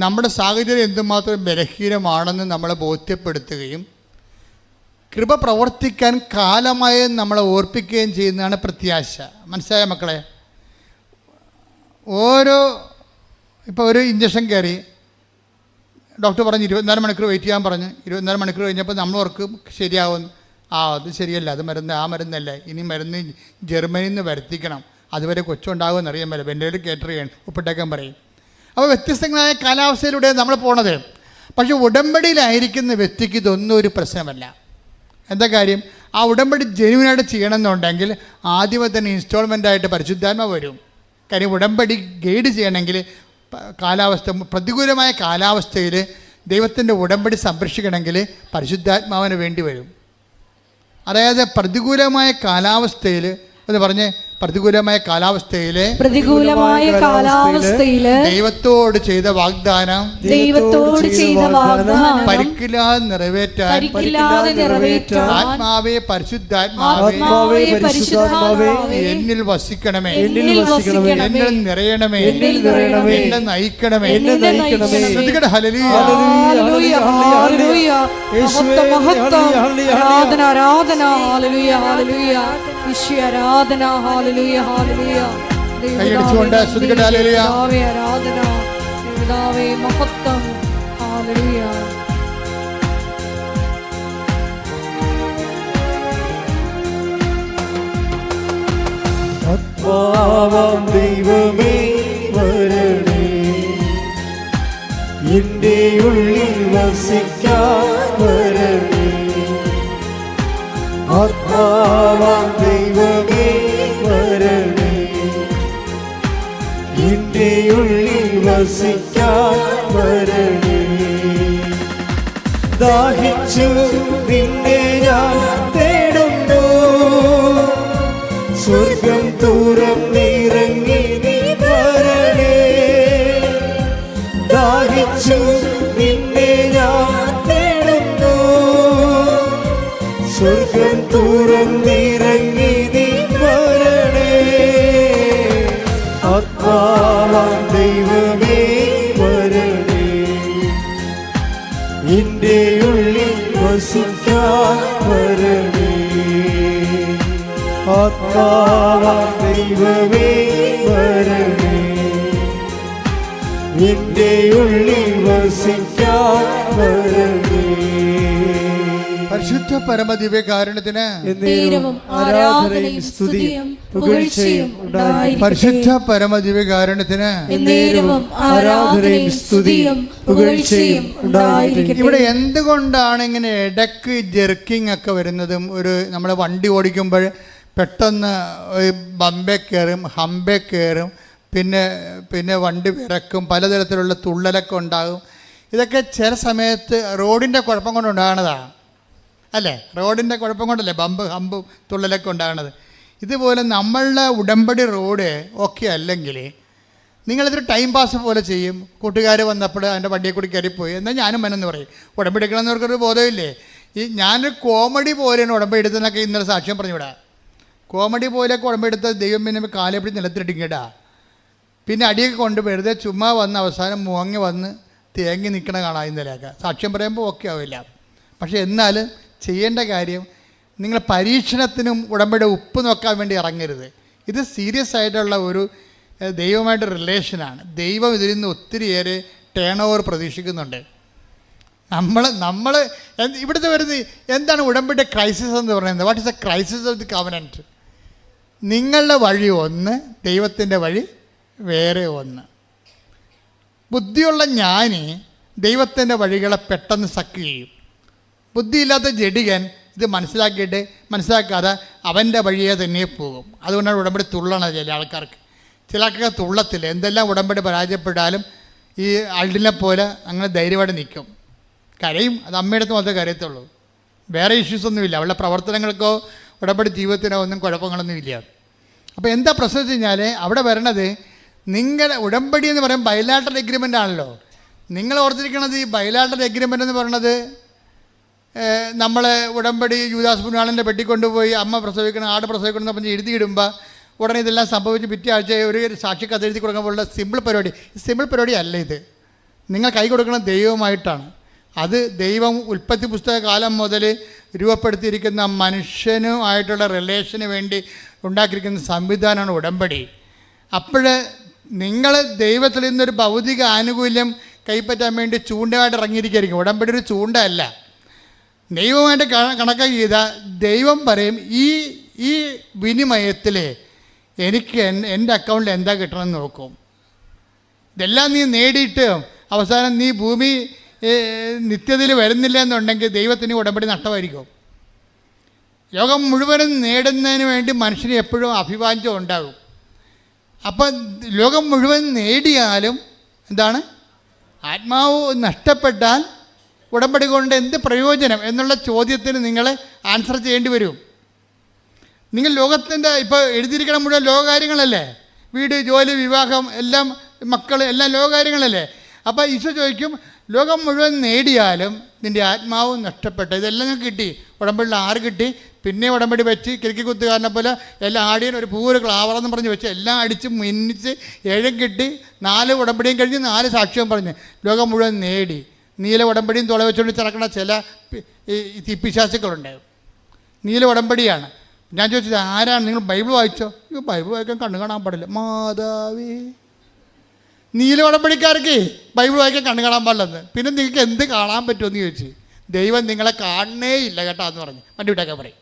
നമ്മുടെ സാഹചര്യം എന്തുമാത്രം ബലഹീനമാണെന്ന് നമ്മളെ ബോധ്യപ്പെടുത്തുകയും കൃപ പ്രവർത്തിക്കാൻ കാലമായി നമ്മളെ ഓർപ്പിക്കുകയും ചെയ്യുന്നതാണ് പ്രത്യാശ. മനസ്സിലായ മക്കളെ? ഇപ്പോൾ ഒരു ഇഞ്ചക്ഷൻ കയറി, ഡോക്ടർ പറഞ്ഞ് 24 മണിക്കൂർ വെയിറ്റ് ചെയ്യാൻ പറഞ്ഞു. 24 മണിക്കൂർ കഴിഞ്ഞപ്പോൾ നമ്മൾ ഓർക്കും ശരിയാവും. അത് ശരിയല്ല, അത് മരുന്ന്, ആ മരുന്നല്ല, ഇനി മരുന്ന് ജർമ്മനിയിൽ നിന്ന് വരുത്തിക്കണം, അതുവരെ കൊച്ചുണ്ടാകുമെന്ന് അറിയാൻ പറ്റില്ല, വെൻ്റിലേറ്റർ കേറ്റർ ചെയ്യണം, ഉപ്പിട്ടേക്കാൻ പറയും. അപ്പോൾ വ്യത്യസ്തങ്ങളായ കാലാവസ്ഥയിലൂടെ നമ്മൾ പോണത്. പക്ഷേ ഉടമ്പടിയിലായിരിക്കുന്ന വ്യക്തിക്ക് ഇതൊന്നും ഒരു പ്രശ്നമല്ല. എന്താ കാര്യം? ആ ഉടമ്പടി ജെന്യുവിനായിട്ട് ചെയ്യണമെന്നുണ്ടെങ്കിൽ ആദ്യമേ തന്നെ ഇൻസ്റ്റാൾമെൻ്റായിട്ട് പരിശുദ്ധാത്മ വരും. കാര്യം ഉടമ്പടി ഗൈഡ് ചെയ്യണമെങ്കിൽ പ്രതികൂലമായ കാലാവസ്ഥയിൽ ദൈവത്തിൻ്റെ ഉടമ്പടി സംരക്ഷിക്കണമെങ്കിൽ പരിശുദ്ധാത്മാവിന് വേണ്ടി വരും. അതായത് പ്രതികൂലമായ കാലാവസ്ഥയിൽ എന്ന് പറഞ്ഞ് പ്രതികൂലമായ കാലാവസ്ഥയിലെ ദൈവത്തോട് ചെയ്ത വാഗ്ദാനം പരിക്കില്ലാതെ നിറവേറ്റാൻ ആത്മാവേ പരിശുദ്ധാത്മാവേ എന്നിൽ വസിക്കണമേ, എന്നിൽ നിറയണമേ, എന്നെ നയിക്കണമേ. ഹല്ലേലൂയ. കൈയടിച്ചുകൊണ്ട് സ്തുതിക്കട്ടെ. ഹല്ലേലൂയ. മഹത്വം. ഹല്ലേലൂയ. ആത്മാവാം ദൈവമേ വരണേ, എൻ്റെ ഉള്ളിൽ വസിക്കാൻ വരണേ. ആത്മാവാം ദൈവമേ വരണേ, എൻ്റെ ഉള്ളിൽ വസിക്കാൻ വരണേ. ദാഹിച്ചു നിന്നെ ഞാൻ തേടുന്നു, സ്വർഗം തുറന്നിറങ്ങി നീ വരണേ. ദാഹിച്ചു നിന്നെ ഞാൻ തേടുന്നു, സ്വർഗം തുറന്നിറങ്ങി നീ വരണേ. ആത്മാവാം ദൈവമേ വരണേ, എൻ്റെ ഉള്ളിൽ വസിക്കാൻ വരണേ. ആത്മാവാം ദൈവമേ വരണേ, എൻ്റെ ഉള്ളിൽ വസിക്കാൻ വരണേ. പരിശുദ്ധ പരമദിവ്യകാരുണ്യത്തിന് ആരാധനയും സ്തുതിയും പുകഴ്ചയും ഉണ്ടായിരിക്കട്ടെ. പരിശുദ്ധ പരമദിവ്യകാരുണ്യത്തിന് ആരാധനയും സ്തുതിയും പുകഴ്ചയും ഉണ്ടായിരിക്കട്ടെ. ഇവിടെ എന്തുകൊണ്ടാണ് ഇങ്ങനെ ഇടയ്ക്ക് ജെർക്കിംഗ് ഒക്കെ വരുന്നതും, ഒരു നമ്മൾ വണ്ടി ഓടിക്കുമ്പോൾ പെട്ടെന്ന് ബമ്പേ കയറും, ഹമ്പേ കയറും, പിന്നെ വണ്ടി വിറക്കും, പലതരത്തിലുള്ള തുള്ളലൊക്കെ ഉണ്ടാകും. ഇതൊക്കെ ചില സമയത്ത് റോഡിൻ്റെ കുഴപ്പം കൊണ്ടുണ്ടാകുന്നതാണ് അല്ലേ? റോഡിൻ്റെ കുഴപ്പം കൊണ്ടല്ലേ ഹമ്പും തുള്ളലൊക്കെ ഉണ്ടാകുന്നത്. ഇതുപോലെ നമ്മളുടെ ഉടമ്പടി റോഡ് ഒക്കെ അല്ലെങ്കിൽ നിങ്ങളിതൊരു ടൈം പാസ് പോലെ ചെയ്യും. കൂട്ടുകാർ വന്നപ്പോൾ അതിൻ്റെ വണ്ടിയെ കൂടി കയറിപ്പോയി എന്നാൽ ഞാനും മെനെന്ന് പറയും. ഉടമ്പടി എടുക്കണമെന്നവർക്കൊരു ബോധമില്ലേ? ഞാനൊരു കോമഡി പോലെയാണ് ഉടമ്പടി എടുത്തതെന്നൊക്കെ ഇന്നലെ സാക്ഷ്യം പറഞ്ഞുവിടാം. കോമഡി പോലെയൊക്കെ ഉടമ്പെടുത്ത ദൈവം പിന്നെ കാലെ പിടിച്ച് നിലത്തിട്ടിങ്ങടാ, പിന്നെ അടിയൊക്കെ കൊണ്ട് വെറുതെ ചുമ്മാ വന്ന് അവസാനം മുങ്ങി വന്ന് തേങ്ങി നിൽക്കണ കാണാം. ഇന്നലെയൊക്കെ സാക്ഷ്യം പറയുമ്പോൾ ഓക്കെ ആവില്ല. പക്ഷേ എന്നാലും ചെയ്യേണ്ട കാര്യം, നിങ്ങൾ പരീക്ഷണത്തിനും ഉടമ്പടി ഉപ്പ് നോക്കാൻ വേണ്ടി ഇറങ്ങരുത്. ഇത് സീരിയസ് ആയിട്ടുള്ള ഒരു ദൈവമായിട്ട് റിലേഷനാണ്. ദൈവം ഇതിൽ നിന്ന് ഒത്തിരിയേറെ ടേൺ ഓവർ പ്രതീക്ഷിക്കുന്നുണ്ട്. നമ്മൾ ഇവിടുത്തെ വരുന്നത് എന്താണ് ഉടമ്പടി ക്രൈസിസ് എന്ന് പറയുന്നത്? What is A crisis of the covenant? നിങ്ങളുടെ വഴി ഒന്ന്, ദൈവത്തിൻ്റെ വഴി വേറെ ഒന്ന്. ബുദ്ധിയുള്ള ജ്ഞാനി ദൈവത്തിൻ്റെ വഴികളെ പെട്ടെന്ന് സക്ക് ചെയ്യും. ബുദ്ധിയില്ലാത്ത ജഡികൻ ഇത് മനസ്സിലാക്കാതെ അവൻ്റെ വഴിയെ തന്നെ പോകും. അതുകൊണ്ടാണ് ഉടമ്പടി തുള്ളണത്. ചില ആൾക്കാർക്ക് തുള്ളത്തില്ല. എന്തെല്ലാം ഉടമ്പടി പരാജയപ്പെട്ടാലും ഈ അൾഡിനെ പോലെ അങ്ങനെ ധൈര്യമായിട്ട് നിൽക്കും. കരയും, അത് അമ്മയുടെ അടുത്ത് മാത്രമേ കരയത്തുള്ളൂ. വേറെ ഇഷ്യൂസൊന്നുമില്ല. അവളുടെ പ്രവർത്തനങ്ങൾക്കോ ഉടമ്പടി ജീവിതത്തിനോ ഒന്നും കുഴപ്പങ്ങളൊന്നുമില്ല. അപ്പോൾ എന്താ പ്രശ്നം വെച്ച് കഴിഞ്ഞാൽ അവിടെ വരണത് നിങ്ങളുടെ ഉടമ്പടി എന്ന് പറയുമ്പോൾ ബൈലാറ്ററൽ എഗ്രിമെൻ്റ് ആണല്ലോ. നിങ്ങൾ ഓർത്തിരിക്കണത് ഈ ബൈലാറ്ററൽ എഗ്രിമെൻ്റ് എന്ന് പറയുന്നത് നമ്മൾ ഉടമ്പടി യൂദാസ് പുണ്യാളൻ്റെ പെട്ടിക്കൊണ്ടുപോയി അമ്മ പ്രസവിക്കണം, ആട് പ്രസവിക്കണം എന്ന് പറഞ്ഞ് എഴുതിയിടുമ്പോൾ ഉടനെ ഇതെല്ലാം സംഭവിച്ച് പിറ്റേ ആഴ്ച ഒരു സാക്ഷി കഥ എഴുതി കൊടുക്കുമ്പോഴുള്ള സിമ്പിൾ പരിപാടി അല്ല ഇത്. നിങ്ങൾ കൈ കൊടുക്കുന്നത് ദൈവമായിട്ടാണ്. അത് ദൈവം ഉൽപ്പത്തി പുസ്തക കാലം മുതൽ രൂപപ്പെടുത്തിയിരിക്കുന്ന മനുഷ്യനുമായിട്ടുള്ള റിലേഷന് വേണ്ടി ഉണ്ടാക്കിയിരിക്കുന്ന സംവിധാനമാണ് ഉടമ്പടി. അപ്പോൾ നിങ്ങൾ ദൈവത്തിൽ നിന്നൊരു ഭൗതിക ആനുകൂല്യം കൈപ്പറ്റാൻ വേണ്ടി ചൂണ്ടയായിട്ട് ഇറങ്ങിയിരിക്കുകയായിരിക്കും. ഉടമ്പടി ഒരു ചൂണ്ട അല്ല. ദൈവമായിട്ട് കണക്കാക്കി ചെയ്താൽ ദൈവം പറയും ഈ വിനിമയത്തിൽ എനിക്ക് എൻ്റെ അക്കൗണ്ടിൽ എന്താ കിട്ടണമെന്ന് നോക്കും. ഇതെല്ലാം നീ നേടിയിട്ട് അവസാനം നീ ഭൂമി നിത്യതയിൽ വരുന്നില്ല എന്നുണ്ടെങ്കിൽ ദൈവത്തിന് ഉടമ്പടി നഷ്ടമായിരിക്കും. ലോകം മുഴുവനും നേടുന്നതിന് വേണ്ടി മനുഷ്യന് എപ്പോഴും അഭിവാഞ്ചം ഉണ്ടാകും. അപ്പം ലോകം മുഴുവൻ നേടിയാലും എന്താണ്, ആത്മാവ് നഷ്ടപ്പെട്ടാൽ ഉടമ്പടി കൊണ്ട് എന്ത് പ്രയോജനം എന്നുള്ള ചോദ്യത്തിന് നിങ്ങൾ ആൻസർ ചെയ്യേണ്ടി വരും. നിങ്ങൾ ലോകത്തിൻ്റെ ഇപ്പോൾ എഴുതിയിരിക്കണ മുഴുവൻ ലോകകാര്യങ്ങളല്ലേ, വീട്, ജോലി, വിവാഹം, എല്ലാം മക്കൾ, എല്ലാം ലോകകാര്യങ്ങളല്ലേ. അപ്പോൾ ഈശോ ചോദിക്കും, ലോകം മുഴുവൻ നേടിയാലും നിൻ്റെ ആത്മാവ് നഷ്ടപ്പെട്ട ഇതെല്ലാം നിങ്ങൾക്ക് കിട്ടി, ഉടമ്പടിയിൽ 6 കിട്ടി, പിന്നെ ഉടമ്പടി വെച്ച് കിരിക്കി കുത്തുകാരനെ പോലെ എല്ലാം ആടിയൻ ഒരു പൂര് ക്ലാവറെന്ന് പറഞ്ഞ് വെച്ച് എല്ലാം അടിച്ച് മിന്നിച്ച് 7 കിട്ടി, 4 ഉടമ്പടിയും കഴിഞ്ഞ് 4 സാക്ഷ്യവും പറഞ്ഞ് ലോകം മുഴുവൻ നേടി. നീല ഉടമ്പടിയും തുള വെച്ചുകൊണ്ട് ചിറക്കണ ചില ഈ പിശാചുക്കളുണ്ട്. നീല ഉടമ്പടിയാണ്. ഞാൻ ചോദിച്ചത് ആരാണ്? നിങ്ങൾ ബൈബിൾ വായിച്ചോ? ഈ ബൈബിൾ വായിക്കാൻ കണ്ണു കാണാൻ പാടില്ല. മാതാവേ, നീല ഉടമ്പടിക്കാർക്ക് ബൈബിൾ വായിക്കാൻ കണ്ണു കാണാൻ പാടില്ലെന്ന്. പിന്നെ നിങ്ങൾക്ക് എന്ത് കാണാൻ പറ്റുമെന്ന് ചോദിച്ചു. ദൈവം നിങ്ങളെ കാണണേ ഇല്ല കേട്ടോ എന്ന് പറഞ്ഞു വണ്ടി വിട്ടൊക്കെ പറയും.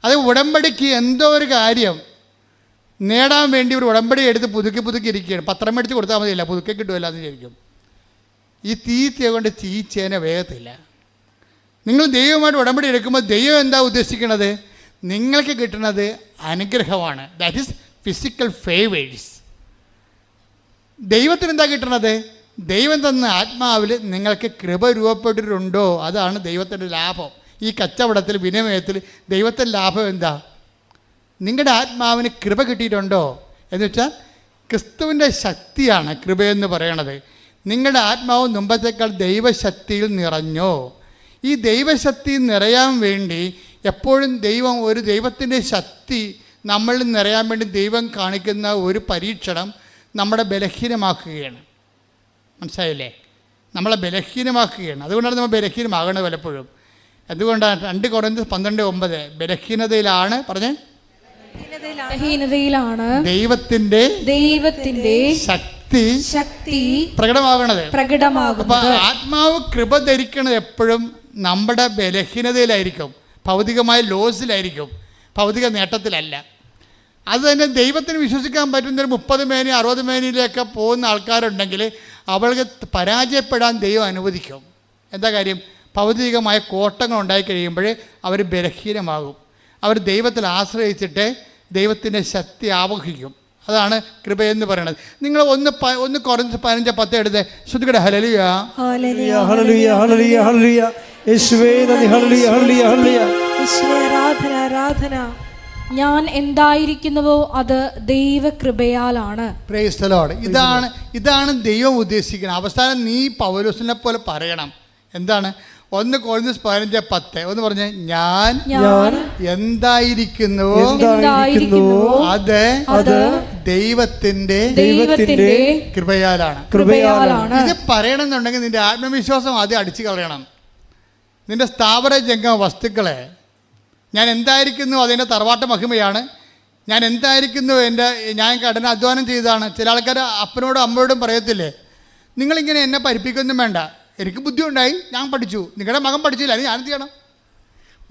അത് ഉടമ്പടിക്ക് എന്തോ ഒരു കാര്യം നേടാൻ വേണ്ടി ഒരു ഉടമ്പടി എടുത്ത് പുതുക്കി ഇരിക്കുകയാണ്. പത്രം മേടിച്ച് കൊടുത്താൽ മതിയില്ല, പുതുക്കി കിട്ടുമല്ല എന്ന് വിചാരിക്കും. ഈ തീറ്റയെ കൊണ്ട് ചീച്ചേനെ വേഗത്തില്ല. നിങ്ങൾ ദൈവമായിട്ട് ഉടമ്പടി എടുക്കുമ്പോൾ ദൈവം എന്താ ഉദ്ദേശിക്കുന്നത്? നിങ്ങൾക്ക് കിട്ടുന്നത് അനുഗ്രഹമാണ്. That is physical favours. ദൈവത്തിന് എന്താ കിട്ടുന്നത്? ദൈവം തന്ന ആത്മാവിൽ നിങ്ങൾക്ക് കൃപ രൂപപ്പെട്ടിട്ടുണ്ടോ? അതാണ് ദൈവത്തിൻ്റെ ലാഭം. ഈ കച്ചവടത്തിൽ, വിനിമയത്തിൽ ദൈവത്തിൻ്റെ ലാഭം എന്താ? നിങ്ങളുടെ ആത്മാവിന് കൃപ കിട്ടിയിട്ടുണ്ടോ എന്ന് വെച്ചാൽ ക്രിസ്തുവിൻ്റെ ശക്തിയാണ് കൃപയെന്ന് പറയണത്. നിങ്ങളുടെ ആത്മാവ് മുമ്പത്തേക്കാൾ ദൈവശക്തിയിൽ നിറഞ്ഞോ? ഈ ദൈവശക്തി നിറയാൻ വേണ്ടി എപ്പോഴും ദൈവത്തിൻ്റെ ശക്തി നമ്മളിൽ നിറയാൻ വേണ്ടി ദൈവം കാണിക്കുന്ന ഒരു പരീക്ഷണം നമ്മളെ ബലഹീനമാക്കുകയാണ്. മനസ്സിലായില്ലേ? നമ്മളെ ബലഹീനമാക്കുകയാണ്. അതുകൊണ്ടാണ് നമ്മൾ ബലഹീനമാകണത് പലപ്പോഴും. എന്തുകൊണ്ടാണ്? 2 കൊരിന്ത്യർ 12:9 ബലഹീനതയിലാണ് പറഞ്ഞേ, ബലഹീനതയിലാണ് ദൈവത്തിന്റെ ശക്തി പ്രകടമാകണത്. അപ്പൊ ആത്മാവ് കൃപ ധരിക്കണത് എപ്പോഴും നമ്മുടെ ബലഹീനതയിലായിരിക്കും, ഭൗതികമായ ലോസിലായിരിക്കും, ഭൗതിക നേട്ടത്തിലല്ല. അത് തന്നെ ദൈവത്തിന് വിശ്വസിക്കാൻ പറ്റുന്നൊരു 30 മേനി 60 മേനിയിലൊക്കെ പോകുന്ന ആൾക്കാരുണ്ടെങ്കിൽ അവൾക്ക് പരാജയപ്പെടാൻ ദൈവം അനുവദിക്കും. എന്താ കാര്യം? ഭൗതികമായ കോട്ടങ്ങൾ ഉണ്ടായി കഴിയുമ്പോൾ അവർ ബലഹീനമാകും. അവർ ദൈവത്തിൽ ആശ്രയിച്ചിട്ട് ദൈവത്തിൻ്റെ ശക്തി ആവഹിക്കും. അതാണ് കൃപയെന്ന് പറയുന്നത്. നിങ്ങൾ 1 കൊരിന്ത്യർ 15:10 എടുത്ത് ശ്രുതികട ഹല്ലേലൂയ ഹല്ലേലൂയ ഹല്ലേലൂയ ഹല്ലേലൂയ ഹല്ലേലൂയ യേശുവേ നന്ദി ഹല്ലേലൂയ ഹല്ലേലൂയ ഹല്ലേലൂയ യേശുവേ ആരാധന ആരാധന. ഞാൻ എന്തായിരിക്കുന്നുവോ അത് ദൈവകൃപയാലാണ്. Praise the Lord. ഇതാണ് ദൈവം ഉദ്ദേശിക്കുന്നത്. അവസാനം നീ പൗലോസിനെ പോലെ പറയണം. എന്താണ്? 1 കൊരിന്ത്യർ 15:10 ഒന്ന് പറഞ്ഞേ, ഞാൻ എന്തായിരിക്കുന്നുവോ അത് ദൈവത്തിന്റെ കൃപയാലാണ്. ഇത് പറയണമെന്നുണ്ടെങ്കിൽ നിന്റെ ആത്മവിശ്വാസം ആദ്യം അടിച്ചു കളയണം. നിന്റെ സ്ഥാവര ജംഗമ വസ്തുക്കളെ, ഞാൻ എന്തായിരിക്കുന്നു അതിൻ്റെ തറവാട്ട് മഹിമയാണ്, ഞാൻ എന്തായിരിക്കുന്നു ഞാൻ കഠിനാധ്വാനം ചെയ്തതാണ്. ചില ആൾക്കാർ അപ്പനോടും അമ്മയോടും പറയത്തില്ലേ, നിങ്ങളിങ്ങനെ എന്നെ പഠിപ്പിക്കൊന്നും വേണ്ട, എനിക്ക് ബുദ്ധി ഉണ്ടായി, ഞാൻ പഠിച്ചു, നിങ്ങളുടെ മകൻ പഠിച്ചില്ല, അത് ഞാനെന്ത് ചെയ്യണം?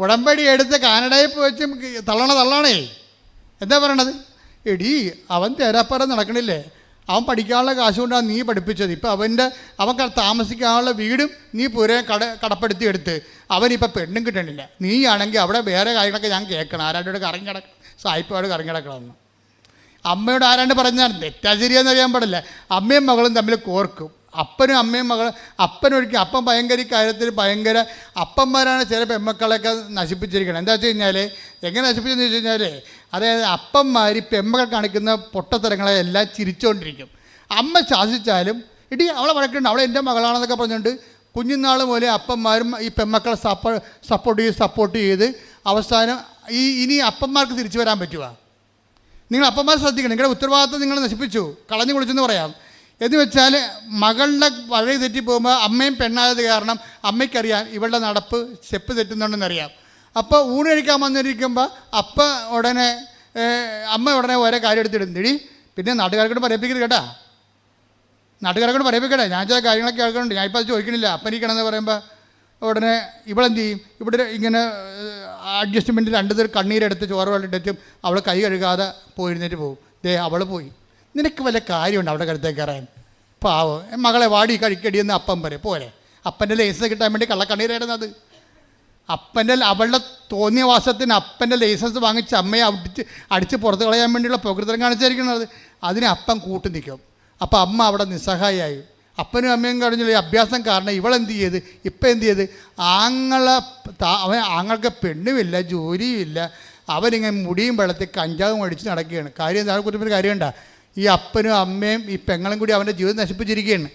ഉടമ്പടി എടുത്ത് കാനഡയിൽ വെച്ച് തള്ളണേ. എന്താ പറയണത്? എടീ, അവൻ തേരാപ്പാറ നടക്കണില്ലേ, അവൻ പഠിക്കാനുള്ള കാശ് കൊണ്ടാണ് നീ പഠിപ്പിച്ചത്. ഇപ്പം അവൻ താമസിക്കാനുള്ള വീടും നീ പുര കടപ്പെടുത്തി എടുത്ത് അവനിപ്പോൾ പെണ്ണും കിട്ടണില്ല. നീയാണെങ്കിൽ അവിടെ വേറെ കാര്യങ്ങളൊക്കെ ഞാൻ കേൾക്കണം, ആരാണ്ടോട് കറങ്ങിടക്കണം, സായിപ്പോട് കറങ്ങിടക്കണമെന്ന്. അമ്മയോട് ആരാണ്ട് പറഞ്ഞാൽ തെറ്റാ ശരിയാന്ന് അറിയാൻ പാടില്ല. അമ്മയും മകളും തമ്മിൽ കോർക്കും. അപ്പനും അമ്മയും മകളും. അപ്പനൊരിക്കലും അപ്പം ഭയങ്കര കാര്യത്തിൽ ഭയങ്കര അപ്പന്മാരാണ് ചില പെമ്മക്കളൊക്കെ നശിപ്പിച്ചിരിക്കണം. എന്താ വെച്ച് കഴിഞ്ഞാൽ, എങ്ങനെ നശിപ്പിച്ചെന്ന് വെച്ച് കഴിഞ്ഞാൽ, അതായത് അപ്പന്മാർ പെമ്മക്കൾ കാണിക്കുന്ന പൊട്ടത്തരങ്ങളെ എല്ലാം ചിരിച്ചുകൊണ്ടിരിക്കും. അമ്മ ശാസിച്ചാലും ഇടി അവളെ വഴക്കുണ്ട്, അവളെ എൻ്റെ മകളാണെന്നൊക്കെ പറഞ്ഞുകൊണ്ട് കുഞ്ഞുനാൾ പോലെ അപ്പന്മാരും ഈ പെമ്മക്കളെ സപ്പോർട്ട് ചെയ്ത് അവസാനം ഇനി അപ്പന്മാർക്ക് തിരിച്ചു വരാൻ പറ്റുക? നിങ്ങൾ അപ്പന്മാർ ശ്രദ്ധിക്കണം. നിങ്ങളുടെ ഉത്തരവാദിത്വം നിങ്ങൾ നശിപ്പിച്ചു, കളഞ്ഞു കുളിച്ചെന്ന് പറയാം. എന്ന് വെച്ചാൽ മകളുടെ വഴി തെറ്റി പോകുമ്പോൾ അമ്മയും പെണ്ണായത് കാരണം അമ്മയ്ക്കറിയാം ഇവളുടെ നടപ്പ് സ്റ്റെപ്പ് തെറ്റുന്നുണ്ടെന്നറിയാം. അപ്പോൾ ഊണ് കഴിക്കാൻ വന്നിരിക്കുമ്പോൾ അമ്മ ഉടനെ ഓരോ കാര്യം എടുത്തിടും. തിടി പിന്നെ നാട്ടുകാർക്കോട് പറയിപ്പിക്കരുത് കേട്ടാ, നാട്ടുകാർക്കോട് പറയിപ്പിക്കട്ടെ, ഞാൻ ചില കാര്യങ്ങളൊക്കെ കേൾക്കുന്നുണ്ട്, ഞാൻ ഇപ്പോൾ അത് ചോദിക്കണില്ല. അപ്പനിക്കണമെന്ന് പറയുമ്പോൾ ഉടനെ ഇവളെന്ത് ചെയ്യും? ഇവിടെ ഇങ്ങനെ അഡ്ജസ്റ്റ്മെൻറ്റ് 2 തരം കണ്ണീരെടുത്ത് ചോറ് വെള്ളിട്ടും അവൾ കൈ കഴുകാതെ പോയിരുന്നിട്ട് പോകും. അവൾ പോയി. നിനക്ക് വല്ല കാര്യമുണ്ട് അവിടെ കരുത്തേക്ക് കയറാൻ? പാവം മകളെ വാടി കഴിക്കടിയെന്ന് അപ്പം പറയും. പോരെ, അപ്പൻ്റെ ലൈസൻസ് കിട്ടാൻ വേണ്ടി കള്ളക്കണ്ണീരായിരുന്നത്. അവളുടെ തോന്നിയ വാസത്തിന് അപ്പൻ്റെ ലൈസൻസ് വാങ്ങിച്ച് അമ്മയെ അടിച്ച് പുറത്ത് കളയാൻ വേണ്ടിയുള്ള പ്രകൃതം കാണിച്ചായിരിക്കുന്നത്. അതിനെ അപ്പം കൂട്ടി നിൽക്കും. അപ്പം അമ്മ അവിടെ നിസ്സഹായായി. അപ്പനും അമ്മയും കഴിഞ്ഞുള്ള അഭ്യാസം കാരണം ഇവളെന്ത് ചെയ്ത്, ഇപ്പം എന്ത് ചെയ്ത്, ആങ്ങൾക്ക് പെണ്ണുമില്ല, ജോലിയുമില്ല, അവരിങ്ങനെ മുടിയും വെള്ളത്തിൽ കഞ്ചാവും അടിച്ച് നടക്കുകയാണ്. കാര്യം എന്താ കുറിച്ചൊരു കാര്യമുണ്ട, ഈ അപ്പനും അമ്മയും ഈ പെങ്ങളും കൂടി അവൻ്റെ ജീവിതം നശിപ്പിച്ചിരിക്കുകയാണ്.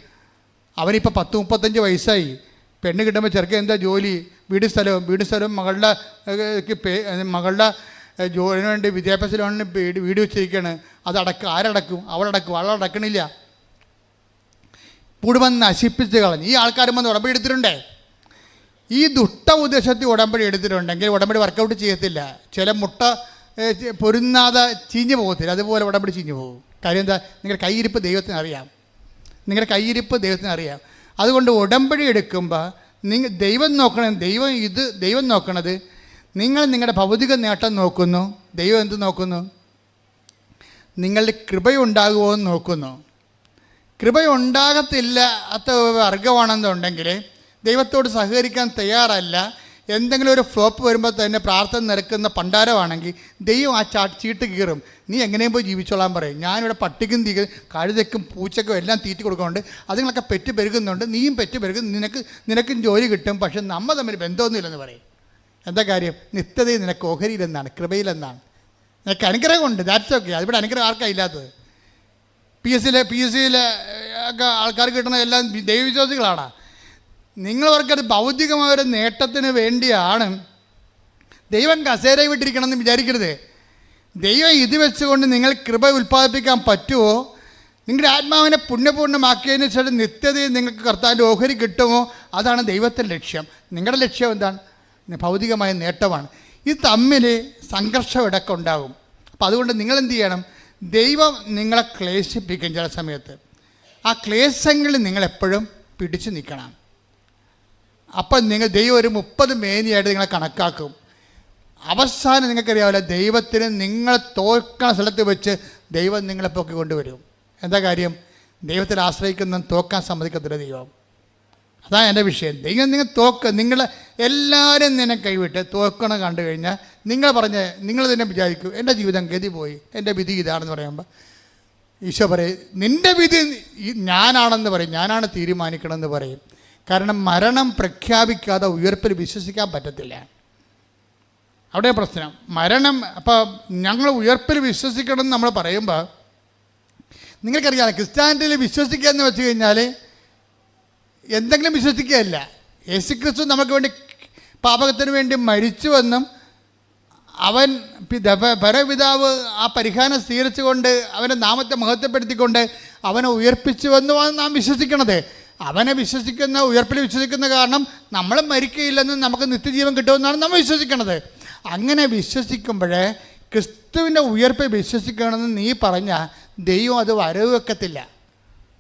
അവനിപ്പോൾ 10-35 വയസ്സായി. പെണ്ണ് കിട്ടുമ്പോൾ ചെറുക്കൻ എന്താ ജോലി, വീട് സ്ഥലവും മകളുടെ ജോലിന് വേണ്ടി വിദ്യാഭ്യാസ ലോണിന് വീട് വെച്ചിരിക്കുകയാണ്. ആരടക്കും? അവളടക്കണില്ല. കുടുംബം നശിപ്പിച്ച് കളഞ്ഞു. ഈ ആൾക്കാരും വന്ന് ഉടമ്പടി എടുത്തിട്ടുണ്ടേ. ഈ ദുഷ്ട ഉദ്ദേശത്തിൽ ഉടമ്പടി എടുത്തിട്ടുണ്ടെങ്കിൽ ഉടമ്പടി വർക്കൗട്ട് ചെയ്യത്തില്ല. ചില മുട്ട പൊരുന്നാതെ ചീഞ്ഞു പോകത്തില്ല, അതുപോലെ ഉടമ്പടി ചീഞ്ഞു പോകും. കാര്യം എന്താ? നിങ്ങളുടെ കയ്യിരിപ്പ് ദൈവത്തിന് അറിയാം. അതുകൊണ്ട് ഉടമ്പടി എടുക്കുമ്പോൾ ദൈവം നോക്കണത് നിങ്ങൾ നിങ്ങളുടെ ഭൗതിക നേട്ടം നോക്കുന്നു. ദൈവം എന്ത് നോക്കുന്നു? നിങ്ങളുടെ കൃപയുണ്ടാകുമോ എന്ന് നോക്കുന്നു. കൃപയുണ്ടാകത്തില്ല വർഗമാണെന്നുണ്ടെങ്കിൽ ദൈവത്തോട് സഹകരിക്കാൻ തയ്യാറല്ല, എന്തെങ്കിലും ഒരു ഫ്ലോപ്പ് വരുമ്പോൾ തന്നെ പ്രാർത്ഥന നിരക്കുന്ന പണ്ടാരമാണെങ്കിൽ ദൈവം ആ ചീട്ട് കീറും. നീ എങ്ങനെയും പോയി ജീവിച്ചോളാൻ പറയും. ഞാനിവിടെ പട്ടിക്കും കഴുതയ്ക്കും പൂച്ചയ്ക്കും എല്ലാം തീറ്റി കൊടുക്കുന്നുണ്ട്, അതുങ്ങളൊക്കെ പെറ്റ് പെരുകുന്നുണ്ട്, നീയും പെറ്റ് പെരുകും, നിനക്കും ജോലി കിട്ടും, പക്ഷെ നമ്മൾ തമ്മിൽ ബന്ധമൊന്നുമില്ലെന്ന് പറയും. എന്താ കാര്യം? നിത്യതയിൽ നിനക്ക് ഓഹരിയിലെന്നാണ്, കൃപയിലെന്നാണ്. നിനക്ക് അനുഗ്രഹമുണ്ട്, ദാറ്റ്സ് ഓക്കെ. അതിവിടെ അനുഗ്രഹം ആർക്കാണ് ഇല്ലാത്തത്? പി എസ് സിയിലെ ഒക്കെ ആൾക്കാർക്ക് കിട്ടുന്ന എല്ലാം ദൈവവിശ്വാസികളാണ്. നിങ്ങളവർക്കത് ഭൗതികമായൊരു നേട്ടത്തിന് വേണ്ടിയാണ്. ദൈവം കസേര വിട്ടിരിക്കണമെന്ന് വിചാരിക്കരുത്. ദൈവം ഇത് വെച്ചുകൊണ്ട് നിങ്ങൾ കൃപ ഉൽപ്പാദിപ്പിക്കാൻ പറ്റുമോ? നിങ്ങളുടെ ആത്മാവിനെ പുണ്യപൂർണ്ണമാക്കിയതിന് ശേഷം നിത്യതയിൽ നിങ്ങൾക്ക് കർത്താവിൻ്റെ ഓഹരി കിട്ടുമോ? അതാണ് ദൈവത്തിൻ്റെ ലക്ഷ്യം. നിങ്ങളുടെ ലക്ഷ്യം എന്താണ്? ഭൗതികമായ നേട്ടമാണ്. ഇത് തമ്മിൽ സംഘർഷം ഇടയ്ക്ക് ഉണ്ടാകും. അപ്പോൾ അതുകൊണ്ട് നിങ്ങളെന്ത് ചെയ്യണം? ദൈവം നിങ്ങളെ ക്ലേശിപ്പിക്കും ചില സമയത്ത്. ആ ക്ലേശങ്ങളിൽ നിങ്ങളെപ്പോഴും പിടിച്ചു നിൽക്കണം. അപ്പം ദൈവം ഒരു 30 മേനിയായിട്ട് നിങ്ങളെ കണക്കാക്കും. അവസാനം നിങ്ങൾക്കറിയാവില്ല, ദൈവത്തിന് നിങ്ങളെ തോൽക്കുന്ന സ്ഥലത്ത് വെച്ച് ദൈവം നിങ്ങളെ പൊക്കി കൊണ്ടുവരും. എന്താ കാര്യം? ദൈവത്തിൽ ആശ്രയിക്കുന്ന തോക്കാൻ സമ്മതിക്കത്തില്ല ദൈവം. അതാണ് എൻ്റെ വിഷയം. ദൈവം നിങ്ങൾ എല്ലാവരും നിന്നെ കൈവിട്ട് തോക്കണം കണ്ടു കഴിഞ്ഞാൽ നിങ്ങൾ തന്നെ വിചാരിക്കും എൻ്റെ ജീവിതം ഗതി പോയി, എൻ്റെ വിധി ഇതാണെന്ന് പറയുമ്പോൾ ഈശോ പറയും നിൻ്റെ വിധി ഞാനാണെന്ന് പറയും, ഞാനാണ് തീരുമാനിക്കണമെന്ന് പറയും. കാരണം മരണം പ്രഖ്യാപിക്കാതെ ഉയർപ്പിൽ വിശ്വസിക്കാൻ പറ്റത്തില്ല. അവിടെ പ്രശ്നം മരണം. അപ്പോൾ ഞങ്ങൾ ഉയർപ്പിൽ വിശ്വസിക്കണം എന്ന് നമ്മൾ പറയുമ്പോൾ നിങ്ങൾക്കറിയാം, ക്രിസ്ത്യാനിറ്റിയിൽ വിശ്വസിക്കുക എന്ന് വെച്ച് കഴിഞ്ഞാൽ എന്തെങ്കിലും വിശ്വസിക്കുകയല്ല. യേശുക്രിസ്തു നമുക്ക് വേണ്ടി പാപത്തിന് വേണ്ടി മരിച്ചുവെന്നും അവൻ പരപിതാവ് ആ പരിഹാരം സ്വീകരിച്ചുകൊണ്ട് അവൻ്റെ നാമത്തെ മഹത്വപ്പെടുത്തിക്കൊണ്ട് അവനെ ഉയർപ്പിച്ചുവെന്നുമാണ് നാം വിശ്വസിക്കണത്. അവനെ വിശ്വസിക്കുന്ന, ഉയർപ്പിൽ വിശ്വസിക്കുന്ന കാരണം നമ്മൾ മരിക്കുകയില്ലെന്നും നമുക്ക് നിത്യജീവൻ കിട്ടുമെന്നാണ് നമ്മൾ വിശ്വസിക്കണത്. അങ്ങനെ വിശ്വസിക്കുമ്പോഴേ ക്രിസ്തുവിൻ്റെ ഉയർപ്പിൽ വിശ്വസിക്കണമെന്ന് നീ പറഞ്ഞാൽ ദൈവം അത് വരവ് വെക്കത്തില്ല.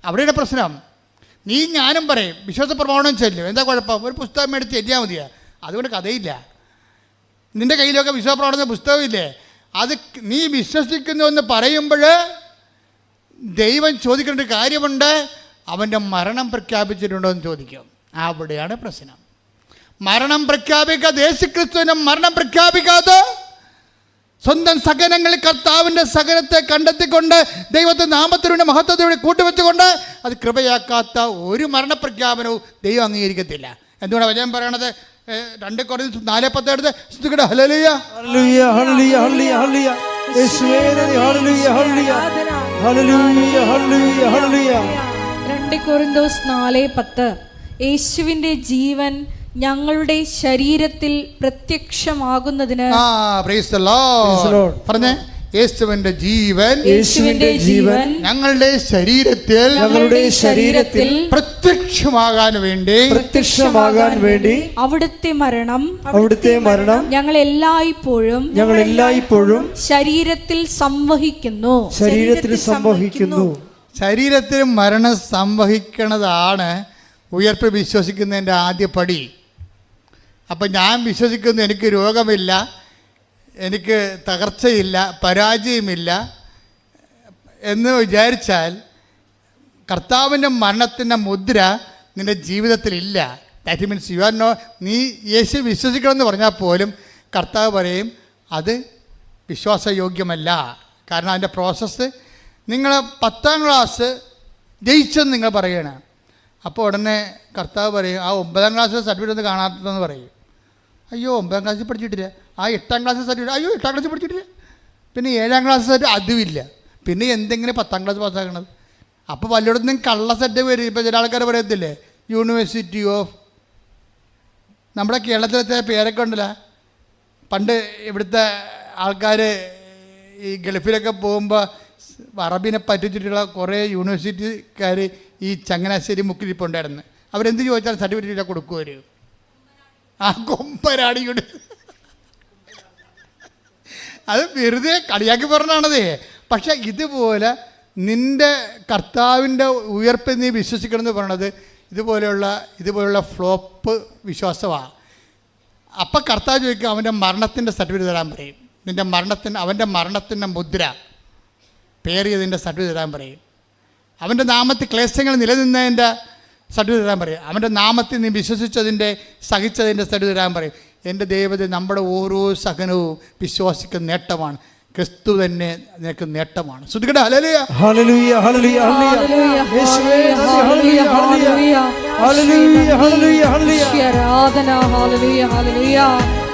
അവിടെയാണ് പ്രശ്നം. നീ ഞാനും പറയും വിശ്വാസ പ്രമാണം ചെല്ലും, എന്താ കുഴപ്പം? ഒരു പുസ്തകം മേടിച്ച് ചെല്ലിയാൽ മതിയാ, അതുകൊണ്ട് കഥയില്ല. നിൻ്റെ കയ്യിലൊക്കെ വിശ്വാസ പ്രമാണം പുസ്തകമില്ലേ? അത് നീ വിശ്വസിക്കുന്നുവെന്ന് പറയുമ്പോൾ ദൈവം ചോദിക്കേണ്ട ഒരു കാര്യമുണ്ട്, അവൻ്റെ മരണം പ്രഖ്യാപിച്ചിട്ടുണ്ടോ എന്ന് ചോദിക്കും. അവിടെയാണ് പ്രശ്നം. മരണം പ്രഖ്യാപിക്കാതെ, യേശുക്രിസ്തുവിനെ മരണം പ്രഖ്യാപിക്കാതെ സ്വന്തം സഹനങ്ങളിൽ കർത്താവിൻ്റെ സഹനത്തെ കണ്ടെത്തിക്കൊണ്ട് ദൈവത്തെ നാമത്തിനുവേണ്ടി മഹത്വത്തോടെ കൂട്ടുവെച്ചുകൊണ്ട് അത് കൃപയാക്കാത്ത ഒരു മരണപ്രഖ്യാപനവും ദൈവം അംഗീകരിക്കത്തില്ല. എന്തുകൊണ്ടാണ് വചനം പറയണത്? 2 Corinthians 4:10 ഹല്ലേലൂയ ഹല്ലേലൂയ ഹല്ലേലൂയ ഹല്ലേലൂയ യേശുവേ നന്ദി ഹല്ലേലൂയ ഹല്ലേലൂയ ഹല്ലേലൂയ ഹല്ലേലൂയ ഹല്ലേലൂയ 2 Corinthians 4:10 യേശുവിന്റെ ജീവൻ ഞങ്ങളുടെ ശരീരത്തിൽ പ്രത്യക്ഷമാകുന്നതിന് പറഞ്ഞേ, യേശുവിന്റെ ജീവൻ ഞങ്ങളുടെ ശരീരത്തിൽ പ്രത്യക്ഷമാകാൻ വേണ്ടി അവിടുത്തെ മരണം ഞങ്ങൾ എല്ലായ്പ്പോഴും ശരീരത്തിൽ സംവഹിക്കുന്നു. ശരീരത്തിൽ മരണം സംവഹിക്കുന്നതാണ് ഉയർപ്പ് വിശ്വസിക്കുന്നതിൻ്റെ ആദ്യ പടി. അപ്പം ഞാൻ വിശ്വസിക്കുന്നു എനിക്ക് രോഗമില്ല, എനിക്ക് തകർച്ചയില്ല, പരാജയമില്ല എന്ന് വിചാരിച്ചാൽ കർത്താവിൻ്റെ മരണത്തിൻ്റെ മുദ്ര നിൻ്റെ ജീവിതത്തിലില്ല. ദാറ്റ് മീൻസ് യു ആർ നീ യേശു വിശ്വസിക്കണമെന്ന് പറഞ്ഞാൽ പോലും കർത്താവ് പറയും അത് വിശ്വാസയോഗ്യമല്ല. കാരണം അതിൻ്റെ പ്രോസസ്സ് നിങ്ങൾ 10ാം ക്ലാസ് ജയിച്ചെന്ന് നിങ്ങൾ പറയുകയാണ്. അപ്പോൾ ഉടനെ കർത്താവ് പറയും ആ 9ാം ക്ലാസ് സർട്ടിഫിക്കറ്റ് ഒന്ന് കാണാത്തതെന്ന് പറയും. അയ്യോ 9ാം ക്ലാസ്സിൽ പഠിച്ചിട്ടില്ല. ആ 8ാം ക്ലാസ് സർട്ടിഫിക്കറ്റ്, അയ്യോ 8ാം ക്ലാസ്സിൽ പഠിച്ചിട്ടില്ല. പിന്നെ 7ാം ക്ലാസ് സർട്ടിഫിക്കറ്റ് അതുമില്ല. പിന്നെ എന്തെങ്കിലും 10ാം ക്ലാസ് പാസ്സാക്കണത്. അപ്പോൾ വല്ലയിടത്തും കള്ള സെറ്റ് വരും. ഇപ്പോൾ ചില ആൾക്കാർ പറയത്തില്ലേ യൂണിവേഴ്സിറ്റി ഓഫ്, നമ്മുടെ കേരളത്തിലത്തെ പേരൊക്കെ ഉണ്ടല്ലോ. പണ്ട് ഇവിടുത്തെ ആൾക്കാർ ഈ ഗൾഫിലൊക്കെ പോകുമ്പോൾ അറബിനെ പറ്റിച്ചിട്ടുള്ള കുറേ യൂണിവേഴ്സിറ്റിക്കാർ ഈ ചങ്ങനാശ്ശേരി മുക്കിലിപ്പുണ്ടായിരുന്നു. അവരെന്ത് ചോദിച്ചാൽ സർട്ടിഫിക്കറ്റ് കൊടുക്കുവർ. ആ കൊമ്പരാടിയോട് അത് വെറുതെ കളിയാക്കി പറഞ്ഞാണതേ. പക്ഷെ ഇതുപോലെ നിൻ്റെ കർത്താവിൻ്റെ ഉയർപ്പ് നീ വിശ്വസിക്കണമെന്ന് പറയണത് ഇതുപോലെയുള്ള ഫ്ലോപ്പ് വിശ്വാസമാണ്. അപ്പം കർത്താവ് ചോദിക്കും അവൻ്റെ മരണത്തിൻ്റെ സർട്ടിഫിക്കറ്റ് തരാൻ പറയും. അവൻ്റെ മരണത്തിൻ്റെ മുദ്ര പേറിയതിൻ്റെ സർട്ടിഫിക്കറ്റ് തരാൻ പറയും. അവൻ്റെ നാമത്തിൽ ക്ലേശങ്ങൾ നിലനിന്നതിൻ്റെ സർട്ടിഫിക്കറ്റ് തരാൻ പറയും. അവൻ്റെ നാമത്തിൽ നീ വിശ്വസിച്ചതിൻ്റെ സഹിച്ചതിൻ്റെ സർട്ടിഫിക്കറ്റ് തരാൻ പറയും. എൻ്റെ ദൈവത്തെ നമ്മുടെ ഓരോ സഹനവും വിശ്വാസിക്ക് നേട്ടമാണ്. ക്രിസ്തു തന്നെ നിനക്ക് നേട്ടമാണ്. ശ്രുതികട ഹല്ലേലൂയ ഹല്ലേലൂയ ഹല്ലേലൂയ ഹല്ലേലൂയ യേശുവേ ഹല്ലേലൂയ ഹല്ലേലൂയ ഹല്ലേലൂയ ഹല്ലേലൂയ ഹല്ലേലൂയ ആരാധന. ഹല്ലേലൂയ ഹല്ലേലൂയ.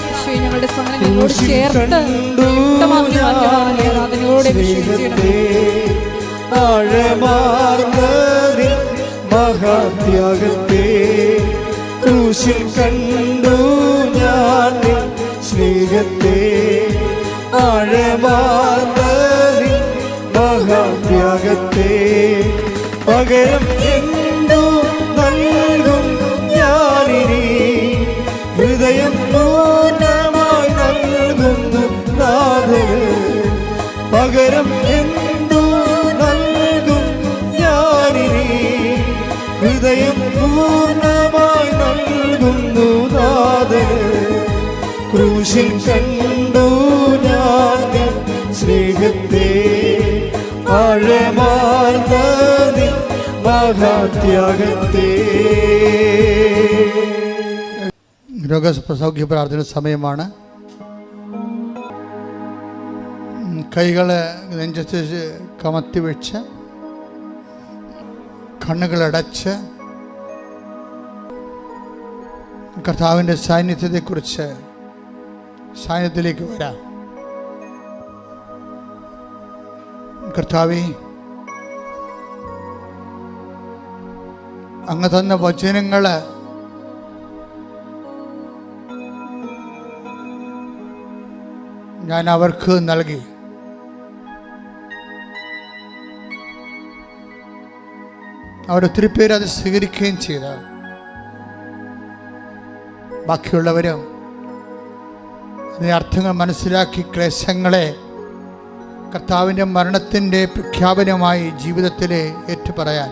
യേശുവേ ഞങ്ങളുടെ സഹനങ്ങളോട് ചേർത്ത് ആരാധനയോടെ വിശ്വസിക്കണമേ. ആഴമാർന്ന മഹാത്യാഗത്തെ ക്രൂശിൽ കണ്ടു ഞാൻ സ്നേഹത്തെ. ആഴമാർന്ന മഹാത്യാഗത്തെ പകരം എന്തു നൽകും ഞാനിനി. ഹൃദയം പൂർണ്ണമായി നൽകുന്നു നാഥന്. പകരം എന്തു നൽകും ഞാനിനി. ഹൃദയം പൂർണ്ണമായി നൽകുന്നു നാഥന്. ക്രൂശിൽ കണ്ടു ഞാൻ സ്നേഹത്തെ. ആഴമാർന്ന മഹാത്യാഗത്തെ. രോഗസൗഖ്യ പ്രാർത്ഥന സമയമാണ്. കൈകൾ നെഞ്ചത്ത് കമത്തി വെച്ച് കണ്ണുകളടച്ച് കർത്താവിൻ്റെ സാന്നിധ്യത്തിലേക്ക് വരാം. കർത്താവേ, അങ്ങ് തന്ന വചനങ്ങൾ ഞാൻ അവർക്ക് നൽകി. അവരൊത്തിരി പേര് അത് സ്വീകരിക്കുകയും ചെയ്ത. ബാക്കിയുള്ളവരും അതിൻ്റെ അർത്ഥങ്ങൾ മനസ്സിലാക്കി ക്ലേശങ്ങളെ കർത്താവിൻ്റെ മരണത്തിൻ്റെ പ്രഖ്യാപനമായി ജീവിതത്തിൽ ഏറ്റുപറയാൻ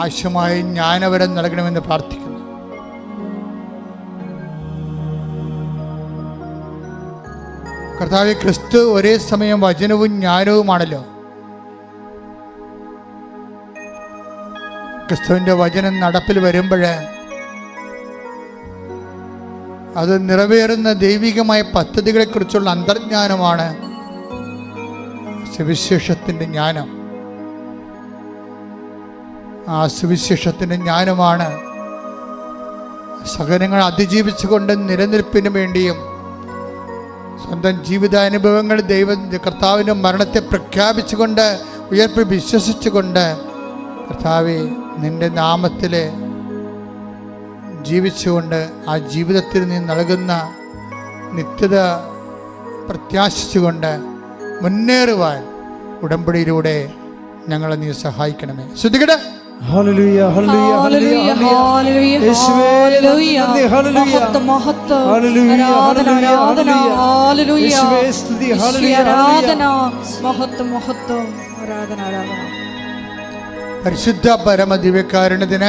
ആവശ്യമായി ജ്ഞാനവരം നൽകണമെന്ന് പ്രാർത്ഥിക്കുന്നു. കർത്താവേ, ക്രിസ്തു ഒരേ സമയം വചനവും ജ്ഞാനവുമാണല്ലോ. ക്രിസ്തുവിൻ്റെ വചനം നടപ്പിൽ വരുമ്പോൾ അത് നിറവേറുന്ന ദൈവികമായ പദ്ധതികളെക്കുറിച്ചുള്ള അന്തർജ്ഞാനമാണ് സുവിശേഷത്തിൻ്റെ ജ്ഞാനം. ആ സുവിശേഷത്തിൻ്റെ ജ്ഞാനമാണ് സഹനങ്ങൾ അതിജീവിച്ചുകൊണ്ട് നിലനിൽപ്പിന് വേണ്ടിയും സ്വന്തം ജീവിതാനുഭവങ്ങൾ കർത്താവിൻ്റെ മരണത്തെ പ്രഖ്യാപിച്ചുകൊണ്ട് ഉയർപ്പിൽ വിശ്വസിച്ചുകൊണ്ട് കർത്താവേ, നിൻ്റെ നാമത്തിൽ ജീവിച്ചുകൊണ്ട് ആ ജീവിതത്തിൽ നീ നൽകുന്ന നിത്യത പ്രത്യാശിച്ചുകൊണ്ട് മുന്നേറുവാൻ ഉടമ്പടിയിലൂടെ ഞങ്ങളെ നീ സഹായിക്കണമേ. ശ്രുതികട ഹല്ലേലൂയ ഹല്ലേലൂയ ഹല്ലേലൂയ ഹല്ലേലൂയ യേശുവേ നന്ദി. ഹല്ലേലൂയ മഹത്വം ഹല്ലേലൂയ ആരാധന ഹല്ലേലൂയ യേശുവേ സ്തുതി. ഹല്ലേലൂയ ആരാധന മഹത്വം ആരാധന ആരാധന. പരിശുദ്ധ പരമദിവ്യകാരുണ്യത്തിന്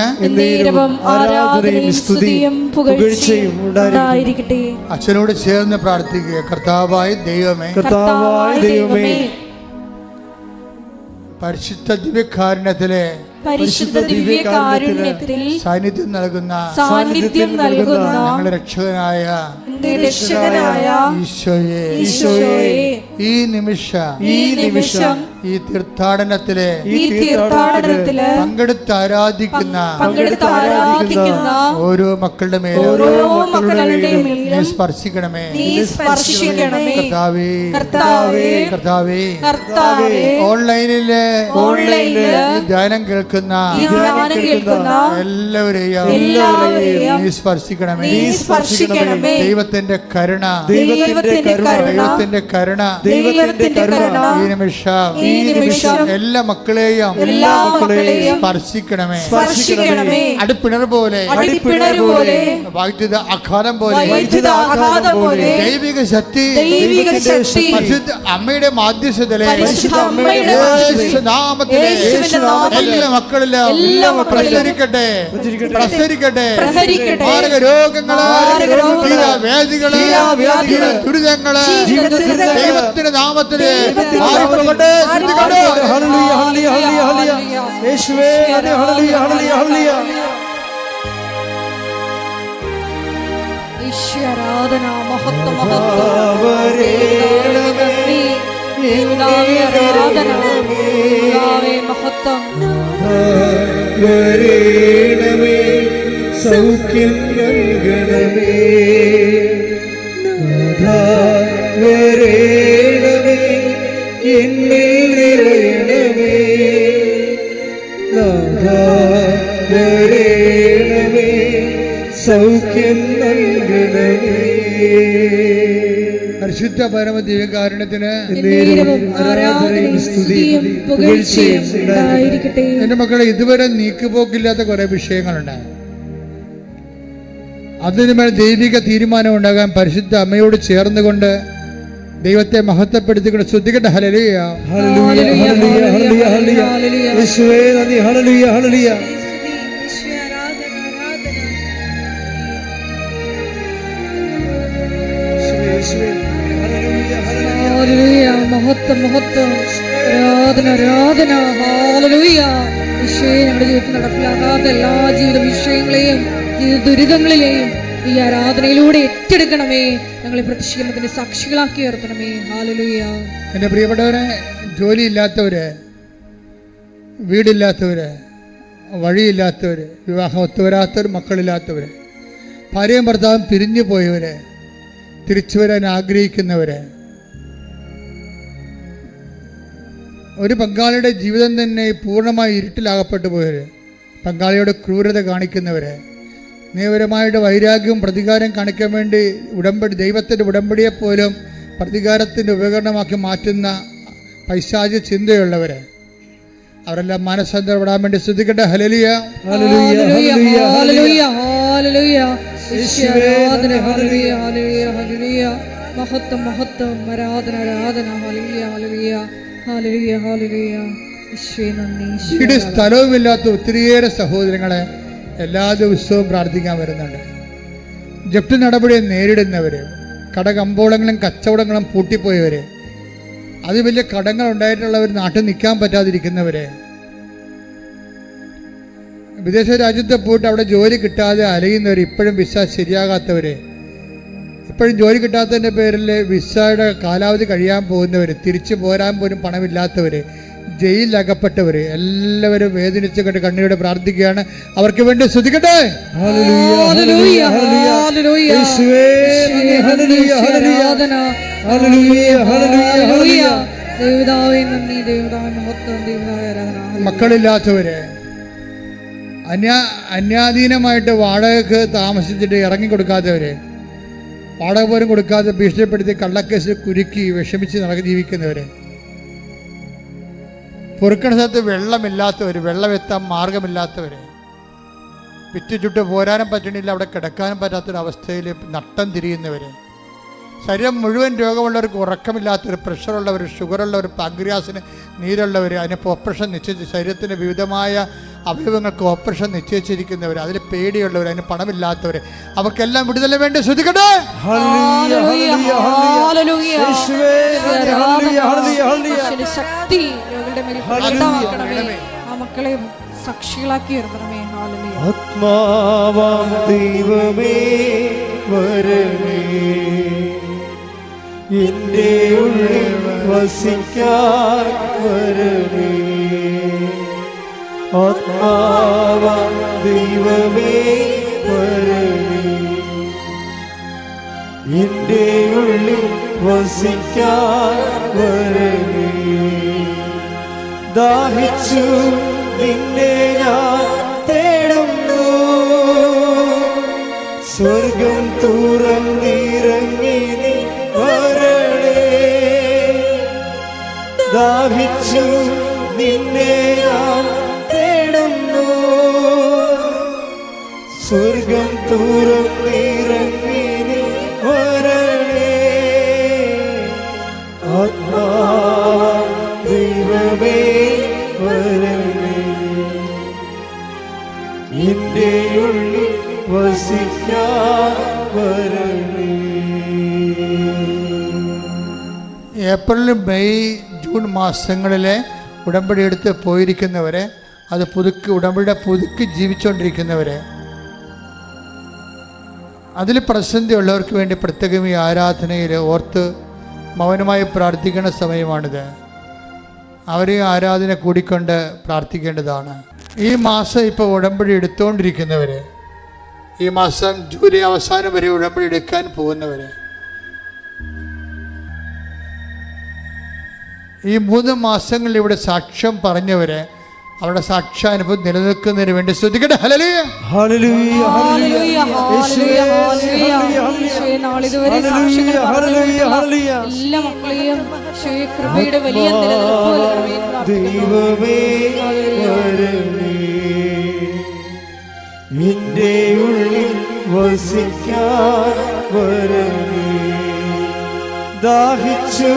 ആരാധനയും സ്തുതിയും പുകഴ്ചയും ഉണ്ടായിരിക്കട്ടെ. അച്ഛനോട് ചേർന്ന് പ്രാർത്ഥിക്കുക. കർത്താവായ ദൈവമേ, കർത്താവായ ദൈവമേ, പരിശുദ്ധ ദിവ്യകാരുണ്യത്തിലെ പരിശുദ്ധ ദിവ്യകാരുണ്യത്തിൽ സാന്നിധ്യം നൽകുന്ന ഞങ്ങളുടെ രക്ഷകനായ ഈശോയെ ഈ നിമിഷം ഈ തീർത്ഥാടനത്തിലെ പങ്കെടുത്ത് ആരാധിക്കുന്ന ഓരോ മക്കളുടെ മേലും നീ സ്പർശിക്കണമേ. കർത്താവേ, ഓൺലൈനിലെ ധ്യാനം കേൾക്കുന്ന എല്ലാവരെയും നീ സ്പർശിക്കണമേ. ദൈവത്തിന്റെ കരുണ ഈ നിമിഷം എല്ലാ മക്കളെയും സ്പർശിക്കണമേ. അടിപ്പിണർ പോലെ വൈദ്യുത ആഘാതം പോലെ ദൈവിക ശക്തി പരിശുദ്ധ അമ്മയുടെ മാധ്യസ്ഥതയിലെ നാമത്തിലെ എല്ലാ മക്കളിലും പ്രസരിക്കട്ടെ. മാരക രോഗങ്ങള്, വേദികള്, ദുരിതങ്ങള് ദൈവത്തിന്റെ നാമത്തില് മാറിപ്പോകട്ടെ. ആരാധന, മഹത്വം, ആരാധന, മഹത്വം. സൗഖ്യം നൽകണമേ, എന്നിൽ നിറയണമേ, സൗഖ്യം നൽകണമേ. പരിശുദ്ധ പരമ ദിവ്യകാരുണ്യത്തിന് എന്റെ മക്കളെ, ഇതുവരെ നീക്കുപോക്കില്ലാത്ത കുറെ വിഷയങ്ങളുണ്ട്. അതിനുമേൽ ദൈവിക തീരുമാനം ഉണ്ടാകാൻ പരിശുദ്ധ അമ്മയോട് ചേർന്നുകൊണ്ട് ദൈവത്തെ മഹത്വപ്പെടുത്തിക്കൊണ്ട് ശ്രദ്ധിക്കട്ടെ. ഹല്ലേലൂയ, ഹല്ലേലൂയ, ഹല്ലേലൂയ, ഹല്ലേലൂയ, യേശുവേ നന്ദി. ഹല്ലേലൂയ, ഹല്ലേലൂയ. മഹത്വം, മഹത്വം, ആരാധന, ആരാധന. ഹല്ലേലൂയ. ഈശോയെ, ഞങ്ങളുടെ ജീവിതത്തിൽ നടപ്പിലാകാത്ത എല്ലാ ജീവിത വിഷയങ്ങളെയും ജീവിത ദുരിതങ്ങളിലെയും ഈ ആരാധനയിലൂടെ ഏറ്റെടുക്കണമേ. ഞങ്ങളെ പ്രത്യക്ഷീകരണത്തിന്റെ സാക്ഷികളാക്കി ഉയർത്തണമേ. ഹല്ലേലൂയ. എൻ്റെ പ്രിയപ്പെട്ടവരെ, ജോലിയില്ലാത്തവര്, വീടില്ലാത്തവര്, വഴിയില്ലാത്തവര്, വിവാഹം ഒത്തുവരാത്തവർ, മക്കളില്ലാത്തവര്, ഭാര്യയും ഭർത്താവും പിരിഞ്ഞു പോയവര്, തിരിച്ചു വരാൻ ആഗ്രഹിക്കുന്നവര്, ഒരു പങ്കാളിയുടെ ജീവിതം തന്നെ പൂർണ്ണമായി ഇരുട്ടിലാകപ്പെട്ടു പോയവര്, പങ്കാളിയോട് ക്രൂരത കാണിക്കുന്നവര്, നിയമപരമായിട്ട് വൈരാഗ്യവും പ്രതികാരം കാണിക്കാൻ വേണ്ടി ദൈവത്തിൻ്റെ ഉടമ്പടിയെപ്പോലും പ്രതികാരത്തിൻ്റെ ഉപകരണമാക്കി മാറ്റുന്ന പൈശാചിക ചിന്തയുള്ളവര്, അവരെല്ലാം മാനസാന്തരപ്പെടാൻ വേണ്ടി ശ്രദ്ധിക്കട്ടെ. ഹല്ലേലൂയ, ഹല്ലേലൂയ, ഹല്ലേലൂയ, ഹല്ലേലൂയ. ആരാധന, ഹല്ലേലൂയ, ഹല്ലേലൂയ, ഹല്ലേലൂയ. മഹത്വം, മഹത്വം, ആരാധന, ആരാധന. ഹല്ലേലൂയ, ഹല്ലേലൂയ, ഹല്ലേലൂയ, ഹല്ലേലൂയ. ഈശോയെ നന്ദി. വീട് സ്ഥലവുമില്ലാത്ത ഒത്തിരിയേറെ സഹോദരങ്ങളെ എല്ലാ ദിവസവും പ്രാർത്ഥിക്കാൻ വരുന്നുണ്ട്. ജപ്തി നടപടിയെ നേരിടുന്നവര്, കടകമ്പോളങ്ങളും കച്ചവടങ്ങളും പൂട്ടിപ്പോയവര്, അത് വലിയ കടങ്ങൾ ഉണ്ടായിട്ടുള്ളവർ, നാട്ടിൽ നിൽക്കാൻ പറ്റാതിരിക്കുന്നവര്, വിദേശ രാജ്യത്ത് പോയിട്ട് അവിടെ ജോലി കിട്ടാതെ അലയുന്നവർ, ഇപ്പോഴും വിസ ശരിയാകാത്തവര്, ഇപ്പോഴും ജോലി കിട്ടാത്തതിൻ്റെ പേരിൽ വിസയുടെ കാലാവധി കഴിയാൻ പോകുന്നവർ, തിരിച്ചു പോരാൻ പോലും പണമില്ലാത്തവർ, ജയിലിലകപ്പെട്ടവർ, എല്ലാവരും വേദനിച്ച് കണ്ട് കണ്ണീരോടെ പ്രാർത്ഥിക്കുകയാണ്. അവർക്ക് വേണ്ടി സ്തുതിക്കട്ടെ. മക്കളില്ലാത്തവര്, അന്യാധീനമായിട്ട് വാടകയ്ക്ക് താമസിച്ചിട്ട് ഇറങ്ങിക്കൊടുക്കാത്തവര്, വാടക പോലും കൊടുക്കാതെ ഭീഷണിപ്പെടുത്തി കള്ളക്കേസ് കുരുക്കി വിഷമിച്ച് ജീവിക്കുന്നവര്, പൊറുക്കണ സ്ഥലത്ത് വെള്ളമില്ലാത്തവര്, വെള്ളമെത്താൻ മാർഗമില്ലാത്തവര്, വിറ്റുചുട്ട് പോരാനും പറ്റണില്ല, അവിടെ കിടക്കാനും പറ്റാത്തൊരവസ്ഥയിൽ നട്ടം തിരിയുന്നവര്, ശരീരം മുഴുവൻ രോഗമുള്ളവർക്ക്, ഉറക്കമില്ലാത്തവർ, പ്രഷറുള്ളവർ, ഷുഗറുള്ളവർ, പാങ്ക്രിയാസിന് നീരുള്ളവർ, അതിനിപ്പോൾ ഓപ്പറേഷൻ നിശ്ചയിച്ച് ശരീരത്തിൻ്റെ വിവിധമായ അവയവങ്ങൾക്ക് ഓപ്പറേഷൻ നിശ്ചയിച്ചിരിക്കുന്നവർ, അതിൽ പേടിയുള്ളവർ, അതിന് പണമില്ലാത്തവർ, അവർക്കെല്ലാം വിടുതല വേണ്ടി ശ്രദ്ധിക്കട്ടെ. ശക്തി മക്കളെ സാക്ഷികളാക്കി ഉയർത്തണമേ. ഹല്ലേലൂയ. ആത്മാവാം ദൈവമേ വരണേ, എൻ്റെ ഉള്ളിൽ വസിക്കാൻ വരണേ. ആത്മാവാം ദൈവമേ വരണേ, എൻ്റെ ഉള്ളിൽ വസിക്കാൻ വരണേ. ദാഹിച്ചു നിന്നെ ഞാൻ തേടുന്നു, സ്വർഗം തുറന്നിറങ്ങി നീ വരണേ. ദാഹിച്ചു നിന്നെ ഞാൻ തേടുന്നു, സ്വർഗം തുറന്നിറങ്ങി നീ വരണേ. ആത്മാ ദൈവമേ വരണേ, എൻ്റെ ഉള്ളിൽ വസിക്കാൻ വരണേ. ഏപ്രിൽ, മെയ്, ജൂൺ മാസങ്ങളിലെ ഉടമ്പടി എടുത്ത് പോയിരിക്കുന്നവരെ, അത് ഉടമ്പടിയുടെ പുതുക്കി ജീവിച്ചുകൊണ്ടിരിക്കുന്നവരെ, അതിൽ പ്രതിസന്ധിയുള്ളവർക്ക് വേണ്ടി പ്രത്യേകം ഈ ആരാധനയിൽ ഓർത്ത് മൗനമായി പ്രാർത്ഥിക്കുന്ന സമയമാണിത്. അവർ ആരാധന കൂടിക്കൊണ്ട് പ്രാർത്ഥിക്കേണ്ടതാണ്. ഈ മാസം ഇപ്പോൾ ഉടമ്പടി എടുത്തുകൊണ്ടിരിക്കുന്നവർ, ഈ മാസം ജൂലൈ അവസാനം വരെ ഉടമ്പടി എടുക്കാൻ പോകുന്നവർ, ഈ 3 മാസങ്ങളിൽ ഇവിടെ സാക്ഷ്യം പറഞ്ഞവരെ, അവരുടെ സാക്ഷ്യാനുഭവം നിലനിൽക്കുന്നതിന് വേണ്ടി ശ്രദ്ധിക്കട്ടെ. ഹല്ലേലൂയ, ഹല്ലേലൂയ, ഹല്ലേലൂയ, ഹല്ലേലൂയ, ഹല്ലേലൂയ. നാളിതുവരെ സാക്ഷ്യങ്ങൾ പറഞ്ഞവരുള്ള എല്ലാ മക്കളെയും കൃപയുടെ വലിയ നിലനിൽപ്പ് ദൈവമേ വരണേ, എൻ്റെ ഉള്ളിൽ വസിക്കാൻ വരണേ. ദാഹിച്ചു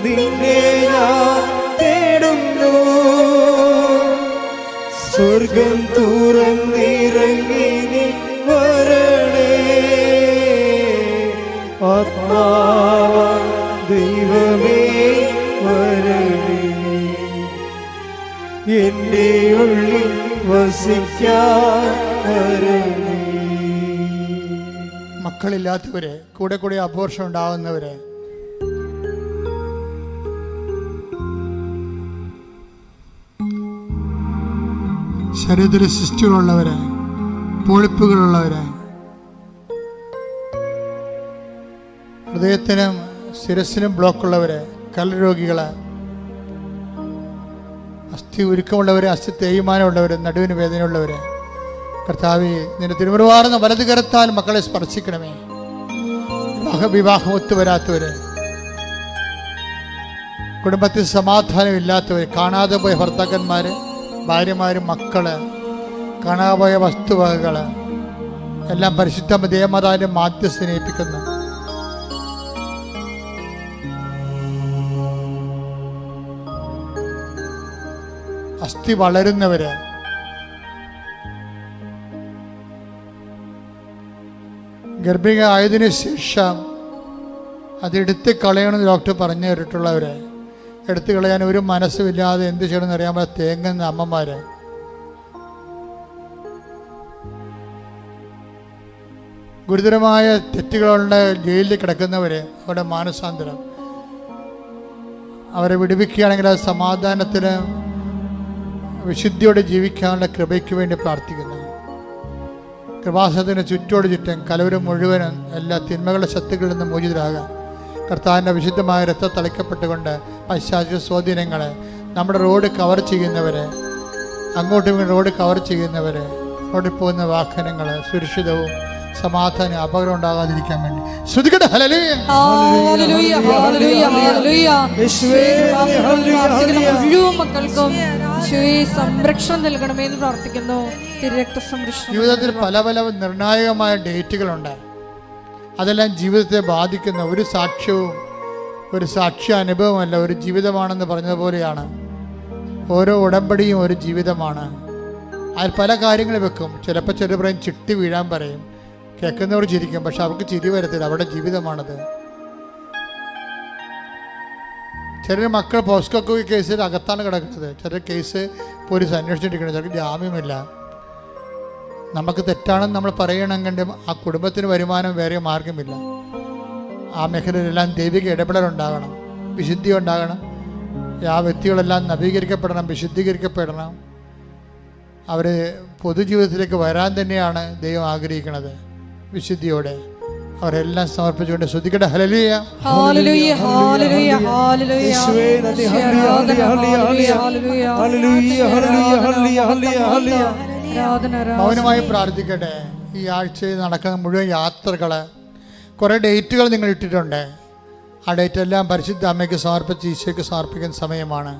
നിന്നെ ഞാൻ തേടുന്നു, സ്വർഗം തുറന്നിറങ്ങി നീ വരണേ. ആത്മാവാ ദൈവമേ വരണേ, എൻ്റെ ഉള്ളിൽ വസിക്കാൻ വരണേ. മക്കളില്ലാത്തവരെ, കൂടെ കൂടെ അബോർഷൻ ഉണ്ടാകുന്നവരെ, ശരീരത്തിൽ സിസ്റ്റുകളുള്ളവരെ, പൊളിപ്പുകളുള്ളവരെ, ഹൃദയത്തിനും ശിരസിനും ബ്ലോക്കുള്ളവരെ, കരരോഗികളെ, അസ്ഥി ഉരുക്കമുള്ളവരെ, അസ്ഥി തേയ്മാനമുള്ളവരെ, നടുവിന് വേദനയുള്ളവരെ, കർത്താവേ നിന്റെ തിരുമുറുവാർന്ന വലത് കരത്താൽ മക്കളെ സ്പർശിക്കണമേ. വിവാഹം ഒത്തുവരാത്തവരെ, കുടുംബത്തിൽ സമാധാനമില്ലാത്തവർ, കാണാതെ പോയ ഭർത്താക്കന്മാർ, ഭാര്യമാരും, മക്കള്, കാണാപോയ വസ്തുവകകൾ എല്ലാം പരിശുദ്ധ ദേവമാതാവിന്റെ മാധ്യസ്ഥനെ ഏൽപ്പിക്കുന്നു. അസ്ഥി വളരുന്നവര്, ഗർഭിണി ആയതിനു ശേഷം അതെടുത്ത് കളയണമെന്ന് ഡോക്ടർ പറഞ്ഞു കേട്ടിട്ടുള്ളവരെ, എടുത്തു കളയാൻ ഒരു മനസ്സുമില്ലാതെ എന്ത് ചെയ്യണമെന്ന് അറിയാൻ പറ്റാ തേങ്ങുന്ന അമ്മമാര്, ഗുരുതരമായ തെറ്റുകളുടെ ജയിലിൽ കിടക്കുന്നവര്, അവരുടെ മാനസാന്തരം അവരെ വിടുവിക്കുകയാണെങ്കിൽ അത് സമാധാനത്തിന് വിശുദ്ധിയോടെ ജീവിക്കാനുള്ള കൃപയ്ക്ക് വേണ്ടി പ്രാർത്ഥിക്കുന്നു. കൃപാസനത്തിന് ചുറ്റും കലവരം മുഴുവനും എല്ലാ തിന്മകളുടെ ശക്തികളിൽ നിന്ന് മോചിതരാകാൻ കർത്താവിൻ്റെ വിശുദ്ധമായ രക്തം തളിക്കപ്പെട്ടുകൊണ്ട് പൈശാചിക സ്വാധീനങ്ങളെ, നമ്മുടെ റോഡ് കവർ ചെയ്യുന്നവരെ, അങ്ങോട്ടും ഇങ്ങോട്ടും റോഡ് കവർ ചെയ്യുന്നവരെ, റോഡിൽ പോകുന്ന വാഹനങ്ങൾ സുരക്ഷിതവും സമാധാനം അപകടം ഉണ്ടാകാതിരിക്കാൻ വേണ്ടി ശ്രദ്ധിക്കട്ടെ. ഹല്ലേലൂയ, ഹല്ലേലൂയ, ഹല്ലേലൂയ, ഹല്ലേലൂയ. മുഴുവൻ മക്കൾക്കും സംരക്ഷണം നൽകണമേ എന്ന് പ്രാർത്ഥിക്കുന്നു. തിരുരക്ത സംരക്ഷണം. ജീവിതത്തിൽ പല പല നിർണായകമായ ഡേറ്റുകളുണ്ട്. അതെല്ലാം ജീവിതത്തെ ബാധിക്കുന്ന ഒരു സാക്ഷ്യവും ഒരു സാക്ഷ്യ അനുഭവമല്ല, ഒരു ജീവിതമാണെന്ന് പറഞ്ഞതുപോലെയാണ്. ഓരോ ഉടമ്പടിയും ഒരു ജീവിതമാണ്. അതിൽ പല കാര്യങ്ങൾ വെക്കും. ചിലപ്പോൾ ചെറു പറയും ചിട്ടി വീഴാൻ പറയും, കേൾക്കുന്നവർ ചിരിക്കും, പക്ഷെ അവർക്ക് ചിരി വരത്തില്ല, അവരുടെ ജീവിതമാണത്. ചിലർ മക്കൾ പോസ്കോ കേസിൽ അകത്താണ് കിടക്കുന്നത്. ചില കേസ് പോലീസ് അന്വേഷിച്ചിരിക്കുന്നത്, ചിലർക്ക് ജാമ്യമില്ല. നമുക്ക് തെറ്റാണെന്ന് നമ്മൾ പറയണമെങ്കിൽ ആ കുടുംബത്തിന് വരുമാനം വേറെ മാർഗമില്ല. ആ മേഖലയിലെല്ലാം ദൈവിക ഇടപെടലുണ്ടാകണം, വിശുദ്ധി ഉണ്ടാകണം. ആ വ്യക്തികളെല്ലാം നവീകരിക്കപ്പെടണം, വിശുദ്ധീകരിക്കപ്പെടണം. അവർ പൊതുജീവിതത്തിലേക്ക് വരാൻ തന്നെയാണ് ദൈവം ആഗ്രഹിക്കുന്നത്. വിശുദ്ധിയോടെ അവരെല്ലാം സമർപ്പിച്ചുകൊണ്ട് ശ്രദ്ധിക്കട്ടെ. ഹല്ലേലൂയ, ഹല്ലേലൂയ, ഹല്ലേലൂയ, ഹല്ലേലൂയ. യേശുവേ നന്ദി. ഹല്ലേലൂയ, ഹല്ലേലൂയ, ഹല്ലേലൂയ, ഹല്ലേലൂയ, ഹല്ലേലൂയ, ഹല്ലേലൂയ. മൗനമായി പ്രാർത്ഥിക്കട്ടെ. ഈ ആഴ്ചയിൽ നടക്കുന്ന മുഴുവൻ യാത്രകൾ, കുറേ ഡേറ്റുകൾ നിങ്ങൾ ഇട്ടിട്ടുണ്ട്. ആ ഡേറ്റെല്ലാം പരിശുദ്ധ അമ്മയ്ക്ക് സമർപ്പിച്ച് ഈശോയ്ക്ക് സമർപ്പിക്കുന്ന സമയമാണ്.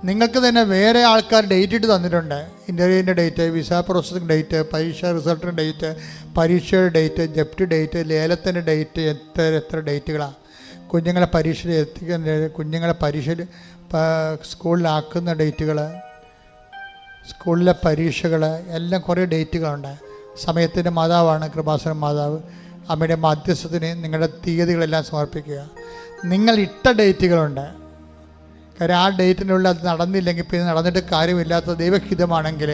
നിങ്ങൾക്ക് തന്നെ വേറെ ആൾക്കാർ ഡേറ്റ് ഇട്ട് തന്നിട്ടുണ്ട്. ഇൻ്റർവ്യൂവിൻ്റെ ഡേറ്റ്, വിസ പ്രോസസ്സിംഗ് ഡേറ്റ്, പരീക്ഷ റിസൾട്ടിൻ്റെ ഡേറ്റ്, പരീക്ഷയുടെ ഡേറ്റ്, ജപ്റ്റ് ഡേറ്റ്, ലേലത്തിൻ്റെ ഡേറ്റ്, എത്ര ഡേറ്റുകളാണ്. കുഞ്ഞുങ്ങളെ പരീക്ഷയിൽ എത്തിക്കുന്ന, കുഞ്ഞുങ്ങളെ പരീക്ഷയിൽ സ്കൂളിലാക്കുന്ന ഡേറ്റുകൾ, സ്കൂളിലെ പരീക്ഷകൾ, എല്ലാം കുറേ ഡേറ്റുകളുണ്ട്. സമയത്തിൻ്റെ മാതാവാണ് കൃപാസന മാതാവ്. അമ്മയുടെ മധ്യസ്ഥത്തിന് നിങ്ങളുടെ തീയതികളെല്ലാം സമർപ്പിക്കുക. നിങ്ങൾ ഇട്ട ഡേറ്റുകളുണ്ട്. കാര്യം ആ ഡേറ്റിനുള്ള അത് നടന്നില്ലെങ്കിൽ പിന്നെ നടന്നിട്ട് കാര്യമില്ലാത്ത ദൈവഹിതമാണെങ്കിൽ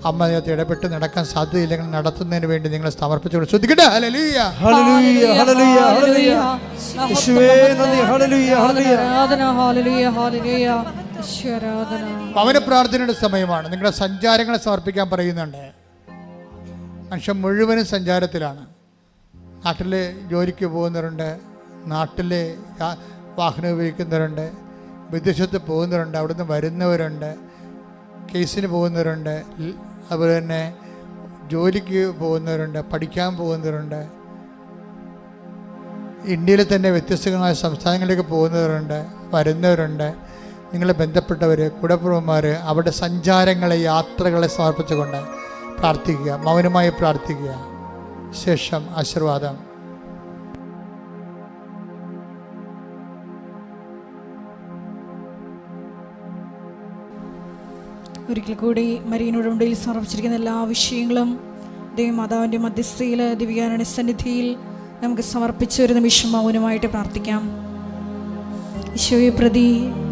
അമ്മ അതിനകത്ത് ഇടപെട്ട് നടക്കാൻ സാധ്യതയില്ലെങ്കിൽ നടത്തുന്നതിന് വേണ്ടി നിങ്ങൾ സമർപ്പിച്ചുകൊണ്ട് ശ്രദ്ധിക്കട്ടെ. ഹല്ലേലൂയ, ഹല്ലേലൂയ, ഹല്ലേലൂയ, ഹല്ലേലൂയ. യേശുവേ നന്ദി. ഹല്ലേലൂയ, ഹല്ലേലൂയ. ആരാധന, ഹല്ലേലൂയ, ഹല്ലേലൂയ. ഈശ്വരാധന. ഭവന പ്രാർത്ഥനയുടെ സമയമാണ്. നിങ്ങളുടെ സഞ്ചാരങ്ങളെ സമർപ്പിക്കാൻ പറയുന്നുണ്ട്. മനുഷ്യൻ മുഴുവനും സഞ്ചാരത്തിലാണ്. നാട്ടിൽ ജോലിക്ക് പോകുന്നവരുണ്ട്, നാട്ടിൽ വാഹനം ഉപയോഗിക്കുന്നവരുണ്ട്, വിദേശത്ത് പോകുന്നവരുണ്ട്, അവിടുന്ന് വരുന്നവരുണ്ട്, കേസിന് പോകുന്നവരുണ്ട്, അതുപോലെ തന്നെ ജോലിക്ക് പോകുന്നവരുണ്ട്, പഠിക്കാൻ പോകുന്നവരുണ്ട്, ഇന്ത്യയിൽ തന്നെ വ്യത്യസ്തമായ സംസ്ഥാനങ്ങളിലേക്ക് പോകുന്നവരുണ്ട്, വരുന്നവരുണ്ട്. നിങ്ങളെ ബന്ധപ്പെട്ടവർ, കുടുംബന്മാർ, അവരുടെ സഞ്ചാരങ്ങളെ, യാത്രകളെ സമർപ്പിച്ചുകൊണ്ട് പ്രാർത്ഥിക്കുക. മൗനമായി പ്രാർത്ഥിക്കുക. ശേഷം ആശീർവാദം. ഒരിക്കൽ കൂടി മരിയനോട് ഉണ്ടയിൽ സമർപ്പിച്ചിരിക്കുന്ന എല്ലാ വിഷയങ്ങളും ദൈവമാതാവിൻ്റെ മധ്യസ്ഥയിൽ ദിവ്യാരണ സന്നിധിയിൽ നമുക്ക് സമർപ്പിച്ച ഒരു നിമിഷം മൗനമായിട്ട് പ്രാർത്ഥിക്കാം. ഈശോയെ പ്രതി,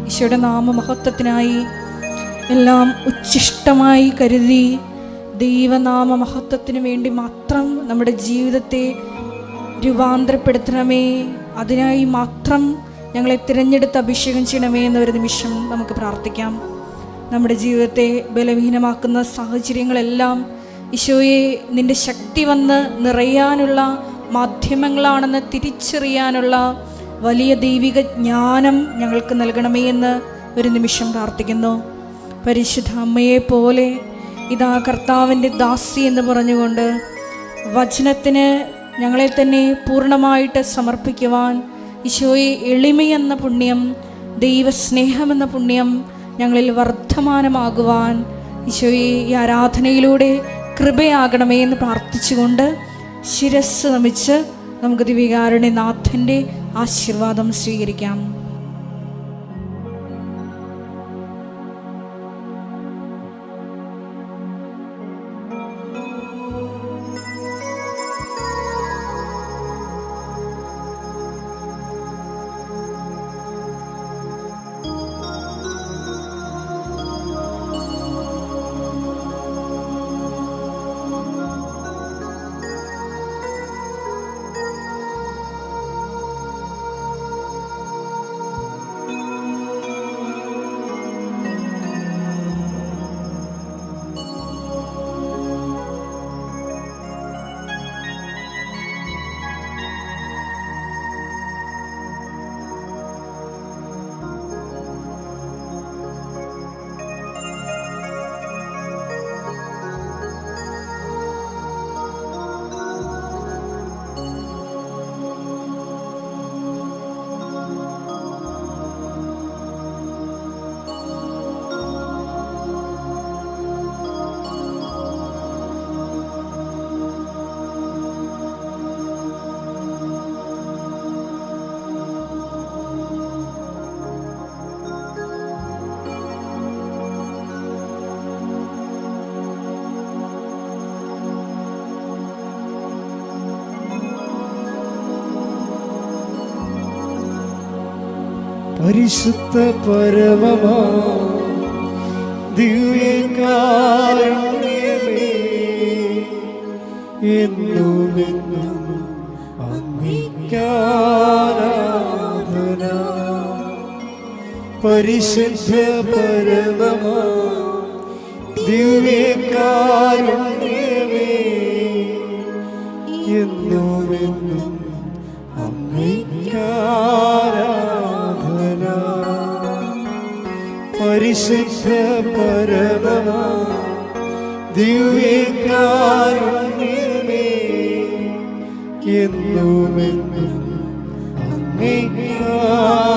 ഈശോയുടെ നാമമഹത്വത്തിനായി എല്ലാം ഉച്ഛിഷ്ടമായി കരുതി ദൈവനാമ മഹത്വത്തിന് വേണ്ടി മാത്രം നമ്മുടെ ജീവിതത്തെ രൂപാന്തരപ്പെടുത്തണമേ, അതിനായി മാത്രം ഞങ്ങളെ തിരഞ്ഞെടുത്ത് അഭിഷേകം ചെയ്യണമേ എന്നൊരു നിമിഷം നമുക്ക് പ്രാർത്ഥിക്കാം. നമ്മുടെ ജീവിതത്തെ ബലഹീനമാക്കുന്ന സാഹചര്യങ്ങളെല്ലാം ഈശോയെ നിൻ്റെ ശക്തി വന്ന് നിറയാനുള്ള മാധ്യമങ്ങളാണെന്ന് തിരിച്ചറിയാനുള്ള വലിയ ദൈവിക ജ്ഞാനം ഞങ്ങൾക്ക് നൽകണമേ എന്ന് ഒരു നിമിഷം പ്രാർത്ഥിക്കുന്നു. പരിശുദ്ധ അമ്മയെ പോലെ ഇതാ കർത്താവിൻ്റെ ദാസി എന്ന് പറഞ്ഞുകൊണ്ട് വചനത്തിന് ഞങ്ങളെ തന്നെ പൂർണ്ണമായിട്ട് സമർപ്പിക്കുവാൻ ഈശോയെ എളിമയെന്ന പുണ്യം, ദൈവസ്നേഹമെന്ന പുണ്യം ഞങ്ങളിൽ വർദ്ധമാനമാകുവാൻ ഈശോയെ ഈ ആരാധനയിലൂടെ കൃപയാകണമേ എന്ന് പ്രാർത്ഥിച്ചുകൊണ്ട് ശിരസ് നമിച്ച് നമുക്ക് ദിവ്യകാരുണ്യനാഥൻ്റെ ആശീർവാദം സ്വീകരിക്കാം. പരിശുദ്ധ പരമമാ ദിവ്യകാരുണ്യമേ, എന്നുമെന്നും അങ്ങേക്കാരാധന. പരിശുദ്ധ പരമമാ ദിവ്യകാരുണ്യമേ, എന്നുമെന്നും അങ്ങേക്കാരാധന. പരിശുദ്ധ പരമമാ ദിവ്യകാരുണ്യമേ, എന്നുമെന്നും അങ്ങേക്കാരാധന.